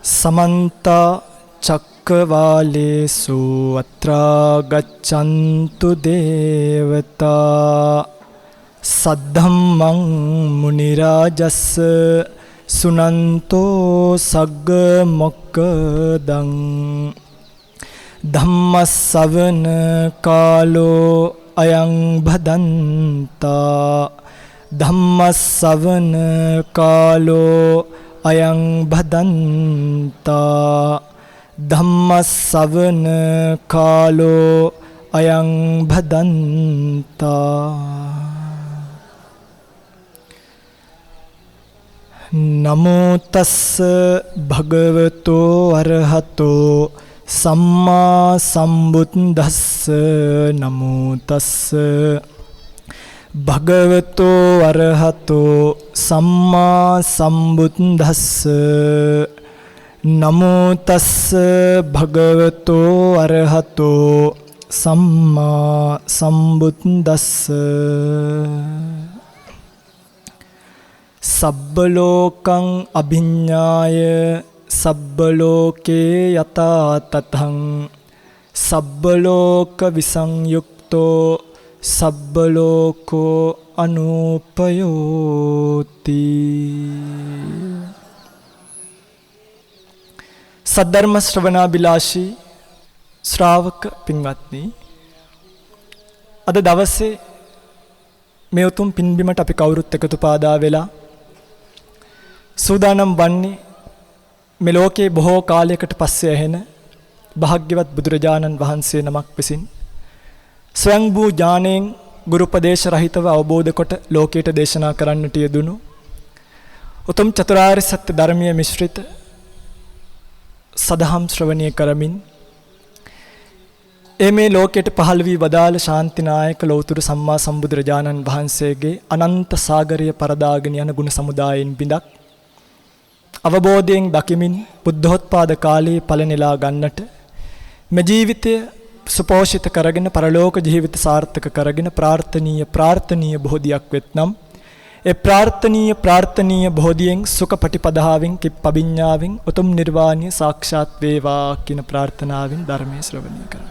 समन्त चक्रवालेषु अत्र गच्छन्तु देवता सद्धम्मं मुनिराजस्य सुनन्तो सग्गमोक्खदं धम्मश्रवण कालो अयं भदन्ता धम्मश्रवण कालो अयं भदन्ता धम्मश्रवण कालो अयं भदन्ता। नमो तस्स भगवतो अरहतो सम्मा सम्बुद्धस्स नमो तस्स भगवतो अरहतो सम्मा सम्बुद्धस्स नमो तस्स भगवतो अरहतो सम्मा सम्बुद्धस्स। सब्बलोकं अभिज्ञाय सब्बलोके यथा तथं सब्बलोक विसंयुक्तो सब्बलोको अनुपयोति। सद्धर्म श्रवणाभिलाषी श्रावक පින්වත්නි, අද දවසේ මේ උතුම් පින්බිමට අපි කවුරුත් එකතු පාදා වෙලා සූදානම් වන්නේ මේ ලෝකේ බොහෝ කාලයකට පස්සේ ඇහෙන භාග්‍යවත් බුදුරජාණන් වහන්සේ නමක් විසින් ස්වයංභූ ඥාණයෙන් ගුරු උපදේශ රහිතව අවබෝධ කොට ලෝකයට දේශනා කරන්නට යෙදුණු උතුම් චතුරාර්ය සත්‍ය ධර්මයේ මිශ්‍රිත සදහම් ශ්‍රවණය කරමින් මේ ලෝකයට පහළ වී වදාළ ශාන්තිනායක ලෞතර සම්මා සම්බුදුරජාණන් වහන්සේගේ අනන්ත සාගරය පරදාගෙන යන ගුණ සමුදායෙන් බිඳක් අවබෝධයෙන් දකිමින් බුද්ධෝත්පාද කාලයේ ඵල නෙලා ගන්නට මේ ජීවිතය සුපෝෂිත කරගෙන පරලෝක ජීවිත සාර්ථක කරගෙන ප්‍රාර්ථනීය බෝධියක් වෙත්නම් ඒ ප්‍රාර්ථනීය බෝධියෙන් සුඛ පටිපදාවෙන් කිප්පවිඤ්ඤාවෙන් උතුම් නිර්වාණය සාක්ෂාත් වේවා කියන ප්‍රාර්ථනාවෙන් ධර්මයේ ශ්‍රවණය කරන්න.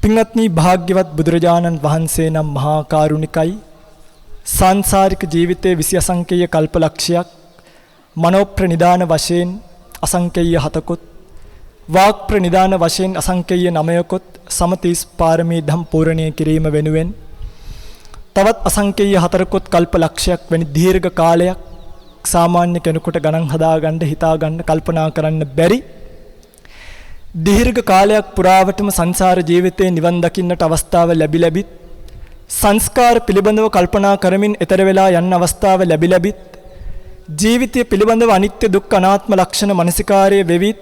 පින්වත්නි, භාග්‍යවත් බුදුරජාණන් වහන්සේ නම් මහා කරුණිකයි. සංසාරික ජීවිතයේ 20 අසංකේය කල්පලක්ෂයක් මනෝ ප්‍රනිදාන වශයෙන් අසංකේය 7කුත් වාක් ප්‍රනිදාන වශයෙන් අසංකේය 9කුත් සමතීස් පාරමී ධම් පූර්ණණය කිරීම වෙනුවෙන් තවත් අසංකේය 4කුත් කල්පලක්ෂයක් වැනි දීර්ඝ කාලයක් සාමාන්‍ය කෙනෙකුට ගණන් හදාගන්න හිතාගන්න කල්පනා කරන්න බැරි දීර්ඝ කාලයක් පුරාවටම සංසාර ජීවිතේ නිවන් දකින්නට අවස්ථාව ලැබිලැබිත් සංස්කාර පිළිබඳව කල්පනා කරමින් ඊතර වෙලා යන්න අවස්ථාව ලැබිලැබිත් ජීවිතය පිළිබඳව අනිත්‍ය දුක්ඛ අනාත්ම ලක්ෂණ මනසිකාරයේ වෙවිත්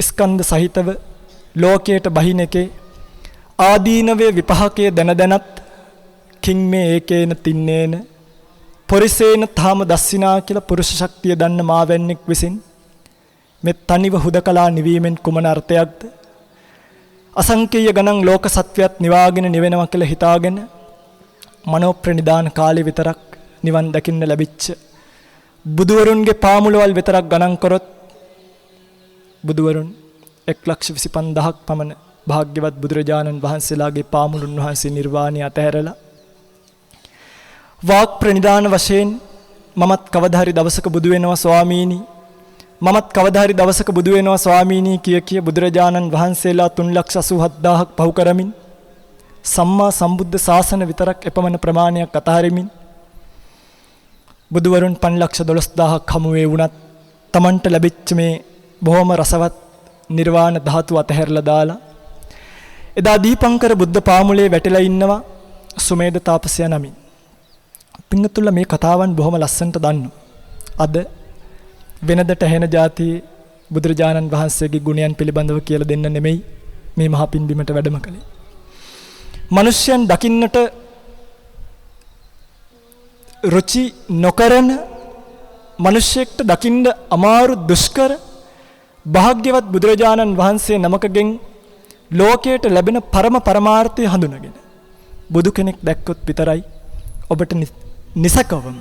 ස්කන්ධ සහිතව ලෝකයට බහින එකේ ආදීනවේ විපහකයේ දැනදැනත් කිං මේ ඒකේන තින්නේන පරිසේන තාම දස්සිනා කියලා පුරුෂ ශක්තිය දන්න මාවැන්නෙක් විසින් මේ තනිව හුදකලා නිවීමෙන් කුමන අර්ථයක්ද? අසංකේය ගණන් ලෝක සත්‍යයත් නිවාගෙන නිවෙනවා කියලා හිතාගෙන මනෝ ප්‍රනිදාන කාලේ විතරක් නිවන් දකින්න ලැබිච්ච බුදුවරුන්ගේ පාමුලවල් විතරක් ගණන් කරොත් බුදුවරුන් 1,25,000ක් පමණ භාග්‍යවත් බුදුරජාණන් වහන්සේලාගේ පාමුලුන් වහන්සේ නිර්වාණය අතහැරලා වාක් ප්‍රනිදාන වශයෙන් මමත් කවදා හරි දවසක බුදු වෙනවා ස්වාමීනි, මමත් කවදා හරි දවසක බුදු වෙනවා ස්වාමීනි කිය බුදුරජාණන් වහන්සේලා 3,87,000ක් පහු කරමින් සම්මා සම්බුද්ධ ශාසන විතරක් එපමණ ප්‍රමාණයක් අතහරිමින් බුදුවරුන් 5,12,000ක් හමු වේ වුණත් Tamanට ලැබිච්ච මේ බොහොම රසවත් නිර්වාණ ධාතු අතහැරලා දාලා එදා දීපංකර බුද්ධ පාමුලේ වැටලා ඉන්නවා සුමේද තාපසයා නමින්. පින්තුල්ලා මේ කතාවන් බොහොම ලස්සනට දන්නවා. අද වෙනදට ඇහෙන જાතියේ බුදුරජාණන් වහන්සේගේ ගුණයන් පිළිබඳව කියලා දෙන්න නෙමෙයි මේ මහා පින්බිමට වැඩම කළේ. මිනිස්යන් දකින්නට රුචි නොකරන මිනිසෙක්ට දකින්න අමාරු දුෂ්කර භාග්‍යවත් බුදුරජාණන් වහන්සේ නමකගෙන් ලෝකයට ලැබෙන පරම පරමාර්ථය හඳුනගෙන බුදු කෙනෙක් දැක්කොත් විතරයි ඔබට නිසකවම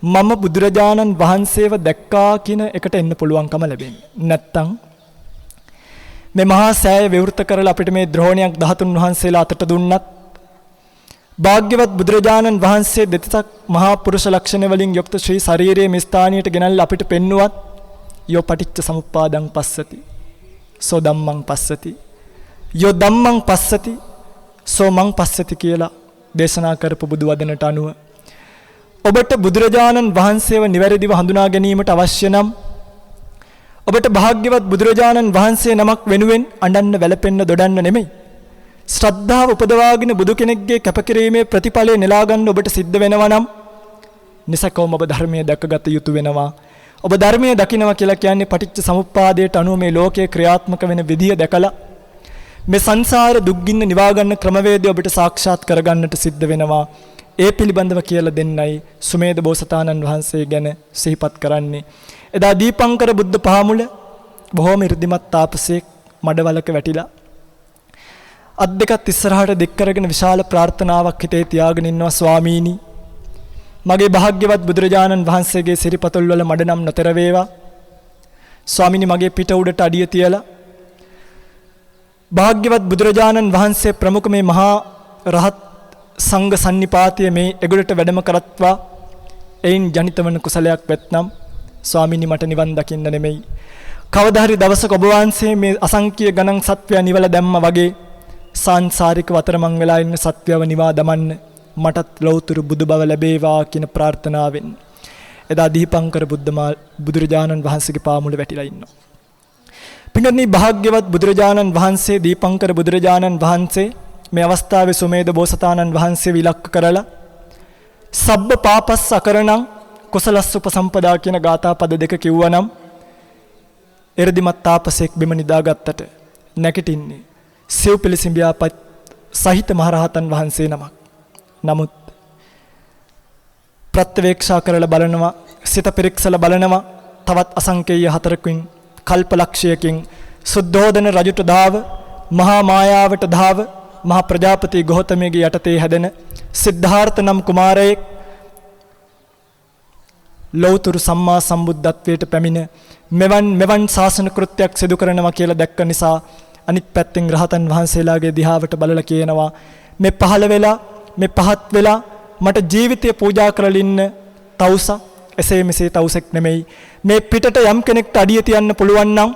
මම බුදුරජාණන් වහන්සේව දැක්කා කියන එකට එන්න පුළුවන්කම ලැබෙන්නේ. නැත්තම් මේ මහා සෑය විවෘත කරලා අපිට මේ ද්‍රෝණයක් 13 වහන්සේලා අතට දුන්නත් භාග්‍යවත් බුදුරජාණන් වහන්සේ දෙතිසක් මහා පුරුෂ ලක්ෂණ වලින් යුක්ත ශ්‍රී ශරීරයේ මේ ස්ථානියට ගෙනල්ලා අපිට පෙන්නුවත් යෝ පටිච්ච සමුප්පාදං පස්සති සෝ ධම්මං පස්සති යෝ ධම්මං පස්සති සෝ මං පස්සති කියලා දේශනා කරපු බුදු වදනට අනුව ඔබට බුදුරජාණන් වහන්සේව නිවැරදිව හඳුනා ගැනීමට අවශ්‍ය නම් ඔබට භාග්‍යවත් බුදුරජාණන් වහන්සේ නමක් වෙනුවෙන් අඬන්න වැළපෙන්න දොඩන්න නෙමෙයි ශ්‍රද්ධාව උපදවාගෙන බුදු කෙනෙක්ගේ කැපකිරීමේ ප්‍රතිඵලය නෙලා ගන්න ඔබට සිද්ධ වෙනවා නම් නිසකවම ඔබ ධර්මයේ දැකගත යුතු වෙනවා. ඔබ ධර්මයේ දකින්නවා කියලා කියන්නේ පටිච්ච සමුප්පාදයට අනුව මේ ලෝකයේ ක්‍රියාත්මක වෙන විදිය දැකලා මේ සංසාර දුක්ගින්න නිවා ගන්න ක්‍රමවේදය ඔබට සාක්ෂාත් කරගන්නට සිද්ධ වෙනවා. ඒ පිළිබඳව කියලා දෙන්නයි සුමේද බෝසතාණන් වහන්සේ ගැන සිහිපත් කරන්නේ. එදා දීපංකර බුද්ධ පහමුල බොහෝම 이르දිමත් තාපසෙක් මඩවලක වැටිලා අත් දෙකත් ඉස්සරහට දික් කරගෙන විශාල ප්‍රාර්ථනාවක් හිතේ තියාගෙන ඉන්නවා ස්වාමීනි මගේ භාග්‍යවත් බුදුරජාණන් වහන්සේගේ සිරිපතුල් වල මඩ නම් නොතර වේවා ස්වාමීනි මගේ පිට උඩට අඩිය තියලා භාග්‍යවත් බුදුරජාණන් වහන්සේ ප්‍රමුඛ මේ මහා රහත් සංඝ සන්නිපාතය මේ එගොඩට වැඩම කරත්වා එයින් ජනිත වන කුසලයක් වෙත්නම් ස්වාමීනි මට නිවන් දකින්න නෙමෙයි කවදා හරි දවසක ඔබ වහන්සේ මේ අසංඛ්‍ය ගණන් සත්වයා නිවල දැම්මා වගේ සංසාරික වතරමං වෙලා ඉන්න සත්‍යව නිවා දමන්න මටත් ලෞතුරු බුදු බව ලැබේවා කියන ප්‍රාර්ථනාවෙන් එදා දීපංකර බුදුරජාණන් වහන්සේගේ පාමුල වැටිලා ඉන්නවා. පින්වත්නි භාග්‍යවත් බුදුරජාණන් වහන්සේ දීපංකර බුදුරජාණන් වහන්සේ මේ අවස්ථාවේ සුමේද බෝසතාණන් වහන්සේ විලක්ක කරලා සබ්බ පාපස් අකරණං කුසලස්ස උපසම්පදා කියන ගාථා පද දෙක කිව්වනම් එරදිමත් තාපසෙක් බිම නිදාගත්තට නැගිටින්නේ සිව් පිළිසිඹියාපත් සහිත මහරහතන් වහන්සේ නමක්. නමුත් ප්‍රත්‍යවේක්ෂා කරලා බලනවා සිත පරීක්ෂලා බලනවා තවත් අසංකේය හතරකින් කල්පලක්ෂයකින් සුද්ධෝදන රජුට දාව මහා මායාවට දාව මහා ප්‍රජාපති ගෞතමයේ යටතේ හැදෙන සිද්ධාර්ථ නම් කුමාරයෙක් ලෞතුරු සම්මා සම්බුද්ධත්වයට පැමිණ මෙවන් ශාසන කෘත්‍යයක් සිදු කරනවා කියලා දැක්ක නිසා අනිත් පැත්තෙන් රහතන් වහන්සේලාගේ දිහාවට බලලා කියනවා මේ පහළ වෙලා මේ පහත් වෙලා මට ජීවිතය පූජා කරලා ඉන්න තවුස එසේ මෙසේ තවුසෙක් නෙමෙයි මේ පිටට යම් කෙනෙක්ට අඩිය තියන්න පුළුවන් නම්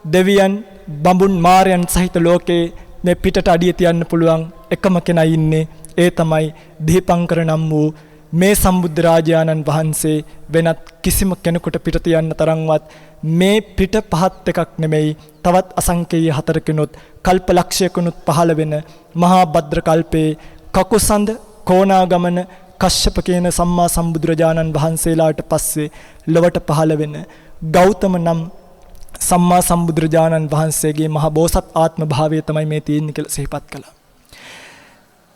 දෙවියන් බඹුන් මාරයන් සහිත ලෝකේ මේ පිටට අඩිය තියන්න පුළුවන් එකම කෙනා ඉන්නේ ඒ තමයි දීපංකර නම් වූ මේ සම්බුද්ධ රාජානන් වහන්සේ වෙනත් කිසිම කෙනෙකුට පිට තියන්න තරම්වත් මේ පිට පහත් එකක් නෙමෙයි තවත් අසංකේය හතරකිනුත් කල්පලක්ෂයකිනුත් පහළ වෙන මහා භද්‍ර කල්පේ කකුසඳ කොණාගමන කශ්‍යප කියන සම්මා සම්බුදුරජාණන් වහන්සේලාට පස්සේ ලොවට පහළ වෙන ගෞතම නම් සම්මා සම්බුදුරජාණන් වහන්සේගේ මහා බෝසත් ආත්ම භාවය තමයි මේ තියෙන්නේ කියලා සිහිපත් කළා.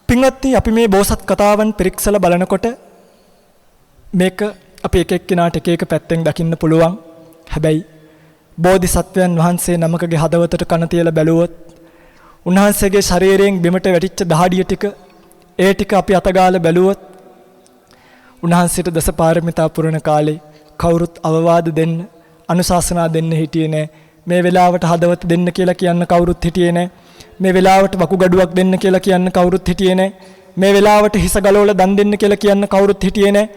පින්වත්නි අපි මේ බෝසත් කතාවන් පරීක්ෂලා බලනකොට මේක අපි එක එක්කිනාට එක එක පැත්තෙන් දකින්න පුළුවන්. හැබැයි බෝධිසත්වයන් වහන්සේ නමකගේ හදවතට කන තියලා බැලුවොත් උන්වහන්සේගේ ශරීරයෙන් බිමට වැටිච්ච දහඩිය ටික ඒ ටික අපි අතගාලා බැලුවොත් උන්වහන්සේට දසපාරමිතා පුරන කාලේ කවුරුත් අවවාද දෙන්න අනුශාසනා දෙන්න හිටියේ නෑ. මේ වෙලාවට හදවත දෙන්න කියලා කියන්න කවුරුත් හිටියේ නෑ. මේ වෙලාවට වකුගඩුවක් දෙන්න කියලා කියන්න කවුරුත් හිටියේ නෑ. මේ වෙලාවට හිස ගලවලා දන් දෙන්න කියලා කියන්න කවුරුත් හිටියේ නෑ.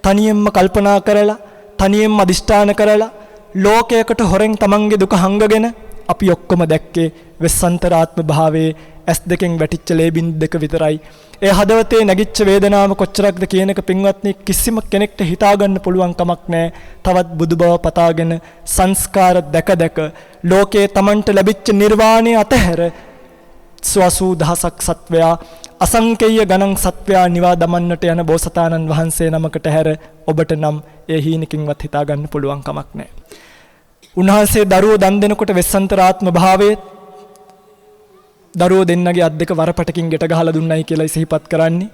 තනියෙන්ම කල්පනා කරලා තනියෙන්ම අදිෂ්ඨාන කරලා ලෝකයකට හොරෙන් තමන්ගේ දුක හංගගෙන අපි ඔක්කොම දැක්කේ වෙස්සන්තරාත්ම භාවයේ ඇස් දෙකෙන් වැටිච්ච ලේ බින්ද දෙක විතරයි. ඒ හදවතේ නැගිච්ච වේදනාව කොච්චරක්ද කියන එක පින්වත්නි කිසිම කෙනෙක්ට හිතා ගන්න පුළුවන් කමක් නැහැ. තවත් බුදු බව පතාගෙන සංස්කාර දැක දැක ලෝකේ තමන්ට ලැබිච්ච නිර්වාණය අතහැර ස්වසූ දහසක් සත්වයා අසංකේය ගණන් සත්වයා නිවා දමන්නට යන බෝසතාණන් වහන්සේ නමකට හැර ඔබට නම් ඒ හීනකින්වත් හිතා ගන්න පුළුවන් කමක් නැහැ. උන්වහන්සේ දරුවෝ දන් දෙනකොට වෙස්සන්තරාත්ම භාවයේ දරුවෝ දෙන්නගේ අත් දෙක වරපටකින් ගෙට ගහලා දුන්නයි කියලා සිහිපත් කරන්නේ.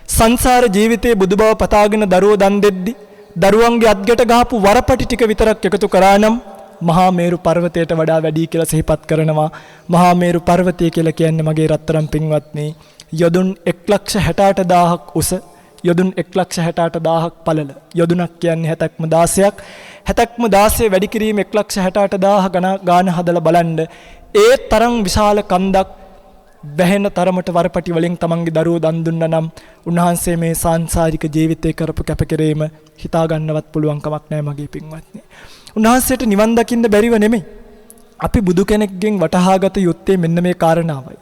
සංසාර ජීවිතයේ බුදු බව පතාගෙන දරුවෝ දන් දෙද්දි දරුවන්ගේ අත් ගෙට ගහපු වරපටි ටික විතරක් එකතු කරා නම් මහා මේරු පර්වතයට වඩා වැඩි කියලා සිහිපත් කරනවා. මහා මේරු පර්වතය කියලා කියන්නේ මගේ රත්තරන් පින්වත්නි යොදුන් 1,68,000ක් උස යොදුන් 1,68,000ක් පළල. යොදුනක් කියන්නේ 70ක්ම 16ක්. 70ක්ම 16 වැඩි කිරීම 1,68,000 ගාන හදලා බලන්න. ඒ තරම් විශාල කන්දක් වැහෙන තරමට වරපටි වලින් තමන්ගේ දරුවෝ දන් දුන්නා නම් උන්වහන්සේ මේ සාංශාරික ජීවිතේ කරපු කැපකිරීම හිතා ගන්නවත් පුළුවන් කමක් නැහැ මගේ පින්වත්නි. උන්වහන්සේට නිවන් දකින්න බැරිව නෙමෙයි. අපි බුදු කෙනෙක්ගෙන් වටහාගත යුත්තේ මෙන්න මේ කාරණාවයි.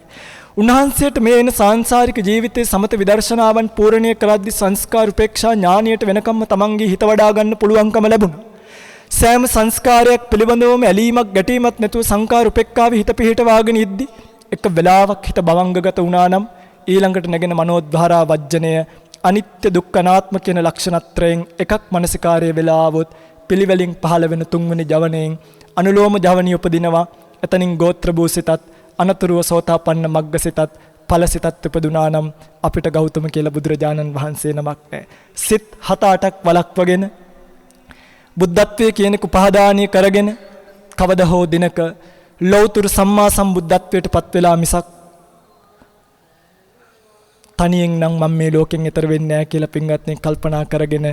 උන්වහන්සේට මේ එන සාංශාරික ජීවිතයේ සමත විදර්ශනාවන් පූර්ණණය කරද්දී සංස්කාර උපේක්ෂා ඥානියට වෙනකම්ම තමන්ගේ හිත වඩා ගන්න පුළුවන්කම ලැබුණා. සෑම සංස්කාරයක් පිළිබඳවම ඇලීමක් ගැටීමක් නැතුව සංකාර උපේක්ඛාවේ හිත පිහිටවාගෙන ඉද්දි එක වෙලාවක් හිත භවංගගත වුණා නම් ඊළඟට නැගෙන මනෝද්වාරා වජ්ජනය අනිත්‍ය දුක්ඛ අනාත්ම කියන ලක්ෂණත්‍රයෙන් එකක් මනසිකාරයේ වෙලාවොත් පිළිවෙලින් පහළ වෙන තුන්වෙනි ජවනයෙන් අනුලෝම ජවනිය උපදිනවා. එතනින් ගෝත්‍ර භූසිතත් අනතුරුව සෝතාපන්න මග්ගසිතත් ඵලසිතත් උපදුනා නම් අපිට ගෞතම කියලා බුදුරජාණන් වහන්සේ නමක් නැහැ. සිත් 7-8ක් වළක්වගෙන බුද්ධත්වයේ කියන උපාදානිය කරගෙන කවදා හෝ දිනක ලෞතර සම්මා සම්බුද්ධත්වයට පත් වෙලා මිසක් තනියෙන් නම් මම මේ ලෝකෙන් ඈතර වෙන්නේ නැහැ කියලා පින්වත්නි කල්පනා කරගෙන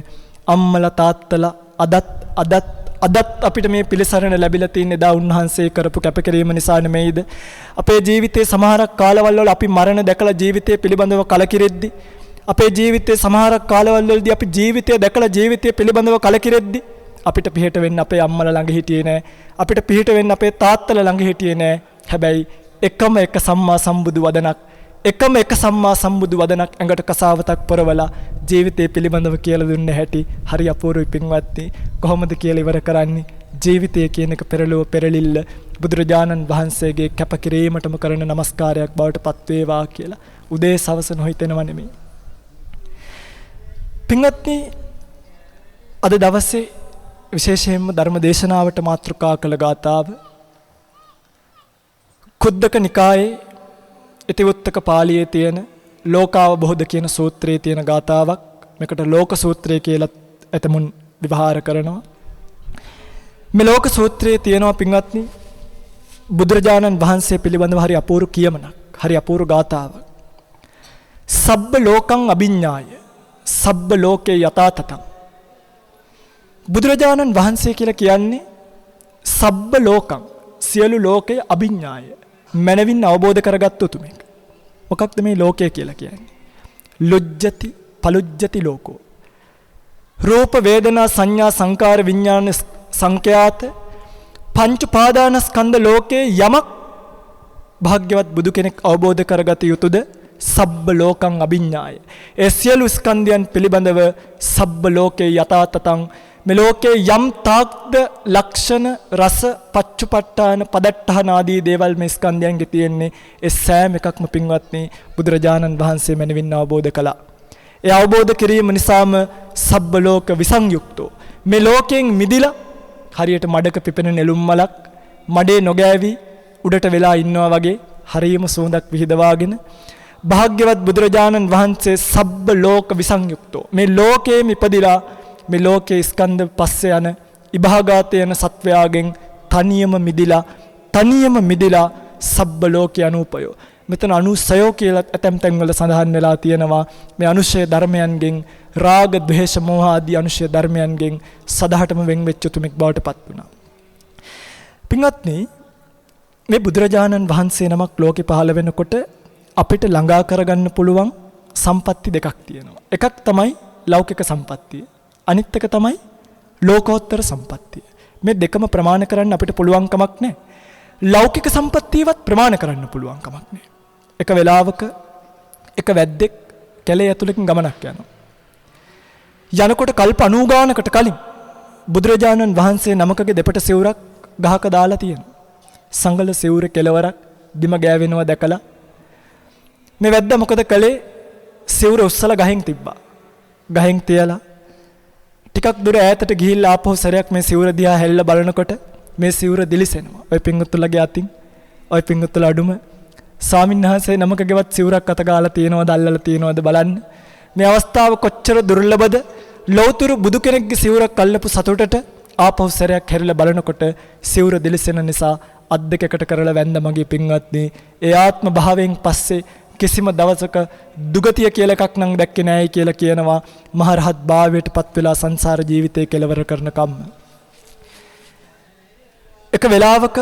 අම්මලා තාත්තලා අදත් අපිට මේ පිළිසරණ ලැබිලා තියෙන දා උන්වහන්සේ කරපු කැපකිරීම නිසා නෙමෙයිද? අපේ ජීවිතේ සමහරක් කාලවල වල අපි මරණ දැකලා ජීවිතය පිළිබඳව කලකිරෙද්දි අපේ ජීවිතේ සමහරක් කාලවල වලදී අපි ජීවිතය දැකලා ජීවිතය පිළිබඳව කලකිරෙද්දි අපිට පිහිට වෙන්න අපේ අම්මලා ළඟ හිටියේ නෑ. අපිට පිහිට වෙන්න අපේ තාත්තලා ළඟ හිටියේ නෑ. හැබැයි එකම එක සම්මා සම්බුදු වදනක් ඇඟට කසාවතක් පොරවලා ජීවිතේ පිළිබඳව කියලා දුන්න හැටි හරි අපූර්වයි පින්වත්නි. කොහොමද කියලා ඉවර කරන්නේ? ජීවිතය කියන එක පෙරළුව පෙරලිල්ල බුදුරජාණන් වහන්සේගේ කැපකිරීමටම කරන নমස්කාරයක් බවට පත් වේවා කියලා උදේ සවස නොහිතෙනව නෙමෙයි. පින්වත්නි අද දවසේ විශේෂයෙන්ම ධර්ම දේශනාවට මාතෘකා කළ ගාථාව කුද්දක නිකායේ ඉතිවුත්තක පාළියේ තියෙන ලෝකාවබෝධ කියන සූත්‍රයේ තියෙන ගාථාවක්. මේකට ලෝක සූත්‍රය කියලා එතමුන් විවහාර කරනවා. මේ ලෝක සූත්‍රයේ තියෙනවා පින්වත්නි බුදුරජාණන් වහන්සේ පිළිබඳව හරි අපූර්ව කියමනක්, හරි අපූර්ව ගාථාවක්. සබ්බ ලෝකං අභිඤ්ඤාය සබ්බ ලෝකේ යථාතතං. බුදුරජාණන් වහන්සේ කියලා කියන්නේ සබ්බ ලෝකං සියලු ලෝකයේ අභිඤ්ඤාය මනවින් අවබෝධ කරගත්තු තුමෙක්. මොකක්ද මේ ලෝකය කියලා කියන්නේ? ලුජ්ජති පලුජ්ජති ලෝකෝ. රූප වේදනා සංඥා සංකාර විඥාන සංඛ්‍යාත පංච පාදානස්කන්ධ ලෝකේ යමක් භාග්‍යවත් බුදු කෙනෙක් අවබෝධ කරගත යුතුද? සබ්බ ලෝකං අභිඤ්ඤාය. ඒ සියලු ස්කන්ධයන් පිළිබඳව සබ්බ ලෝකේ යථාතතං මේ ලෝකේ යම් තාක්ද ලක්ෂණ රස පච්චුපට්ඨාන පදට්ඨාන ආදී දේවල් මේ ස්කන්ධයන්ගේ තියෙන්නේ ඒ සෑම එකක්ම පින්වත්නි බුදුරජාණන් වහන්සේ මනවින් අවබෝධ කළා. ඒ අවබෝධ කිරීම නිසාම සබ්බ ලෝක විසංයුක්තෝ මේ ලෝකයෙන් මිදිලා හරියට මඩක පිපෙන නෙළුම් මලක් මඩේ නොගෑවි උඩට වෙලා ඉන්නවා වගේ හරියම සුවඳක් විහිදවාගෙන භාග්‍යවත් බුදුරජාණන් වහන්සේ සබ්බ ලෝක විසංයුක්තෝ මේ ලෝකයේ ඉපදිලා මේ ලෝකයේ ස්කන්ධ පස්සේ යන ඉභාගාත යන සත්වයාගෙන් තනියම මිදිලා සබ්බ ලෝකේ අනුපයෝ. මෙතන අනුසයෝ කියලා ඇතැම් තැන්වල සඳහන් වෙලා තියෙනවා. මේ අනුශය ධර්මයන්ගෙන් රාග ද්වේෂ මෝහ ආදී අනුශය ධර්මයන්ගෙන් සදහටම වෙන් වෙච්ච තුමෙක් බවට පත් වුණා. පින්වත්නි මේ බුදුරජාණන් වහන්සේ නමක් ලෝකේ පහළ වෙනකොට අපිට ළඟා කරගන්න පුළුවන් සම්පatti දෙකක් තියෙනවා. එකක් තමයි ලෞකික සම්පත්තිය. අනිත් එක තමයි ලෝකෝත්තර සම්පත්තිය. මේ දෙකම ප්‍රමාණ කරන්න අපිට පුළුවන් කමක් නැහැ. ලෞකික සම්පත්තියවත් ප්‍රමාණ කරන්න පුළුවන් කමක් නැහැ. එක වෙලාවක එක වැද්දෙක් කැලේ ඇතුළකින් ගමනක් යනවා. යනකොට කල්ප 90 ගානකට කලින් බුදුරජාණන් වහන්සේ නමකගේ දෙපට සිවුරක් ගහක දාලා තියෙනවා. සංගල සිවුර කෙලවරක් බිම ගෑවෙනවා දැකලා මේ වැද්දා මොකද කළේ? සිවුර උස්සලා ගහෙන් තිබ්බා. ගහෙන් තියලා ටිකක් දුර ඈතට ගිහිල්ලා ආපහු සැරයක් මේ සිවුර දිහා හැල්ල බලනකොට මේ සිවුර දිලිසෙනවා. ඔය පිංගුතුලගේ අතින් ඔය පිංගුතුල අඩුම ස්වාමින්වහන්සේ නමකගේවත් සිවුරක් අත ගාලා තියනවද අල්ලලා තියනවද බලන්න. මේ අවස්ථාව කොච්චර දුර්ලභද? ලෞතර බුදු කෙනෙක්ගේ සිවුරක් අල්ලපු සතුටට ආපහු සැරයක් හැරිලා බලනකොට සිවුර දිලිසෙන නිසා අත් දෙකකට කරලා වැන්ද මගේ පින්වත්නි. ඒ ආත්ම භාවයෙන් පස්සේ කිසිම දවසක දුගතිය කියලා එකක් නම් දැක්කේ නැහැ කියලා කියනවා මහරහත් භාවයට පත් වෙලා සංසාර ජීවිතේ කෙලවර කරන කම්ම. එක වෙලාවක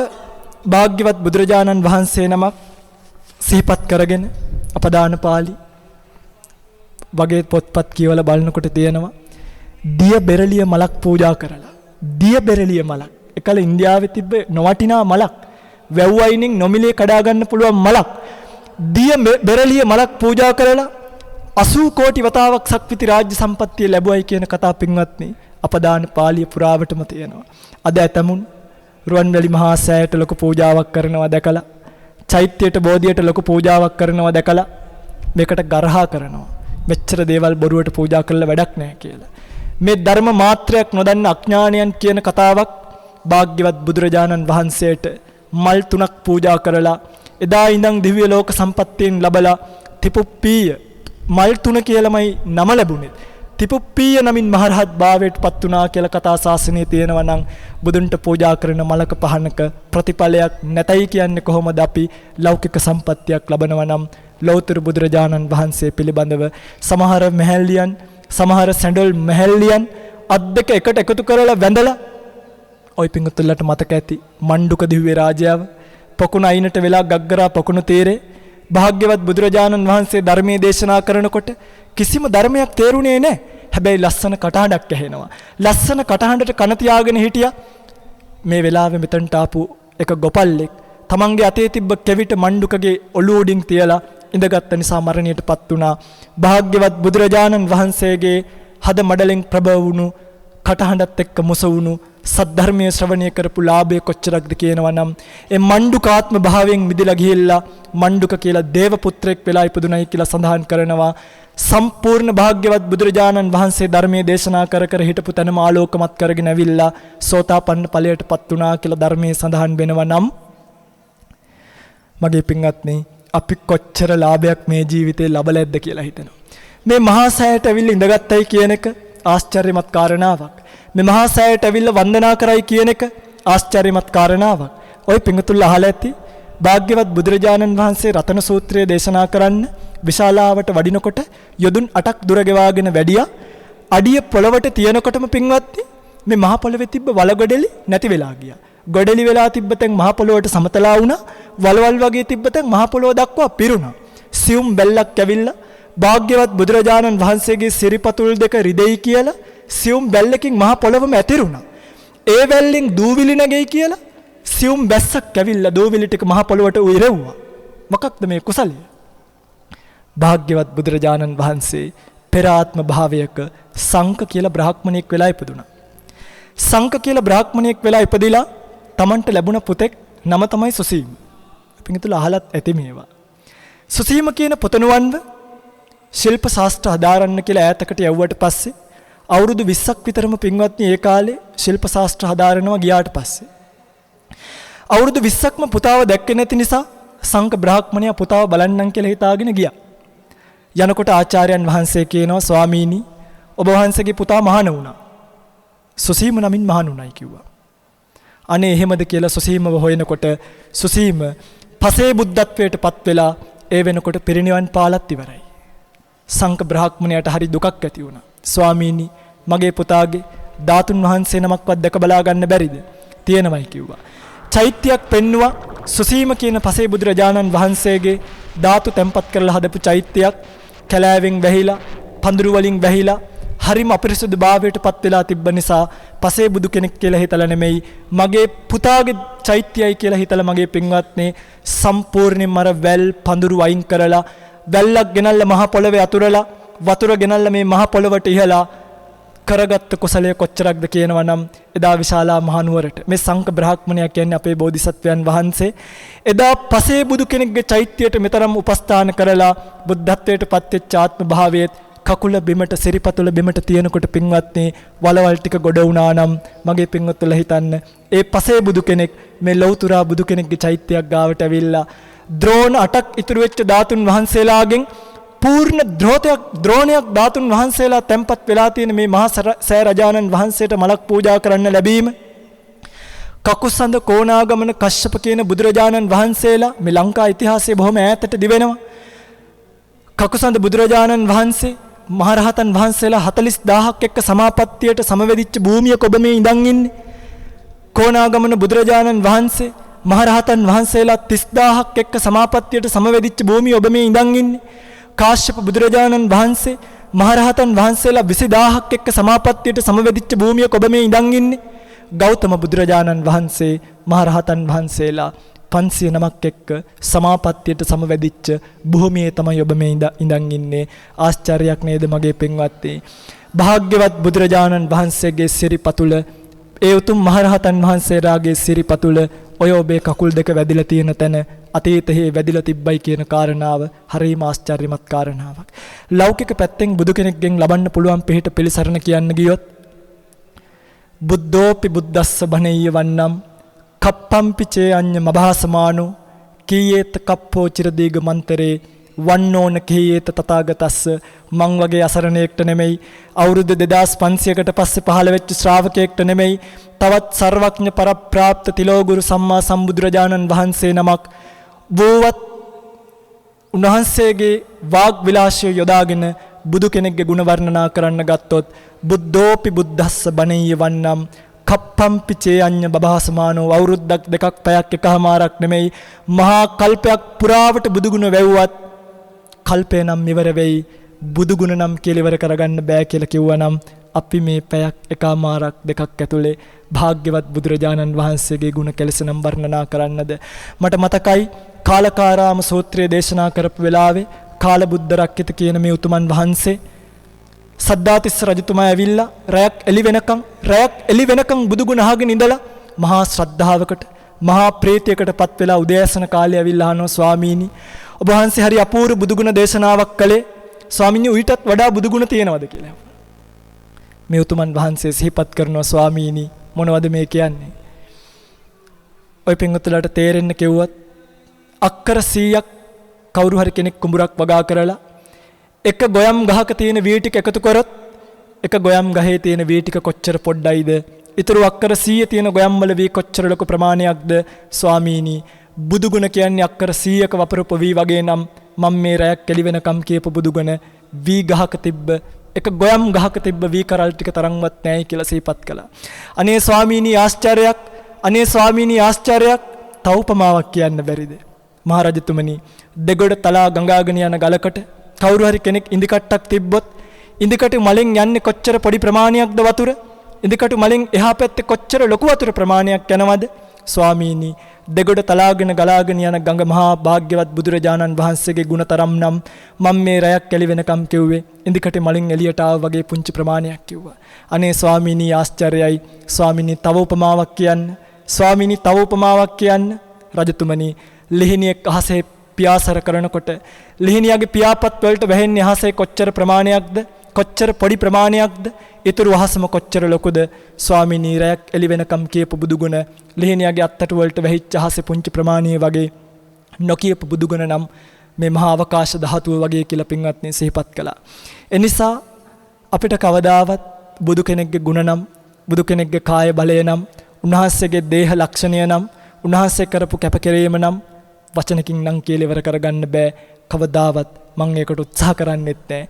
භාග්‍යවත් බුදුරජාණන් වහන්සේ නමක් සිහිපත් කරගෙන අපදාන පාළි වගේ පොත්පත් කියවලා බලනකොට තියෙනවා දිය බෙරළිය මලක් පූජා කරලා. දිය බෙරළිය මලක් එකල ඉන්දියාවේ තිබ්බ නොවටිනා මලක්, වැව් අයිනින් නොමිලේ කඩා ගන්න පුළුවන් මලක්. දිය බෙරළිය මලක් පූජා කරලා 80 කෝටි වතාවක් සක්විති රාජ්‍ය සම්පත්තිය ලැබුවයි කියන කතා පින්වත්නි අපදාන පාළිය පුරාවටම තියෙනවා. අද ඇතමුන් රුවන්වැලි මහා සෑයට ලොකු පූජාවක් කරනවා දැකලා, චෛත්‍යයට බෝධියට ලොකු පූජාවක් කරනවා දැකලා මේකට ගරහා කරනවා. මෙච්චර දේවල් බොරුවට පූජා කළා වැඩක් නැහැ කියලා. මේ ධර්ම මාත්‍රයක් නොදන්න අඥානයන් කියන කතාවක් භාග්‍යවත් බුදුරජාණන් වහන්සේට මල් 3ක් පූජා කරලා එදා ඉඳන් දිව්‍ය ලෝක සම්පත්තියෙන් ලැබලා තිපුප්පීය මල් 3 කියලාමයි නම ලැබුණේ. තිපුප්පීය නමින් මහරහත් භාවයට පත් වුණා කියලා කතා ශාසනයේ තියෙනවා නම් බුදුන්ට පූජා කරන මලක පහනක ප්‍රතිඵලයක් නැතයි කියන්නේ කොහොමද අපි ලෞකික සම්පත්තියක් ලබනවා නම් ලෞතර බුදුරජාණන් වහන්සේ පිළිබඳව සමහර මහල්ලියන් සමහර සැඬොල් මහල්ලියන් අත් දෙක එකට එකතු කරලා වැඳලා ඔය පිංගුතුල්ලට මතක ඇති මණ්ඩුක දිව්‍ය රාජයාව පොකුණ අයිනට වෙලා ගග්ගරා පොකුණ තීරේ භාග්‍යවත් බුදුරජාණන් වහන්සේ ධර්මයේ දේශනා කරනකොට කිසිම ධර්මයක් තේරුණේ නැහැ. හැබැයි ලස්සන කටහඬක් ඇහෙනවා. ලස්සන කටහඬට කන තියාගෙන හිටියා. මේ වෙලාවේ මෙතනට ආපු එක ගොපල්ලෙක් තමන්ගේ අතේ තිබ්බ කෙවිත මණ්ඩුකගේ ඔළුව උඩින් තියලා ඉඳගත් නිසා මරණයටපත් වුණා. භාග්‍යවත් බුදුරජාණන් වහන්සේගේ හද මඩලෙන් ප්‍රබව වුණු කටහඬත් එක්ක මුස වුණු සද්ධර්මයේ ශ්‍රවණය කරපු ලාභය කොච්චරක්ද කියනවා නම් ඒ මණ්ඩුකාත්ම භාවයෙන් මිදලා ගිහිල්ලා මණ්ඩුක කියලා දේව පුත්‍රයෙක් වෙලා ඉපදුණයි කියලා සඳහන් කරනවා. සම්පූර්ණ භාග්‍යවත් බුදුරජාණන් වහන්සේ ධර්මයේ දේශනා කර කර හිටපු තැනම ආලෝකමත් කරගෙන ඇවිල්ලා සෝතාපන්න ඵලයටපත් වුණා කියලා ධර්මයේ සඳහන් වෙනවා නම් මගේ පින්වත්නි අපි කොච්චර ලාභයක් මේ ජීවිතේ ලබලැද්ද කියලා හිතෙනවා. මේ මහා සෑයට ඇවිල්ලා ඉඳගත්තයි කියන එක ආශ්චර්යමත් කාරණාවක්. මේ මහා සෑයට ඇවිල්ලා වන්දනා කරයි කියන එක ආශ්චර්යමත් කාරණාවක්. ඔය පිංගුතුල්ල අහලා ඇති භාග්‍යවත් බුදුරජාණන් වහන්සේ රතන සූත්‍රය දේශනා කරන්න විශාලාවට වඩිනකොට යොදුන් 8ක් දුර ගෙවාගෙන වැඩියා. අඩිය පොළවට තියනකොටම පිංවත්නි මේ මහ පොළවේ තිබ්බ වලගොඩලි නැති වෙලා ගියා. ගොඩලි වෙලා තිබ්බ තැන් මහ පොළොවට සමතලා වුණා. වලවල් වගේ තිබ්බ තැන් මහ පොළොව දක්වා පිරුණා. සියුම් බැල්ලක් ඇවිල්ලා භාග්‍යවත් බුදුරජාණන් වහන්සේගේ සිරිපතුල් දෙක රිදෙයි කියලා සියුම් බැල්ලකින් මහ පොළොවම ඇතිරුණා. ඒ වැල්ලෙන් දූවිලි නැගෙයි කියලා සියුම් බැස්සක් ඇවිල්ලා දූවිලි ටික මහ පොළොවට උයරෙව්වා. මොකක්ද මේ කුසලය? භාග්‍යවත් බුදුරජාණන් වහන්සේ පෙර ආත්ම භාවයක සංක කියලා බ්‍රාහ්මණයෙක් වෙලා ඉපදුණා. සංක කියලා බ්‍රාහ්මණයෙක් වෙලා ඉපදිලා Tamanට ලැබුණ පුතෙක් නම තමයි සුසීම. පිටින් අහලත් ඇති මේවා. සුසීම කියන පුතණුවන්ව ශිල්ප ශාස්ත්‍ර හදාරන්න කියලා ඈතකට යවුවට පස්සේ අවුරුදු 20ක් විතරම පින්වත්නි ඒ කාලේ ශිල්ප ශාස්ත්‍ර හදාරනවා ගියාට පස්සේ අවුරුදු 20ක්ම පුතාව දැක්කේ නැති නිසා සංක බ්‍රාහ්මණයා පුතාව බලන්නම් කියලා හිතාගෙන ගියා. යනකොට ආචාර්යයන් වහන්සේ කියනවා ස්වාමීනි ඔබ වහන්සේගේ පුතා මහාන වුණා. සුසීම නමින් මහාන වුණයි කිව්වා. අනේ එහෙමද කියලා සුසීමව හොයනකොට සුසීම පසේ බුද්ධත්වයට පත් වෙලා ඒ වෙනකොට පිරිනිවන් පාලත් ඉවරයි. සංක බ්‍රාහ්මණයාට හරි දුකක් ඇති වුණා. ස්වාමීනි මගේ පුතාගේ ධාතුන් වහන්සේ නමක්වත් දැක බලා ගන්න බැරිද? තියෙනමයි කිව්වා. චෛත්‍යයක් පෙන්නුවා. සුසීම කියන පසේ බුදුරජාණන් වහන්සේගේ ධාතු තැන්පත් කරලා හදපු චෛත්‍යයක් කැලෑවෙන් වැහිලා පඳුරු වලින් වැහිලා හරිම අපිරිසුදු භාවයට පත් වෙලා තිබ්බ නිසා පසේ බුදු කෙනෙක් කියලා හිතලා නෙමෙයි මගේ පුතාගේ චෛත්‍යයයි කියලා හිතලා මගේ පින්වත්නි සම්පූර්ණයෙන්ම අර වැල් පඳුරු වයින් කරලා වැල්ලක් ගෙනල්ලා මහ පොළවේ අතුරලා වතුර ගෙනල්ලා මේ මහ පොළවට ඉහලා කරගත්ත කුසලයේ කොච්චරක්ද කියනවා නම් එදා විශාලා මහනුවරට මේ සංක බ්‍රාහ්මණයා කියන්නේ අපේ බෝධිසත්වයන් වහන්සේ එදා පසේ බුදු කෙනෙක්ගේ චෛත්‍යයට මෙතරම් උපස්ථාන කරලා බුද්ධත්වයට පත්වෙච්ච ආත්ම භාවයේත් කකුල බිමට සිරිපතුල බිමට තියෙනකොට පින්වත්නි වලවල් ටික ගොඩ වුණා නම් මගේ පින්වත්තුලා හිතන්න ඒ පසේ බුදු කෙනෙක් මේ ලෞතුරා බුදු කෙනෙක්ගේ චෛත්‍යයක් ගාවට ඇවිල්ලා ද්‍රෝණ 8ක් ඉතුරු වෙච්ච ධාතුන් වහන්සේලාගෙන් පූර්ණ ද්‍රෝණයක් ධාතුන් වහන්සේලා තැන්පත් වෙලා තියෙන මේ මහා සෑ රජාණන් වහන්සේට මලක් පූජා කරන්න ලැබීම කකුසඳ කොණාගමන කශ්‍යප කියන බුදුරජාණන් වහන්සේලා මේ ලංකා ඉතිහාසයේ බොහොම ඈතට දිවෙනවා කකුසඳ බුදුරජාණන් වහන්සේ මහරහතන් වහන්සේලා 40000ක් එක්ක සමාපත්තියට සමවැදිච්ච භූමියක ඔබ මේ ඉඳන් ඉන්නේ. කොණාගමන බුදුරජාණන් වහන්සේ මහරහතන් වහන්සේලා 30000ක් එක්ක සමාපත්තියට සමවැදිච්ච භූමිය ඔබ මේ ඉඳන් ඉන්නේ. කාශ්‍යප බුදුරජාණන් වහන්සේ මහරහතන් වහන්සේලා 20000ක් එක්ක සමාපත්තියට සමවැදිච්ච භූමියක ඔබ මේ ඉඳන් ඉන්නේ. ගෞතම බුදුරජාණන් වහන්සේ මහරහතන් වහන්සේලා 509ක් එක්ක සමාපත්තියට සමවැදිච්ච භූමියේ තමයි ඔබ මේ ඉඳන් ඉන්නේ. ආශ්චර්යයක් නේද මගේ පින්වත්නි. භාග්‍යවත් බුදුරජාණන් වහන්සේගේ සිරිපතුල, ඒ උතුම් මහරහතන් වහන්සේලාගේ සිරිපතුල ඔය ඔබේ කකුල් දෙක වැදිලා තියෙන තැන අතීතයේ වැදිලා තිබ්බයි කියන කාරණාව හරිම ආශ්චර්යමත් කාරණාවක්. ලෞකික පැත්තෙන් බුදු කෙනෙක්ගෙන් ලබන්න පුළුවන් පිහිට පිළිසරණ කියන්න ගියොත් බුද්ධෝපි බුද්දස්ස බණෙය්‍ය වන්නම් කප්පම්පි චේ අඤ්ඤ මභාසමානෝ කීයේත කප්පෝ චිරදීග මන්තරේ වන්නෝන කීයේත තථාගතස්ස. මං වගේ අසරණයෙක්ට නෙමෙයි, අවුරුදු 2500කට පස්සේ පහළ වෙච්ච ශ්‍රාවකයෙක්ට නෙමෙයි, තවත් සර්වඥ පරප්‍රාප්ත තිලෝගුරු සම්මා සම්බුදුරජාණන් වහන්සේ නමක් වූවත් උන්වහන්සේගේ වාග් විලාසය යොදාගෙන බුදු කෙනෙක්ගේ ගුණ වර්ණනා කරන්න ගත්තොත් බුද්ධෝපි බුද්දස්ස බණෙය්‍ය වන්නම් කප්පම්පි චේ අඤ්ඤ බබහසමානෝ. අවුරුද්දක් දෙකක් පැයක් එකමාරක් නෙමෙයි, මහා කල්පයක් පුරාවට බුදුගුණ වැව්වත් කල්පේ නම් ඉවර වෙයි, බුදුගුණ නම් කියලා ඉවර කරගන්න බෑ කියලා කිව්වනම් අපි මේ පැයක් එකමාරක් දෙකක් ඇතුලේ භාග්‍යවත් බුදුරජාණන් වහන්සේගේ ගුණ කෙලසනම් වර්ණනා කරන්නද? මට මතකයි කාලකාරාම සූත්‍රය දේශනා කරපු වෙලාවේ කාලබුද්ධ රක්කිත කියන මේ උතුමන් වහන්සේ සද්ධාතිස්ස රජතුමා ඇවිල්ලා රැයක් එළි වෙනකම් බුදුගුණ අහගෙන ඉඳලා මහා ශ්‍රද්ධාවකට මහා ප්‍රීතියකටපත් වෙලා උදෑසන කාලේ ඇවිල්ලා අහනවා, ස්වාමීනි ඔබ වහන්සේ හරි අපූර්ව බුදුගුණ දේශනාවක් කළේ, ස්වාමීනි ඊටත් වඩා බුදුගුණ තියෙනවද කියලා. මේ උතුමන් වහන්සේ සිහිපත් කරනවා, ස්වාමීනි මොනවද මේ කියන්නේ? ඔය පින්වතුන්ලාට තේරෙන්න කිව්වත් අක්කර 100ක් කවුරු හරි කෙනෙක් කුඹුරක් වගා කරලා එක ගොයම් ගහක තියෙන වී ටික එකතු කරොත් එක ගොයම් ගහේ තියෙන වී ටික කොච්චර පොඩ්ඩයිද? ඊටු අක්කර 100 තියෙන ගොයම් වල වී කොච්චර ලොකු ප්‍රමාණයක්ද? ස්වාමීනි බුදුගුණ කියන්නේ අක්කර 100ක වපරප වී වගේ නම් මම මේ රැයක් කෙලි වෙනකම් කියපු බුදුගුණ වී ගහක තිබ්බ එක ගොයම් ගහක තිබ්බ වී කරල් ටික තරම්වත් නැහැ කියලා සිහිපත් කළා. අනේ ස්වාමීනි ආශ්චර්යයක්, අනේ ස්වාමීනි ආශ්චර්යයක්, තව උපමාවක් කියන්න බැරිද? මහරජතුමනි දෙගොඩ තලා ගංගාගෙන යන ගලකට කවුරු හරි කෙනෙක් ඉදිකට්ටක් තිබ්බොත් ඉදිකටු මලෙන් යන්නේ කොච්චර පොඩි ප්‍රමාණයක්ද වතුර? ඉදිකටු මලෙන් එහා පැත්තේ කොච්චර ලොකු වතුර ප්‍රමාණයක් යනවද? ස්වාමීනි දෙගොඩ තලාගෙන ගලාගෙන යන ගඟ මහා භාග්‍යවත් බුදුරජාණන් වහන්සේගේ ගුණතරම් නම් මම මේ රැයක් කෙලි වෙනකම් කිව්වේ ඉදිකට මලින් එළියට ආව වගේ පුංචි ප්‍රමාණයක් කිව්වා. අනේ ස්වාමීනි ආශ්චර්යයි. ස්වාමීනි තව උපමාවක් කියන්න. ස්වාමීනි තව උපමාවක් කියන්න. රජතුමනි ලිහිණියෙක් අහසේ පියාසර කරනකොට ලිහිණියගේ පියාපත් වලට වැහෙන්නේ අහසේ කොච්චර ප්‍රමාණයක්ද? කොච්චර පොඩි ප්‍රමාණයක්ද? ඊතුරු අහසම කොච්චර ලොකුද? ස්වාමීනි රැයක් එළි වෙනකම් කියපු බුදුගුණ ලිහිණියගේ අත්තට වලට වැහිච්ච අහසේ පුංචි ප්‍රමාණිය වගේ නොකියපු බුදුගුණ නම් මේ මහා අවකාශ ධාතුව වගේ කියලා පින්වත්නි සිහිපත් කළා. එනිසා අපිට කවදාවත් බුදු කෙනෙක්ගේ ගුණ නම්, බුදු කෙනෙක්ගේ කාය බලය නම්, උන්වහන්සේගේ දේහ ලක්ෂණය නම්, උන්වහන්සේ කරපු කැපකිරීම නම් වචනකින් නම් කියලා ඉවර කරගන්න බෑ. කවදාවත් මම ඒකට උත්සාහ කරන්නෙත් නෑ.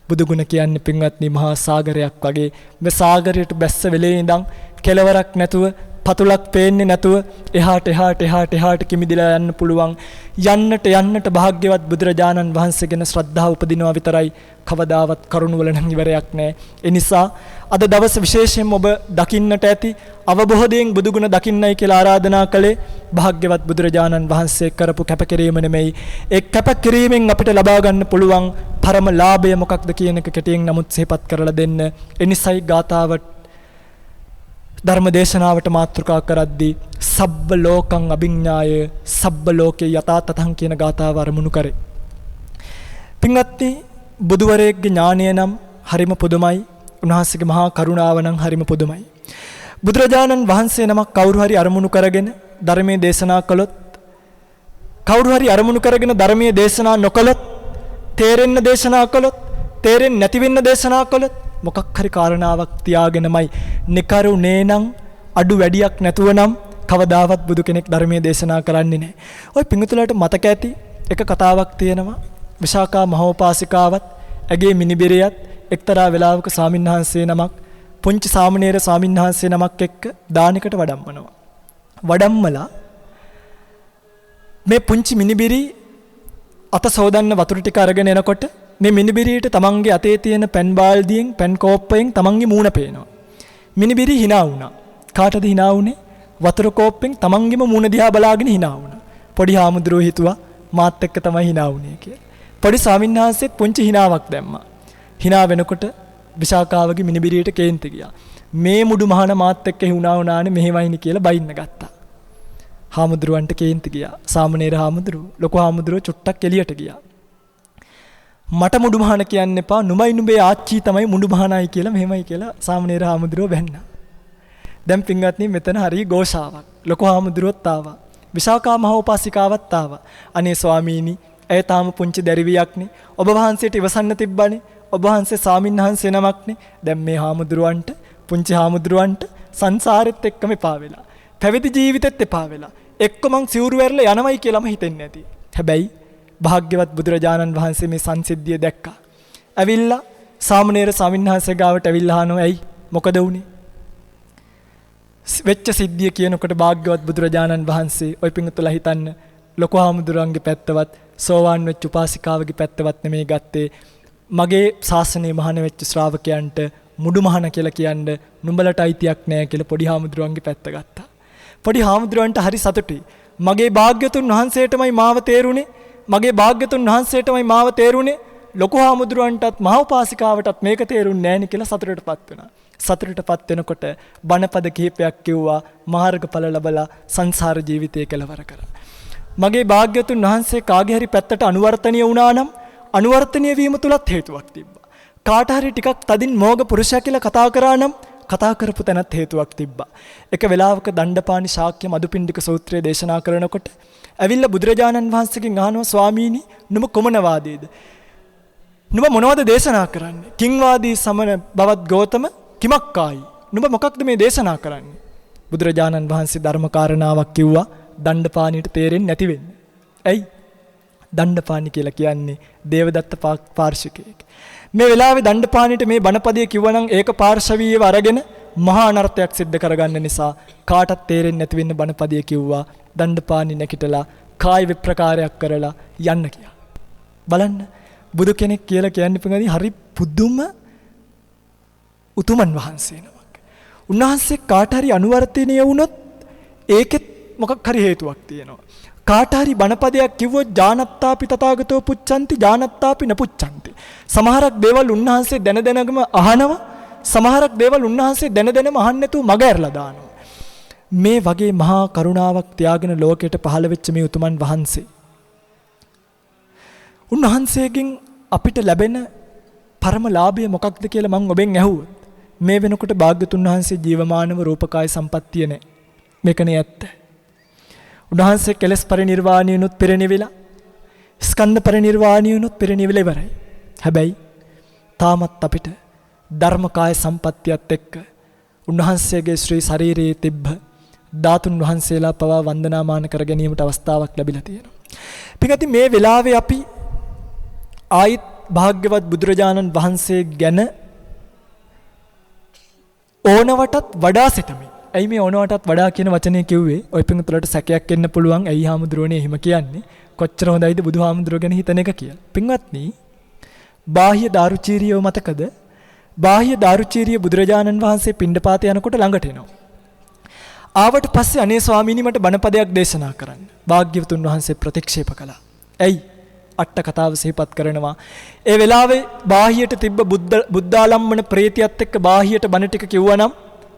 බුදුගුණ කියන්නේ පින්වත්නි මහා සාගරයක් වගේ. මේ සාගරයට බැස්ස වෙලේ ඉඳන් කෙලවරක් නැතුව, පතුලක් පේන්නේ නැතුව එහාට කිමිදිලා යන්න පුළුවන්. යන්නට භාග්‍යවත් බුදුරජාණන් වහන්සේ ගැන ශ්‍රද්ධාව උපදිනවා විතරයි. කවදාවත් කරුණ වල නම් ඉවරයක් නැහැ. ඒ නිසා අද දවස් විශේෂයෙන්ම ඔබ දකින්නට ඇති අවබෝධයෙන් බුදුගුණ දකින්නයි කියලා ආරාධනා කළේ භාග්‍යවත් බුදුරජාණන් වහන්සේ කරපු කැපකිරීම නෙමෙයි. ඒ කැපකිරීමෙන් අපිට ලබා ගන්න පුළුවන් පරම ලාභය මොකක්ද කියන එක කෙටියෙන් නමුත් සිහිපත් කරලා දෙන්න. එනිසයි ගාථාවට ධර්ම දේශනාවට මාතෘකා කරද්දී සබ්බ ලෝකං අභිඥාය සබ්බ ලෝකේ යථා තතං කියන ගාථාව අරමුණු කරේ. පින්වත්නි බුදුවරයෙක්ගේ ඥානය නම් හරිම පුදුමයි. උන්වහන්සේගේ මහා කරුණාව නම් හරිම පුදුමයි. බුදුරජාණන් වහන්සේ නමක් කවුරු හරි අරමුණු කරගෙන ධර්මයේ දේශනා කළොත්, කවුරු හරි අරමුණු කරගෙන ධර්මයේ දේශනා නොකළොත්, තේරෙන්න දේශනා කළොත්, තේරෙන්නේ නැති වෙන්න දේශනා කළොත් මොකක් හරි කාරණාවක් තියාගෙනමයි නිකරුණේ නම් අඩු වැඩියක් නැතුව නම් කවදාවත් බුදු කෙනෙක් ධර්මයේ දේශනා කරන්නේ නැහැ. ඔය පිංගුතුලාට මතක ඇති එක කතාවක් තියෙනවා. විශාකා මහෝපාසිකාවත් ඇගේ මිනිබිරියත් එක්තරා වෙලාවක ස්වාමින්වහන්සේ නමක් පුංචි සාමණේර ස්වාමින්වහන්සේ නමක් එක්ක දානයකට වඩම්මනවා. වඩම්මලා මේ පුංචි මිනිබිරි අත සෝදන්න වතුර ටික අරගෙන එනකොට මේ මිනිබිරියට තමන්ගේ අතේ තියෙන පෙන් බාල්දියෙන් පෙන් කෝප්පයෙන් තමන්ගේ මූණ පේනවා. මිනිබිරි hina වුණා. කාටද hina වුනේ? වතුර කෝප්පෙන් තමන්ගේම මූණ දිහා බලාගෙන hina වුණා. පොඩි හාමුදුරුවෝ හිතුවා මාත් එක්ක තමයි hina වුනේ කියලා. පොඩි ස්වාමින්වහන්සේත් පුංචි hinaවක් දැම්මා. hina වෙනකොට විශාකාවගේ මිනිබිරියට කේන්ති ගියා. මේ මුඩු මහන මාත් එක්ක හුණා වුණානේ මෙහෙමයිනි කියලා බයින්න ගත්තා. හාමුදුරුවන්ට කේන්ති ගියා. සාමණේර හාමුදුරුවෝ ලොකු හාමුදුරුවෝ චුට්ටක් එළියට ගියා. මට මුඩු මහන කියන්න එපා. නුඹයි නුඹේ ආච්චි තමයි මුඩු මහනයි කියලා මෙහෙමයි කියලා සාමණේර හාමුදුරුවෝ වැන්නා. දැන් පින්වත්නි මෙතන හරිය ഘോഷාවක්. ලොකු හාමුදුරුවෝත් ආවා. විශාකා මහෝපාසිකාවත් ආවා. අනේ ස්වාමීනි, ඇය තාම පුංචි දැරිවියක්නේ. ඔබ වහන්සේට ඉවසන්න තිබ්බනේ. ඔබ වහන්සේ ස්වාමින්වහන්සේ නමක්නේ. දැන් මේ හාමුදුරුවන්ට පුංචි හාමුදුරුවන්ට සංසාරෙත් එක්කම එපා වෙලා. පැවිදි ජීවිතෙත් එපා වෙලා. එක්ක මං සිවුරු වැරලා යනවයි කියලාම හිතෙන්නේ නැති. හැබැයි භාග්‍යවත් බුදුරජාණන් වහන්සේ මේ සංසිද්ධිය දැක්කා. ඇවිල්ලා සාමණේර ස්වාමින්වහන්සේ ගාවට ඇවිල්ලා අහනවා ඇයි මොකද වුනේ? වෙච්ච සිද්ධිය කියනකොට භාග්‍යවත් බුදුරජාණන් වහන්සේ ඔය පිංගුතුලා හිතන්න ලොකු හාමුදුරන්ගේ පැත්තවත් සෝවාන් වෙච්ච උපාසිකාවගේ පැත්තවත් නෙමෙයි ගත්තේ. මගේ ශාසනයේ මහාන වෙච්ච ශ්‍රාවකයන්ට මුඩු මහාන කියලා කියන්න නුඹලට අයිතියක් නැහැ කියලා පොඩි හාමුදුරුවන්ගේ පැත්ත ගත්තා. පොඩි හාමුදුරුවන්ට හරි සතුටුයි. මගේ භාග්‍යතුන් වහන්සේටමයි මාව තේරුනේ. මගේ භාග්‍යතුන් වහන්සේටමයි මාව තේරුනේ. ලොකු හාමුදුරුවන්ටත් මහා උපාසිකාවටත් මේක තේරුන්නේ නැහැ නේ කියලා සතුටටපත් වෙනවා. සතුටටපත් වෙනකොට බණපද කිහිපයක් කිව්වා. මාර්ගඵල ලැබලා සංසාර ජීවිතය කෙලවර කරා. මගේ භාග්‍යතුන් වහන්සේ කාගේ හරි පැත්තට අනුවර්තනීය වුණා නම් අනුවර්තනීය වීම තුලත් හේතුවක් තිබ්බා. කාට හරි ටිකක් තදින් මෝග පුරුෂයා කියලා කතා කරා නම් කතා කරපු තැනත් හේතුවක් තිබ්බා. එක වෙලාවක දණ්ඩපාණි ශාක්‍ය මදුපිණ්ඩික සූත්‍රය දේශනා කරනකොට ඇවිල්ලා බුදුරජාණන් වහන්සේගෙන් අහනවා ස්වාමීනි නුඹ කොමන වාදයේද? නුඹ මොනවද දේශනා කරන්නේ? කිංවාදී සමන බවත් ගෞතම කිමක්කායි? නුඹ මොකක්ද මේ දේශනා කරන්නේ? බුදුරජාණන් වහන්සේ ධර්ම කාරණාවක් කිව්වා දණ්ඩපාණිට තේරෙන්නේ නැති වෙන්න. ඇයි? දණ්ඩපාණි කියලා කියන්නේ දේවදත්ත පාර්ශවිකයෙක්. මේ වෙලාවේ දණ්ඩපාණිට මේ බණපදයේ කිව්වනම් ඒක පාර්ශවීයව අරගෙන මහා අනර්ථයක් සිද්ධ කරගන්න නිසා කාටත් තේරෙන්නේ නැති වෙන්න බණපදයේ කිව්වා. දණ්ඩපාණි නැකිටලා කාය විප්‍රකාරයක් කරලා යන්න කියා. බලන්න බුදු කෙනෙක් කියලා කියන්නේ පිටුදී හරි පුදුම උතුමන් වහන්සේ නමක්. උන්වහන්සේ කාට හරි අනුවර්තනීය වුණොත් ඒකෙත් මොකක් හරි හේතුවක් තියෙනවා. කාට හරි බණපදයක් කිව්වොත් ජානත්තාපි තථාගතෝ පුච්ඡanti ජානත්තාපි නපුච්ඡanti. සමහරක් දේවල් උන්වහන්සේ දැන දැනගම අහනවා. සමහරක් දේවල් උන්වහන්සේ දැන දැනම අහන්නේ නැතුව මග ඇරලා දානවා. මේ වගේ මහා කරුණාවක් තියාගෙන ලෝකයට පහළ වෙච්ච මේ උතුමන් වහන්සේ. උන්වහන්සේගෙන් අපිට ලැබෙන පරම ලාභය මොකක්ද කියලා මම ඔබෙන් ඇහුවොත් මේ වෙනකොට භාග්‍යතුන් වහන්සේ ජීවමානව රූපකාය සම්පත්තිය නැහැ. මේකනේ ඇත්ත. උන්වහන්සේ කෙලස් පරිනිර්වාණයනුත් පෙරණිවිලා ස්කන්ධ පරිනිර්වාණයනුත් පෙරණිවිලා ඉවරයි. හැබැයි තාමත් අපිට ධර්මකාය සම්පත්තියත් එක්ක උන්වහන්සේගේ ශ්‍රී ශරීරයේ තිබ්බ ධාතුන් වහන්සේලා පවා වන්දනාමාන කර ගැනීමට අවස්ථාවක් ලැබිලා තියෙනවා. පිටකති මේ වෙලාවේ අපි ආයිත් භාග්‍යවත් බුදුරජාණන් වහන්සේ ගැන ඕනවටත් වඩා සිතමි. ඇයි මේ ඕනවටත් වඩා කියන වචනේ කිව්වේ? ඔය පින්තුලට සැකයක් එන්න පුළුවන්. ඇයි හාමුදුරුවනේ එහෙම කියන්නේ? කොච්චර හොඳයිද බුදුහාමුදුරුව ගැන හිතන එක කියලා. පින්වත්නි, බාහ්‍ය දාරුචීරියව මතකද? බාහ්‍ය දාරුචීරිය බුදුරජාණන් වහන්සේ පිණ්ඩපාතේ යනකොට ළඟට එනවා. ආවට පස්සේ අනේ ස්වාමීනි මට බණපදයක් දේශනා කරන්න. භාග්‍යවතුන් වහන්සේ ප්‍රතික්ෂේප කළා. ඇයි? අට කතාව සිහිපත් කරනවා. ඒ වෙලාවේ බාහියට තිබ්බ බුද්ධාලම්මන ප්‍රේතියත් එක්ක බාහියට බණ ටික කිව්වනම්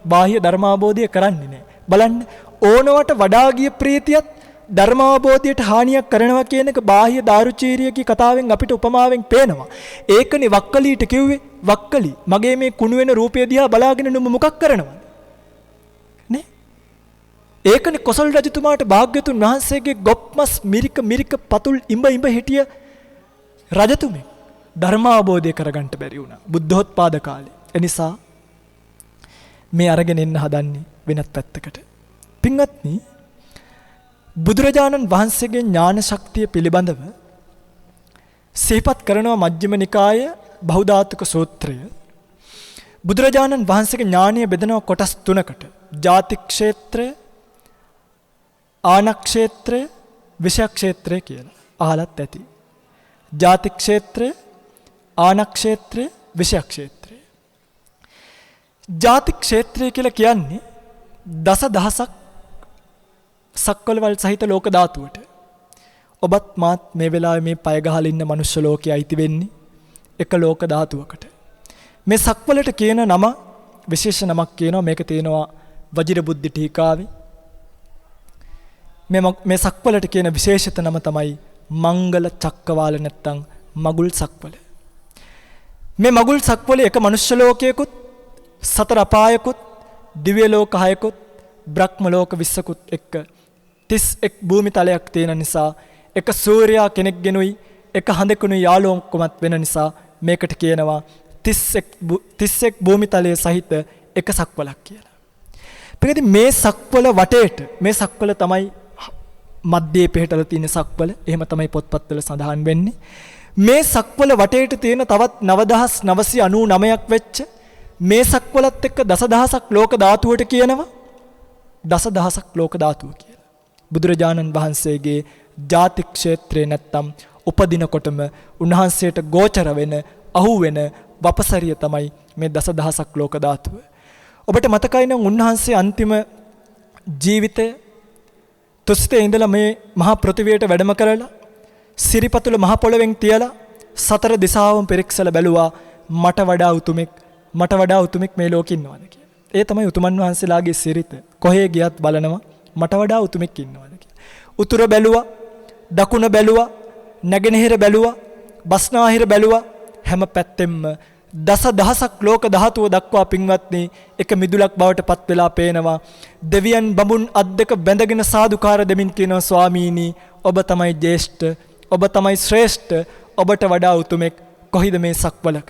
බාහිය ධර්මාබෝධය කරන්නේ නැහැ. බලන්න ඕනවට වඩා ගිය ප්‍රේතියත් ධර්මාබෝධයට හානියක් කරනවා කියන එක බාහිය දාරුචීරියගේ කතාවෙන් අපිට උපමාවෙන් පේනවා. ඒකනේ වක්කලීට කිව්වේ වක්කලි මගේ මේ කුණු වෙන රූපය දිහා බලාගෙන නුඹ මොකක් කරනවද? නේ? ඒකනේ කොසල් රජතුමාට භාග්‍යතුන් වහන්සේගේ ගොප්මස් මිරික පතුල් ඉඹ හිටිය රජතුමේ ධර්මාබෝධය කරගන්න බැරි වුණා බුද්ධෝත්පාද කාලේ. එනිසා මේ අරගෙන එන්න හදන්නේ වෙනත් පැත්තකට. පින්වත්නි, බුදුරජාණන් වහන්සේගේ ඥාන ශක්තිය පිළිබඳව සිහිපත් කරනවා මජ්ක්‍ධිම නිකාය බහුධාතුක සූත්‍රය. බුදුරජාණන් වහන්සේගේ ඥානීය බෙදනවා කොටස් තුනකට. ජාති ක්ෂේත්‍රය, ආන ක්ෂේත්‍රය, විෂය ක්ෂේත්‍රය කියලා. අහලත් ඇති. ජාති ක්ෂේත්‍රය, ආන ක්ෂේත්‍රය, විෂය ක්ෂේත්‍රය. ජාති ක්ෂේත්‍රය කියලා කියන්නේ දසදහසක් සක්වලවල් සහිත ලෝක ධාතුවට. ඔබත් මාත් මේ වෙලාවේ මේ පය ගහලා ඉන්න මනුෂ්‍ය ලෝකයේ අයිති වෙන්නේ එක ලෝක ධාතුවකට. මේ සක්වලට කියන නම විශේෂ නමක් කියනවා. මේක තියෙනවා වජිර බුද්ධි ටීකාවේ. මේ සක්වලට කියන විශේෂිත නම තමයි මංගල චක්කවාල නැත්තම් මගුල් සක්වල. මේ මගුල් සක්වලේ එක මනුෂ්‍ය ලෝකයකුත්, සතර අපායකුත්, දිව්‍ය ලෝක 6කුත්, බ්‍රහ්ම ලෝක 20කුත් එක්ක 31 භූමි තලයක් තියෙන නිසා, එක සූර්යයා කෙනෙක්ගෙනුයි එක හඳකුණුයි යාලෝකමත් වෙන නිසා මේකට කියනවා 31 භූමි තලයේ සහිත එක සක්වලක් කියලා. පිටින් මේ සක්වල වටේට මේ සක්වල තමයි මධ්‍යයේ පිටතල තියෙන සක්වල. එහෙම තමයි පොත්පත්වල සඳහන් වෙන්නේ. මේ සක්වල වටේට තියෙන තවත් 9999ක් වෙච්ච මේ සක්වලත් එක්ක දසදහසක් ලෝක ධාතුවට කියනවා දසදහසක් ලෝක ධාතුව කියලා. බුදුරජාණන් වහන්සේගේ ජාති ක්ෂේත්‍රේ නැත්තම් උපදිනකොටම උන්වහන්සේට ගෝචර වෙන අහු වෙන වපසරිය තමයි මේ දසදහසක් ලෝක ධාතුව. ඔබට මතකයි නම් උන්වහන්සේ අන්තිම ජීවිතය තුසිතේ ඉඳලා මේ මහා පෘථිවියට වැඩම කරලා සිරිපතුල මහ පොළවෙන් තියලා සතර දිසාවම පෙරක්සලා බැලුවා මට වඩා උතුමෙක් මේ ලෝකෙ ඉන්නවද කියලා. ඒ තමයි උතුමන් වහන්සේලාගේ සිරිත. කොහේ ගියත් බලනවා මට වඩා උතුමෙක් ඉන්නවද කියලා. උතුර බැලුවා, දකුණ බැලුවා, නැගෙනහිර බැලුවා, බස්නාහිර බැලුවා. හැම පැත්තෙම දසදහසක් ලෝක ධාතුව දක්වා පින්වත්නි එක මිදුලක් බවට පත් වෙලා පේනවා. දෙවියන් බඹුන් අත් දෙක බැඳගෙන සාදුකාර දෙමින් කියනවා ස්වාමීනි ඔබ තමයි ජේෂ්ඨ, ඔබ තමයි ශ්‍රේෂ්ඨ, ඔබට වඩා උතුමෙක් කොහිද මේ සක්වලක.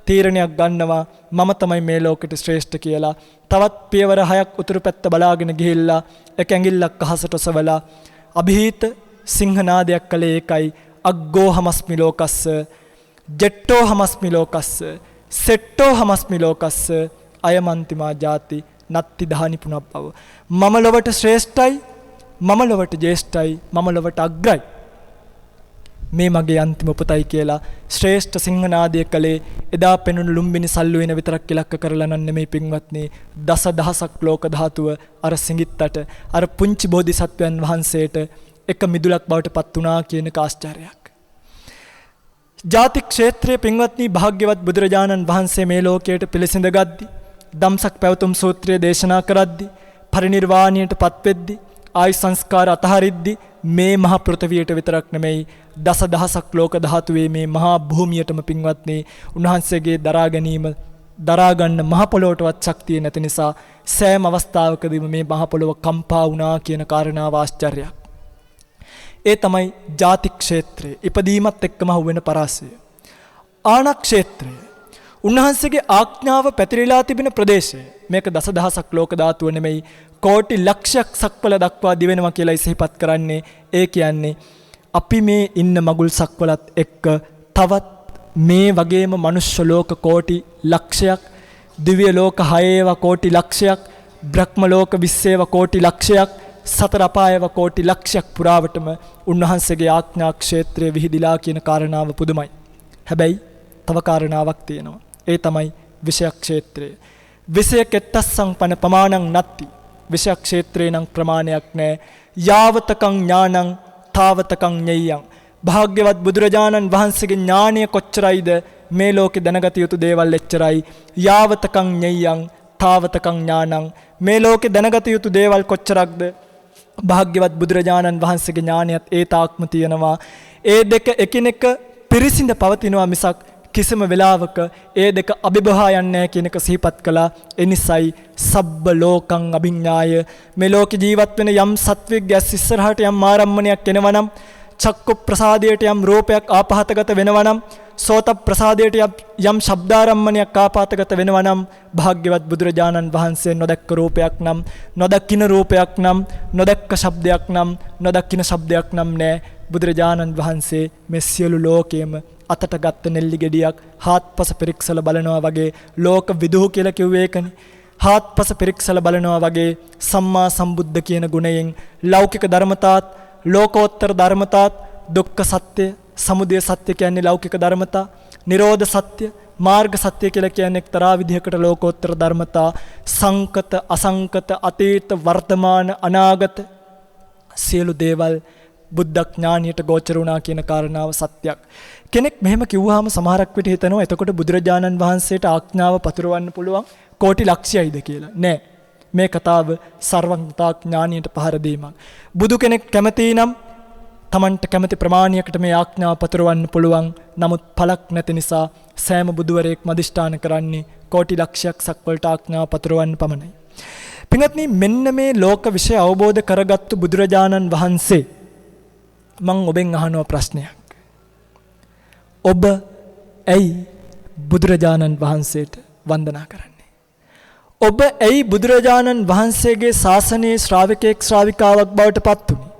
තීරණයක් ගන්නවා මම තමයි මේ ලෝකෙට ශ්‍රේෂ්ඨ කියලා. තවත් පියවර 6ක් උතුරු පැත්ත බලාගෙන ගිහිල්ලා එක ඇඟිල්ලක් අහසට ඔසවලා අභීත සිංහනාදයක් කළේ ඒකයි. අග්ගෝ හමස්මි ලෝකස්ස, ජෙට්ටෝ හමස්මි ලෝකස්ස, සෙට්ටෝ හමස්මි ලෝකස්ස, අයමන්තිමා ජාති නත්ති දහනි පුනබ්බව. මම ලොවට ශ්‍රේෂ්ඨයි, මම ලොවට ජේෂ්ඨයි, මම ලොවට අග්‍රයි. මේ මගේ අන්තිම උපතයි කියලා ශ්‍රේෂ්ඨ සිංහනාදය කළේ එදා පෙනුණු ලුම්බිනි සල්ලු වෙන විතරක් ඉලක්ක කරලා නම් නෙමෙයි පින්වත්නි. දසදහසක් ලෝක ධාතුව අර සිඟිත්තට අර පුංචි බෝධිසත්වයන් වහන්සේට එක මිදුලක් බවට පත් වුණා කියන ආශ්චර්යයක්. ජාති ක්ෂේත්‍රයේ පින්වත්නි භාග්‍යවත් බුදුරජාණන් වහන්සේ මේ ලෝකයට පිළිසිඳ ගද්දි, ධම්සක් පැවතුම් සූත්‍රය දේශනා කරද්දි, පරිනිර්වාණයට පත්වෙද්දි, ආයු සංස්කාර අතහරිද්දි මේ මහ පෘථිවියට විතරක් නෙමෙයි දසදහසක් ලෝක ධාතුවේ මේ මහා භූමියටම පින්වත්නි උන්වහන්සේගේ දරා ගන්න මහ පොළොවටවත් ශක්තිය නැති නිසා සෑම අවස්ථාවකදීම මේ මහ පොළොව කම්පා වුණා කියන කාරණාව ආශ්චර්යයක්. ඒ තමයි ජාති ක්ෂේත්‍රය. ඉපදීමත් එක්කම හුවෙන පරාසය. ආන ක්ෂේත්‍රය උන්වහන්සේගේ ආඥාව පැතිරිලා තිබෙන ප්‍රදේශය. මේක දසදහසක් ලෝක ධාතුව නෙමෙයි කෝටි ලක්ෂයක් සක්වල දක්වා දිවෙනවා කියලා ඉසිහිපත් කරන්නේ. ඒ කියන්නේ අපි මේ ඉන්න මගුල් සක්වලත් එක්ක තවත් මේ වගේම මනුෂ්‍ය ලෝක කෝටි ලක්ෂයක්, දිව්‍ය ලෝක 6 කෝටි ලක්ෂයක්, බ්‍රහ්ම ලෝක 20 කෝටි ලක්ෂයක්, සතර අපායව කෝටි ලක්ෂයක් පුරාවටම උන්වහන්සේගේ ආඥා ක්ෂේත්‍රයේ විහිදිලා කියන කාරණාව පුදුමයි. හැබැයි තව කාරණාවක් තියෙනවා. ඒ තමයි විෂය ක්ෂේත්‍රය. විෂය කෙත්තස්සං පන ප්‍රමාණං නත්ති. විෂය ක්ෂේත්‍රේ නම් ප්‍රමාණයක් නැහැ. යාවතකං ඥානං තාවතකං ඤෙය්‍යං. භාග්‍යවත් බුදුරජාණන් වහන්සේගේ ඥානය කොච්චරයිද මේ ලෝකේ දැනගත යුතු දේවල් එච්චරයි. යාවතකං ඤෙය්‍යං තාවතකං ඥානං. මේ ලෝකේ දැනගත යුතු දේවල් කොච්චරක්ද භාග්‍යවත් බුදුරජාණන් වහන්සේගේ ඥානයත් ඒ තාක්ම තියෙනවා. ඒ දෙක එකිනෙක පිරිසිඳ පවතිනවා මිසක් කිසිම වෙලාවක ඒ දෙක අභිභවා යන්නේ නැහැ කියන එක සිහිපත් කළා. ඒ නිසායි සබ්බ ලෝකං අභිඥාය. මේ ලෝකේ ජීවත් වෙන යම් සත්වෙක්ගේ ඇස් ඉස්සරහට යම් ආරම්මණයක් එනවනම්, චක්කු ප්‍රසාදයට යම් රූපයක් ආපහතගත වෙනවනම්, සෝත ප්‍රසාදයට යම් ශබ්දාරම්මණයක් ආපහතගත වෙනවනම්, භාග්‍යවත් බුදුරජාණන් වහන්සේ නොදැක්ක රූපයක් නම්, නොදකින්න රූපයක් නම්, නොදැක්ක ශබ්දයක් නම්, නොදකින්න ශබ්දයක් නම් නෑ. බුදුරජාණන් වහන්සේ මේ සියලු ලෝකයේම අතට ගත්ත නෙල්ලි ගෙඩියක් හාත්පස පිරික්සලා බලනවා වගේ ලෝක විදුහ කියලා කිව්වේ ඒකනේ. හාත්පස පිරික්සලා බලනවා වගේ සම්මා සම්බුද්ධ කියන ගුණයෙන් ලෞකික ධර්මතාත් ලෝකෝත්තර ධර්මතාත් දුක්ඛ සත්‍ය, සමුදය සත්‍ය කියන්නේ ලෞකික ධර්මතා, නිරෝධ සත්‍ය, මාර්ග සත්‍ය කියලා කියන්නේ එක්තරා විදිහකට ලෝකෝත්තර ධර්මතා, සංකත, අසංකත, අතීත, වර්තමාන, අනාගත සියලු දේවල් බුද්ධ ඥානියට ගෝචර වුණා කියන කාරණාව සත්‍යයක්. කෙනෙක් මෙහෙම කිව්වහම සමහරක් විට හිතනවා එතකොට බුදුරජාණන් වහන්සේට ආඥාව පතුරවන්න පුළුවන් කෝටි ලක්ෂයයිද කියලා. නෑ. මේ කතාව සර්වඥතා ඥානියට පහර දීමක්. බුදු කෙනෙක් කැමති නම් තමන්ට කැමති ප්‍රමාණයකට මේ ආඥාව පතුරවන්න පුළුවන්. නමුත් පළක් නැති නිසා සෑම බුදුවරයෙක්ම අදිෂ්ඨාන කරන්නේ කෝටි ලක්ෂයක් සක්වලට ආඥාව පතුරවන්න පමණයි. පින්වත්නි, මෙන්න මේ ලෝක විෂය අවබෝධ කරගත්තු බුදුරජාණන් වහන්සේ මං ඔබෙන් අහනවා ප්‍රශ්නයක්. ඔබ ඇයි බුදුරජාණන් වහන්සේට වන්දනා කරන්නේ? ඔබ ඇයි බුදුරජාණන් වහන්සේගේ ශාසනයේ ශ්‍රාවකෙක් ශ්‍රාවිකාවක් බවට පත් වුනේ?